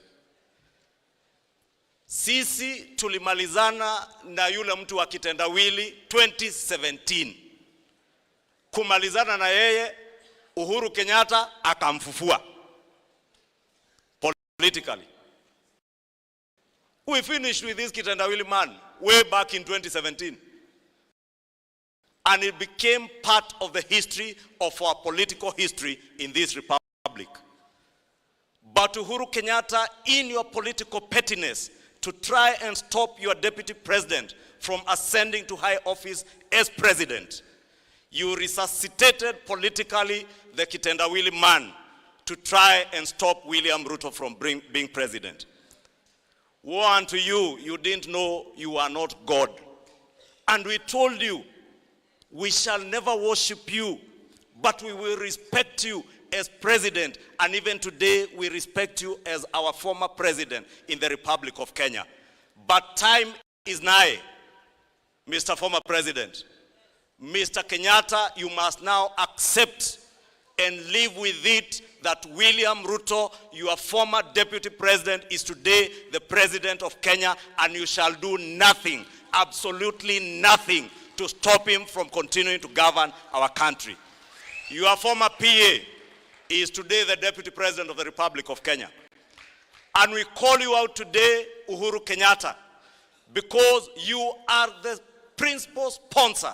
sisi tulimalizana na yule mtu wa kitendawili 2017. Kumalizana na yeye, Uhuru Kenyatta akamfufua politically. We finished with this kitendawili man way back in 2017. And it became part of the history of our political history in this republic. But Uhuru Kenyatta, in your political pettiness, to try and stop your deputy president from ascending to high office as president, you resuscitated politically the kitendawili man to try and stop William Ruto from being president. Woe unto you, you didn't know you are not God. And we told you, we shall never worship you, but we will respect you as president, and even today we respect you as our former president in the Republic of Kenya. But time is nigh, Mr. Former President. Mr. Kenyatta, you must now accept and live with it that William Ruto, your former deputy president, is today the president of Kenya, and you shall do nothing, absolutely nothing, to stop him from continuing to govern our country. Your former PA is today the Deputy President of the Republic of Kenya. And we call you out today, Uhuru Kenyatta, because you are the principal sponsor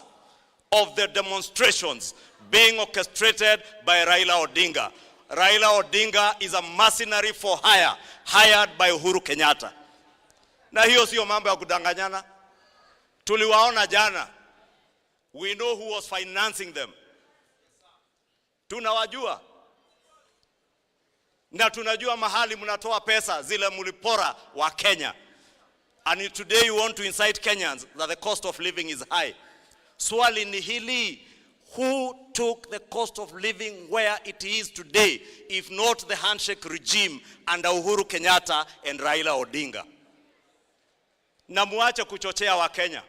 of the demonstrations being orchestrated by Raila Odinga. Raila Odinga is a mercenary for hire, hired by Uhuru Kenyatta. Na hiyo sio mambo ya kudanganyana. Tuliwaona jana. We know who was financing them. tunawajua na tunajua mahali mnatoa pesa zile mlipora wa Kenya. And today you want to incite Kenyans that the cost of living is high. Swali ni hili, who took the cost of living where it is today, if not the handshake regime under Uhuru Kenyatta and Raila Odinga? Na muache kuchochea wa Kenya.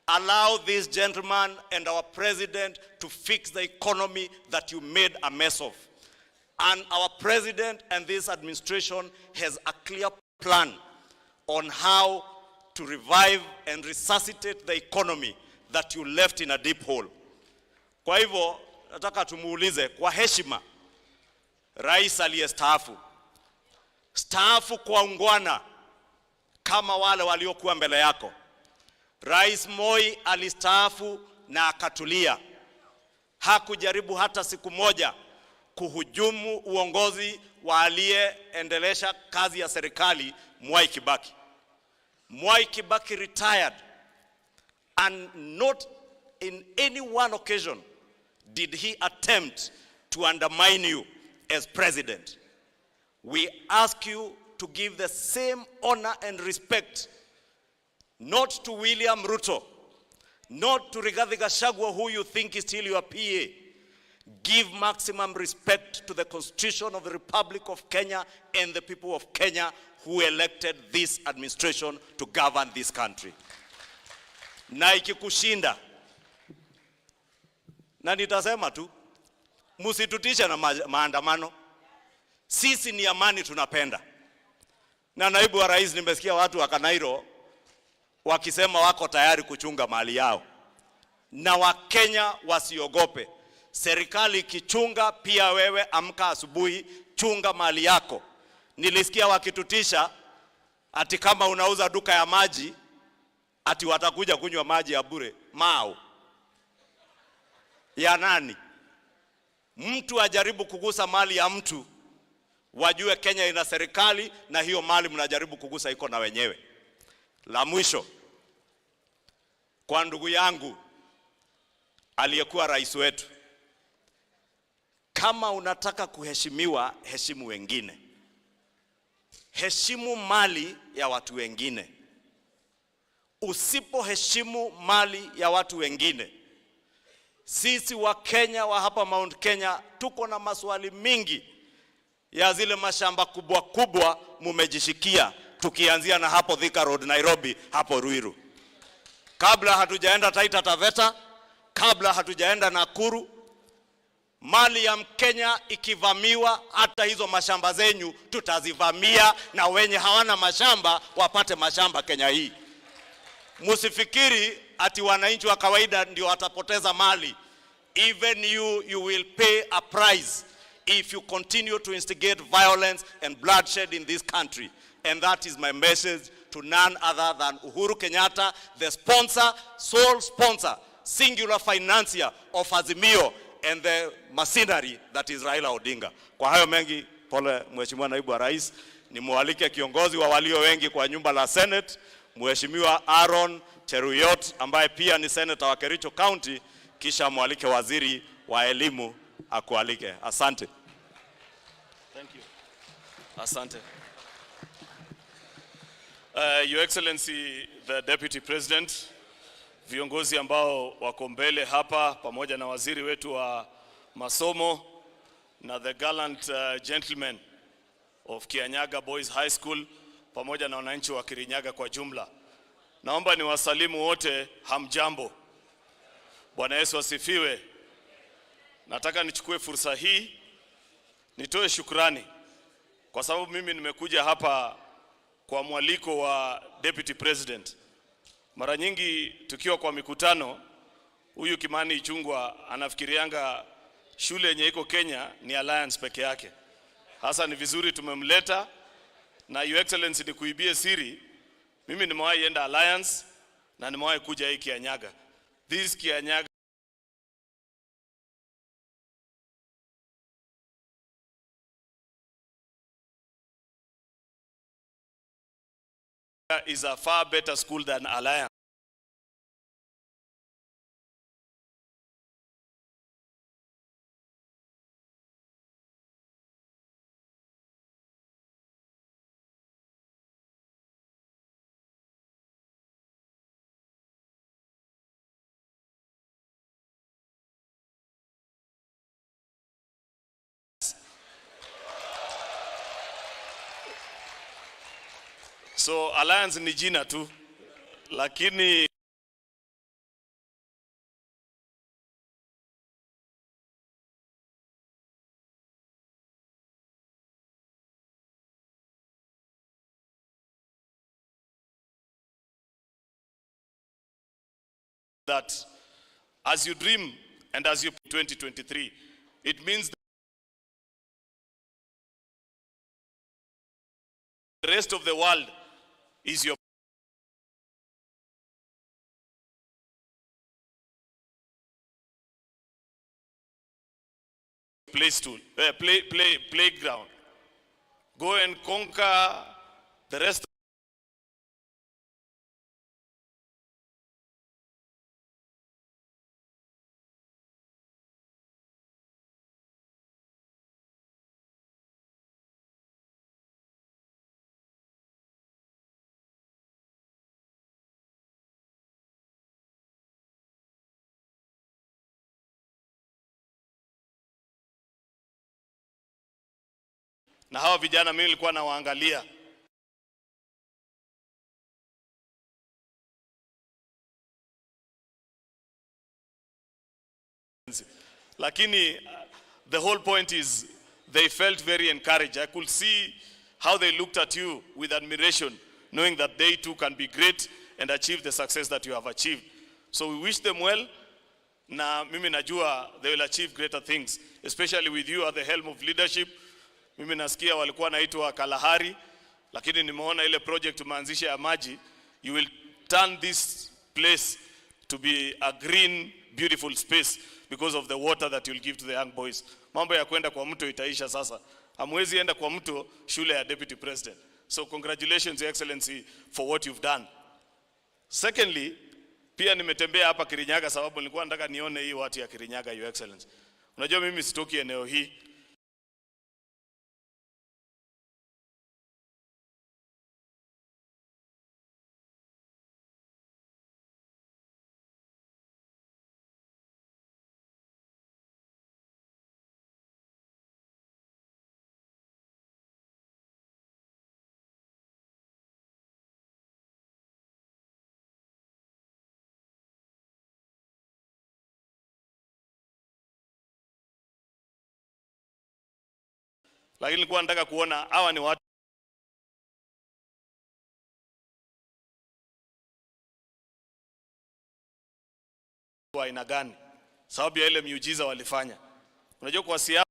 Allow this gentleman and our president to fix the economy that you made a mess of. And our president and this administration has a clear plan on how to revive and resuscitate the economy that you left in a deep hole. Kwa hivyo, nataka tumuulize kwa heshima, rais aliyestaafu, staafu kwa ungwana kama wale waliokuwa mbele yako. Rais Moi alistaafu na akatulia. Hakujaribu hata siku moja kuhujumu uongozi wa aliyeendelesha kazi ya serikali Mwai Kibaki. Mwai Kibaki retired, and not in any one occasion did he attempt to undermine you as president. We ask you to give the same honor and respect, not to William Ruto, not to Rigathi Gachagua, who you think is still your PA. Give maximum respect to the Constitution of the Republic of Kenya and the people of Kenya who elected this administration to govern this country. Na ikikushinda, na nitasema tu, musitutisha na maandamano. Sisi ni amani tunapenda. Na naibu wa rais, nimesikia watu wa Kanairo wakisema wako tayari kuchunga mali yao. Na Wakenya wasiogope. Serikali ikichunga, pia wewe amka asubuhi, chunga mali yako. Nilisikia wakitutisha ati kama unauza duka ya maji, ati watakuja kunywa maji ya bure. Mao ya nani? Mtu ajaribu kugusa mali ya mtu, wajue Kenya ina serikali na hiyo mali mnajaribu kugusa iko na wenyewe. La mwisho, kwa ndugu yangu aliyekuwa rais wetu, kama unataka kuheshimiwa, heshimu wengine. Heshimu mali ya watu wengine. Usipoheshimu mali ya watu wengine, sisi wa Kenya wa hapa Mount Kenya tuko na maswali mingi ya zile mashamba kubwa kubwa mumejishikia, tukianzia na hapo Thika Road Nairobi, hapo Ruiru. Kabla hatujaenda Taita Taveta, kabla hatujaenda Nakuru, mali ya Mkenya ikivamiwa, hata hizo mashamba zenyu tutazivamia, na wenye hawana mashamba wapate mashamba Kenya hii. Musifikiri ati wananchi wa kawaida ndio watapoteza mali. Even you will pay a price if you continue to instigate violence and bloodshed in this country. And that is my message to none other than Uhuru Kenyatta, the sponsor, sole sponsor, singular financier of Azimio, and the mercenary that is Raila Odinga. Kwa hayo mengi, pole Mheshimiwa Naibu wa Rais, nimualike kiongozi wa walio wengi kwa nyumba la Senate, Mheshimiwa Aaron Cheruyot, ambaye pia ni senator wa Kericho County, kisha mualike waziri wa elimu akualike. Asante. Thank you. Asante. Your Excellency the Deputy President, viongozi ambao wako mbele hapa pamoja na waziri wetu wa masomo na the gallant gentlemen of Kianyaga Boys High School pamoja na wananchi wa Kirinyaga kwa jumla. Naomba niwasalimu wote, hamjambo. Bwana Yesu asifiwe. Nataka nichukue fursa hii nitoe shukrani kwa sababu mimi nimekuja hapa kwa mwaliko wa Deputy President. Mara nyingi tukiwa kwa mikutano, huyu Kimani Ichung'wah anafikirianga shule yenye iko Kenya ni Alliance peke yake. Hasa ni vizuri tumemleta, na Your Excellency ni kuibie siri, mimi nimewahi enda Alliance na nimewahi kuja hii Kianyaga. This Kianyaga is a far better school than Alliance. So alliance ni jina tu, lakini that as you dream and as you 2023, it means the rest of the world is your playground. Go and conquer the rest. Na hawa vijana mimi nilikuwa nawaangalia, lakini the whole point is they felt very encouraged. I could see how they looked at you with admiration, knowing that they too can be great and achieve the success that you have achieved. So we wish them well, na mimi najua they will achieve greater things, especially with you at the helm of leadership. Mimi nasikia walikuwa naitwa Kalahari, lakini nimeona ile project umeanzisha ya maji. You will turn this place to be a green, beautiful space because of the water that you'll give to the young boys. Mambo ya kwenda kwa mto itaisha sasa. Hamwezi enda kwa mto shule ya Deputy President. So congratulations, Your Excellency, for what you've done. Secondly, pia nimetembea hapa Kirinyaga sababu nilikuwa nataka nione hii watu ya Kirinyaga, Your Excellency. Unajua mimi sitoki eneo hii. Lakini nilikuwa nataka kuona hawa ni watu wa aina gani, sababu ya ile miujiza walifanya. Unajua kwa siasa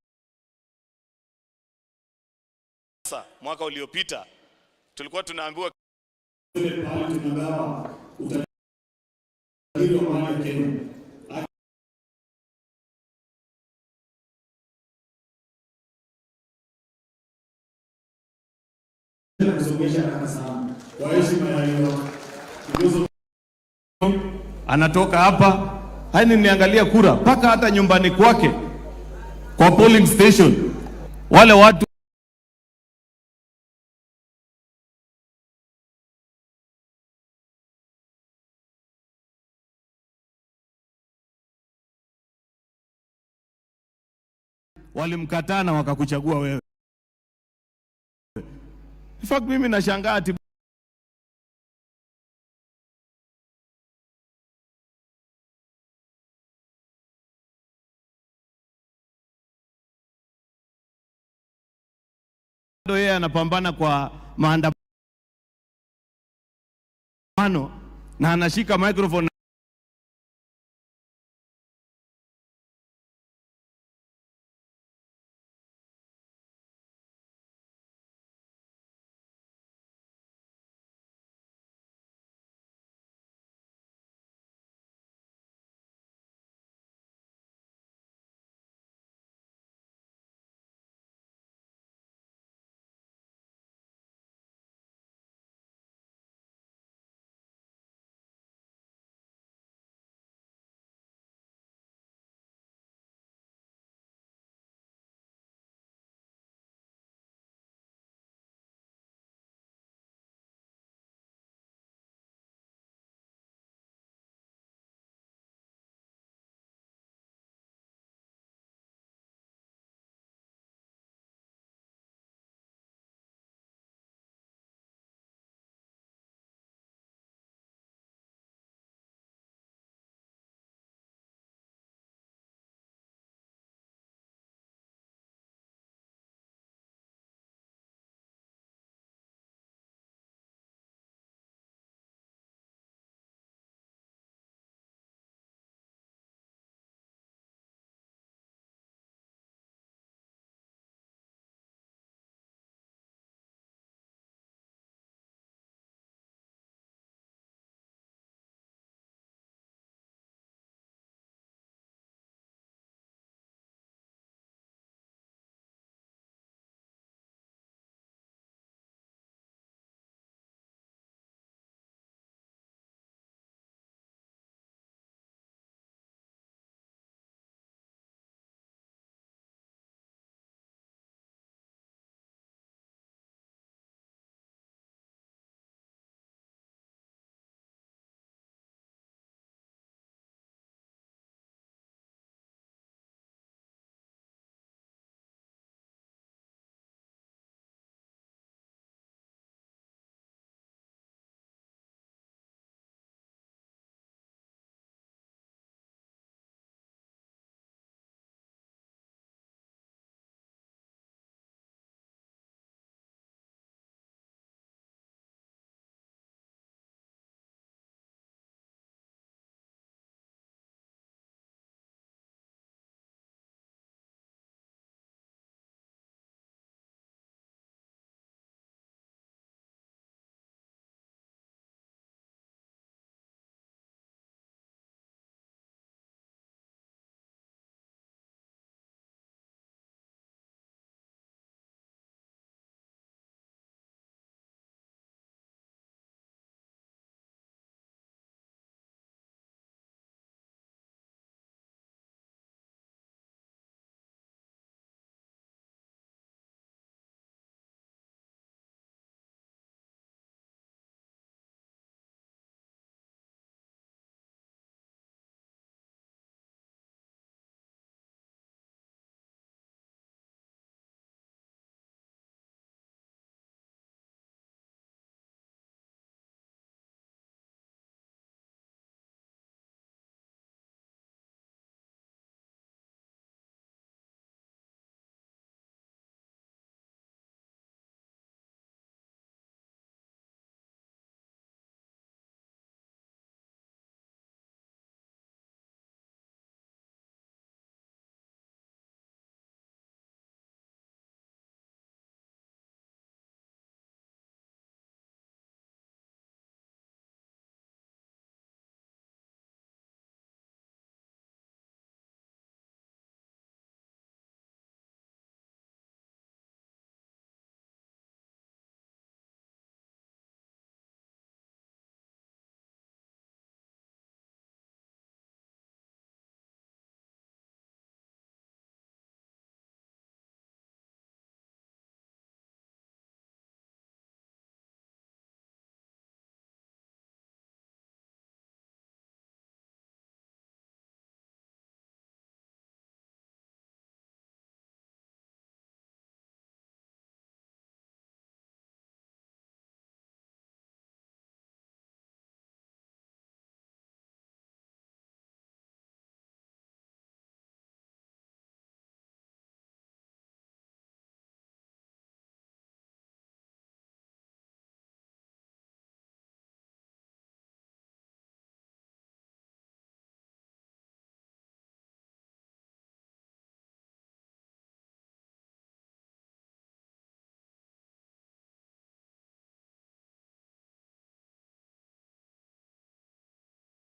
mwaka uliopita tulikuwa tunaambiwa anatoka hapa, hani niangalia kura mpaka hata nyumbani kwake kwa polling station wale watu walimkataa na wakakuchagua wewe. In fact mimi nashangaa ati yeye anapambana kwa maandamano na anashika microphone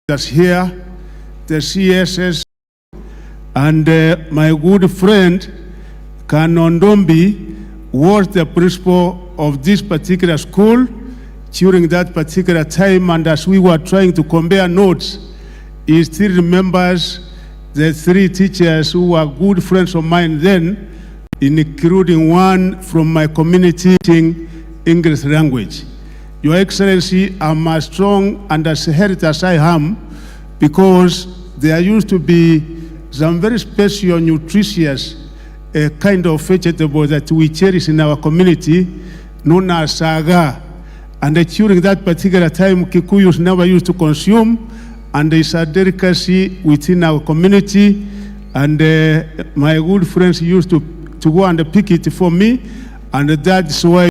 That's here, the CSS, and my good friend Kanondombi was the principal of this particular school during that particular time, and as we were trying to compare notes, he still remembers the three teachers who were good friends of mine then, including one from my community teaching English language. Your Excellency, I'm as strong and as heritage as I am, because there used to be some very special, nutritious kind of vegetable that we cherish in our community, known as saga. And during that particular time, Kikuyus never used to consume, and it's a delicacy within our community. And my good friends used to go and pick it for me, and that's why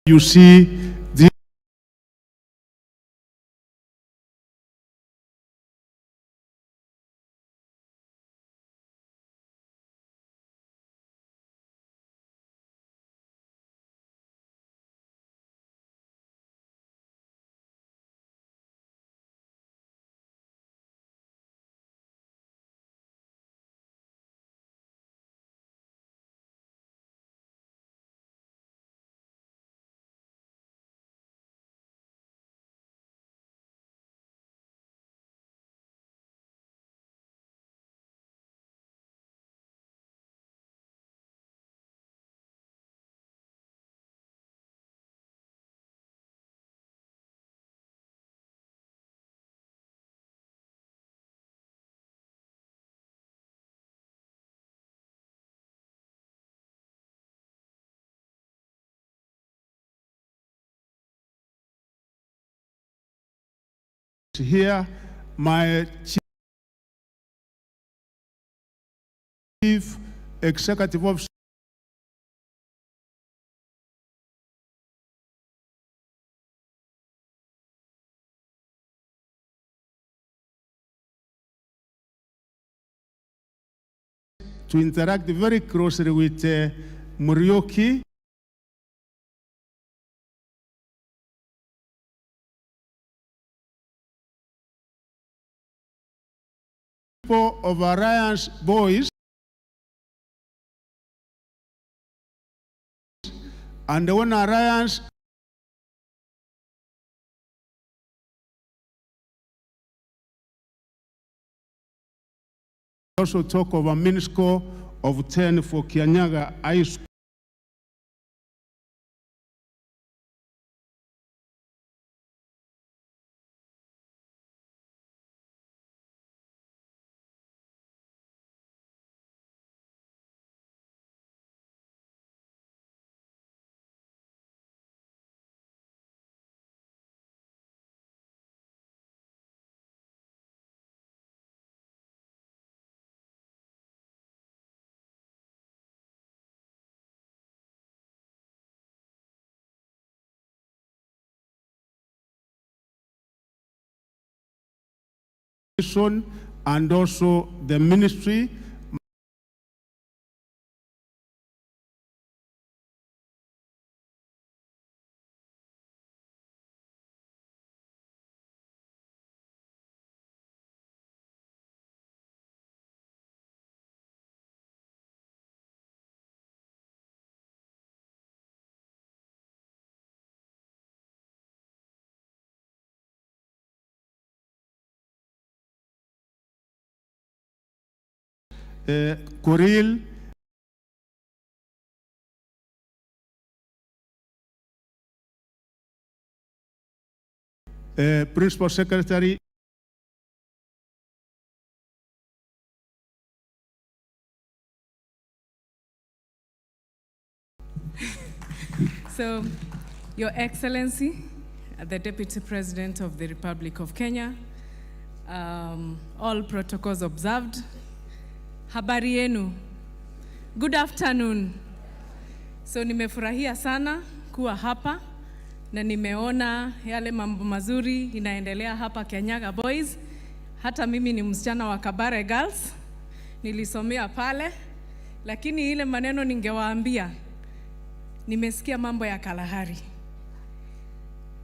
you see the here my chief executive officer to interact very closely with Murioki. People of Alliance Boys and the one Alliance also talk of a min score of 10 for Kianyaga High School. and also the ministry. Kuril, Principal Secretary. So, Your Excellency, the Deputy President of the Republic of Kenya, all protocols observed. Habari yenu. Good afternoon. So nimefurahia sana kuwa hapa na nimeona yale mambo mazuri inaendelea hapa Kianyaga Boys. Hata mimi ni msichana wa Kabare Girls. Nilisomea pale, lakini ile maneno ningewaambia, nimesikia mambo ya Kalahari.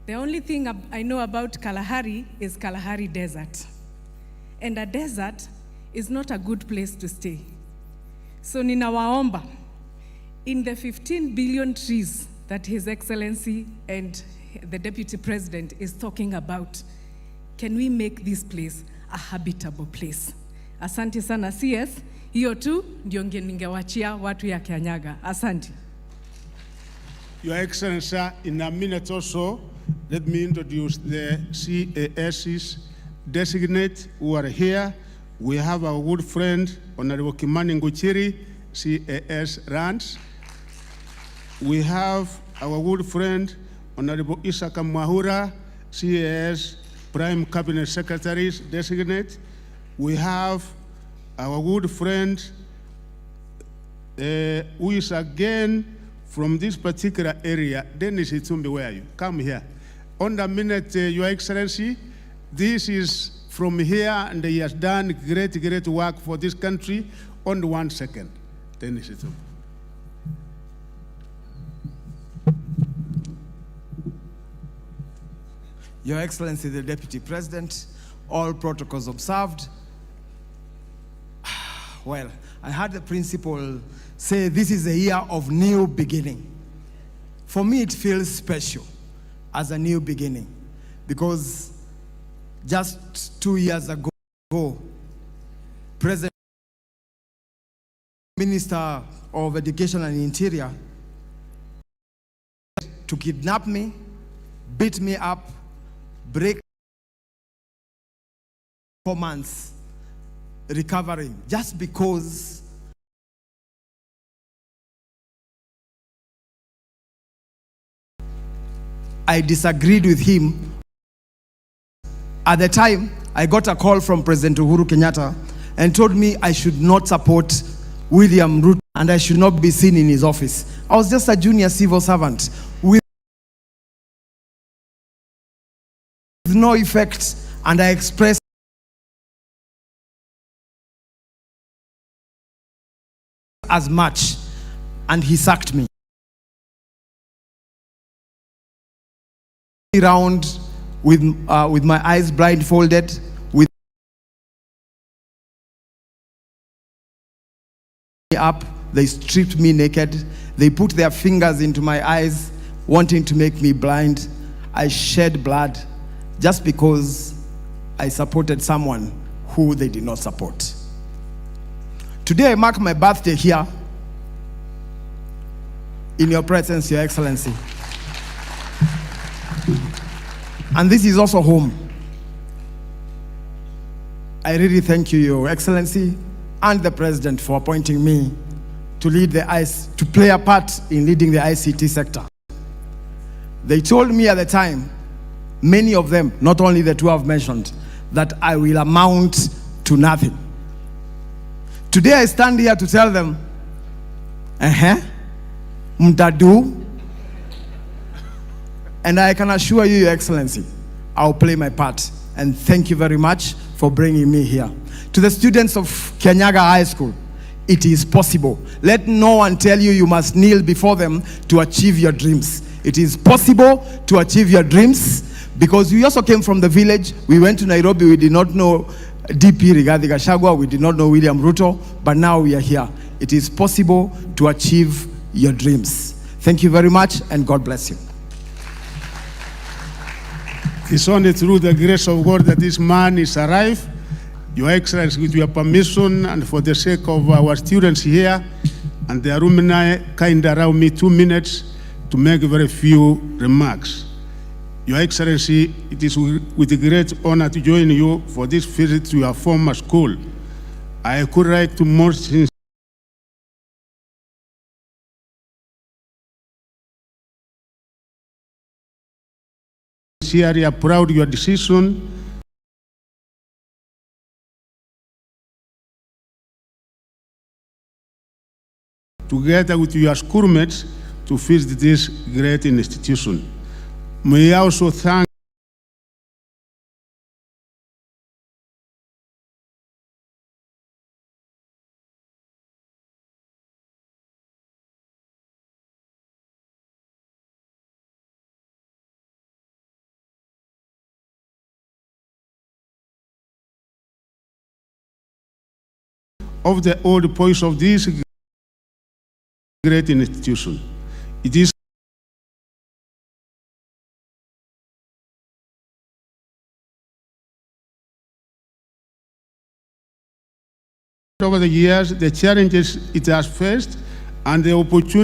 The only thing I know about Kalahari is Kalahari Desert. And a desert is not a good place to stay. So ninawaomba, in the 15 billion trees that His Excellency and the Deputy President is talking about, can we make this place a habitable place? Asante sana CS, hiyo tu ndio ningewachia watu ya Kianyaga. Asante. Your Excellency, in a minute also, let me introduce the CAS's designate who are here. We have our good friend, Honorable Kimani Nguchiri, CAS Rands. We have our good friend, Honorable Isaka Mwahura, CAS Prime Cabinet Secretaries designate. We have our good friend, who is again from this particular area. Dennis Itumbi, where are you? Come here. On the minute, Your Excellency, this is from here, and he has done great work for this country. On 1 second. Dennis Itumbi. Your Excellency, the Deputy President, all protocols observed. Well, I heard the principal say this is a year of new beginning. For me, it feels special as a new beginning because just 2 years ago, President Minister of Education and Interior to kidnap me, beat me up, break 4 months recovering just because I disagreed with him. At the time, I got a call from President Uhuru Kenyatta and told me I should not support William Ruto and I should not be seen in his office. I was just a junior civil servant with no effect, and I expressed as much, and he sacked me. Around with my eyes blindfolded, with me up, they stripped me naked. They put their fingers into my eyes, wanting to make me blind. I shed blood just because I supported someone who they did not support. Today I mark my birthday here in your presence, Your Excellency. And this is also home. I really thank you, Your Excellency, and the President for appointing me to lead to play a part in leading the ICT sector. They told me at the time, many of them, not only the two I've mentioned, that I will amount to nothing. Today I stand here to tell them, mtadu. And I can assure you, Your Excellency, I'll play my part. And thank you very much for bringing me here. To the students of Kianyaga High School, it is possible. Let no one tell you you must kneel before them to achieve your dreams. It is possible to achieve your dreams, because we also came from the village. We went to Nairobi. We did not know DP Rigathi Gachagua. We did not know William Ruto, but now we are here. It is possible to achieve your dreams. Thank you very much, and God bless you. It's only through the grace of God that this man is arrived. Your Excellency, with your permission and for the sake of our students here and the alumni, kind allow me 2 minutes to make very few remarks. Your Excellency, it is with great honor to join you for this visit to your former school. I could write to most sincerely proud of your decision together with your schoolmates to visit this great institution. May I also thank of the old points of this great institution. It is over the years, the challenges it has faced and the opportunity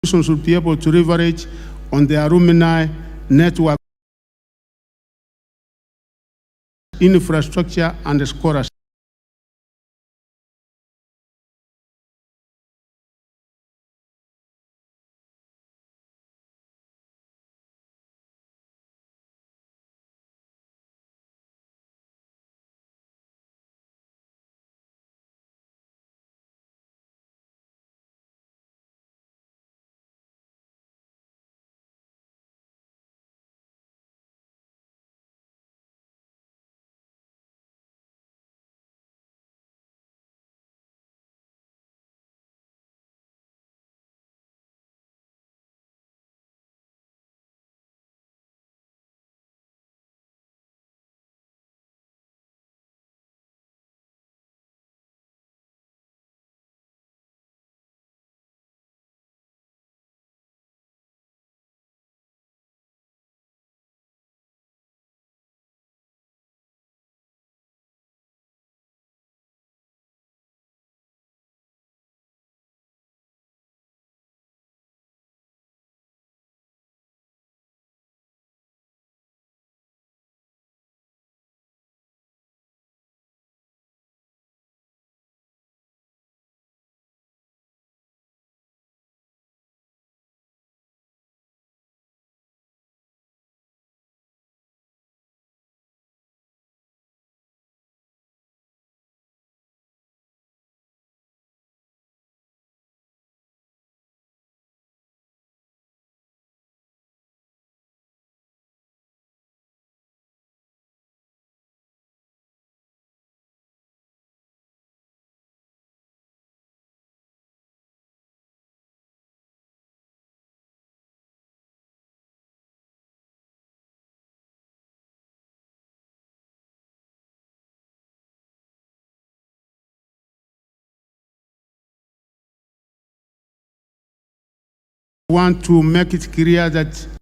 should be able to leverage on the alumni network, infrastructure, and scholarship. want to make it clear that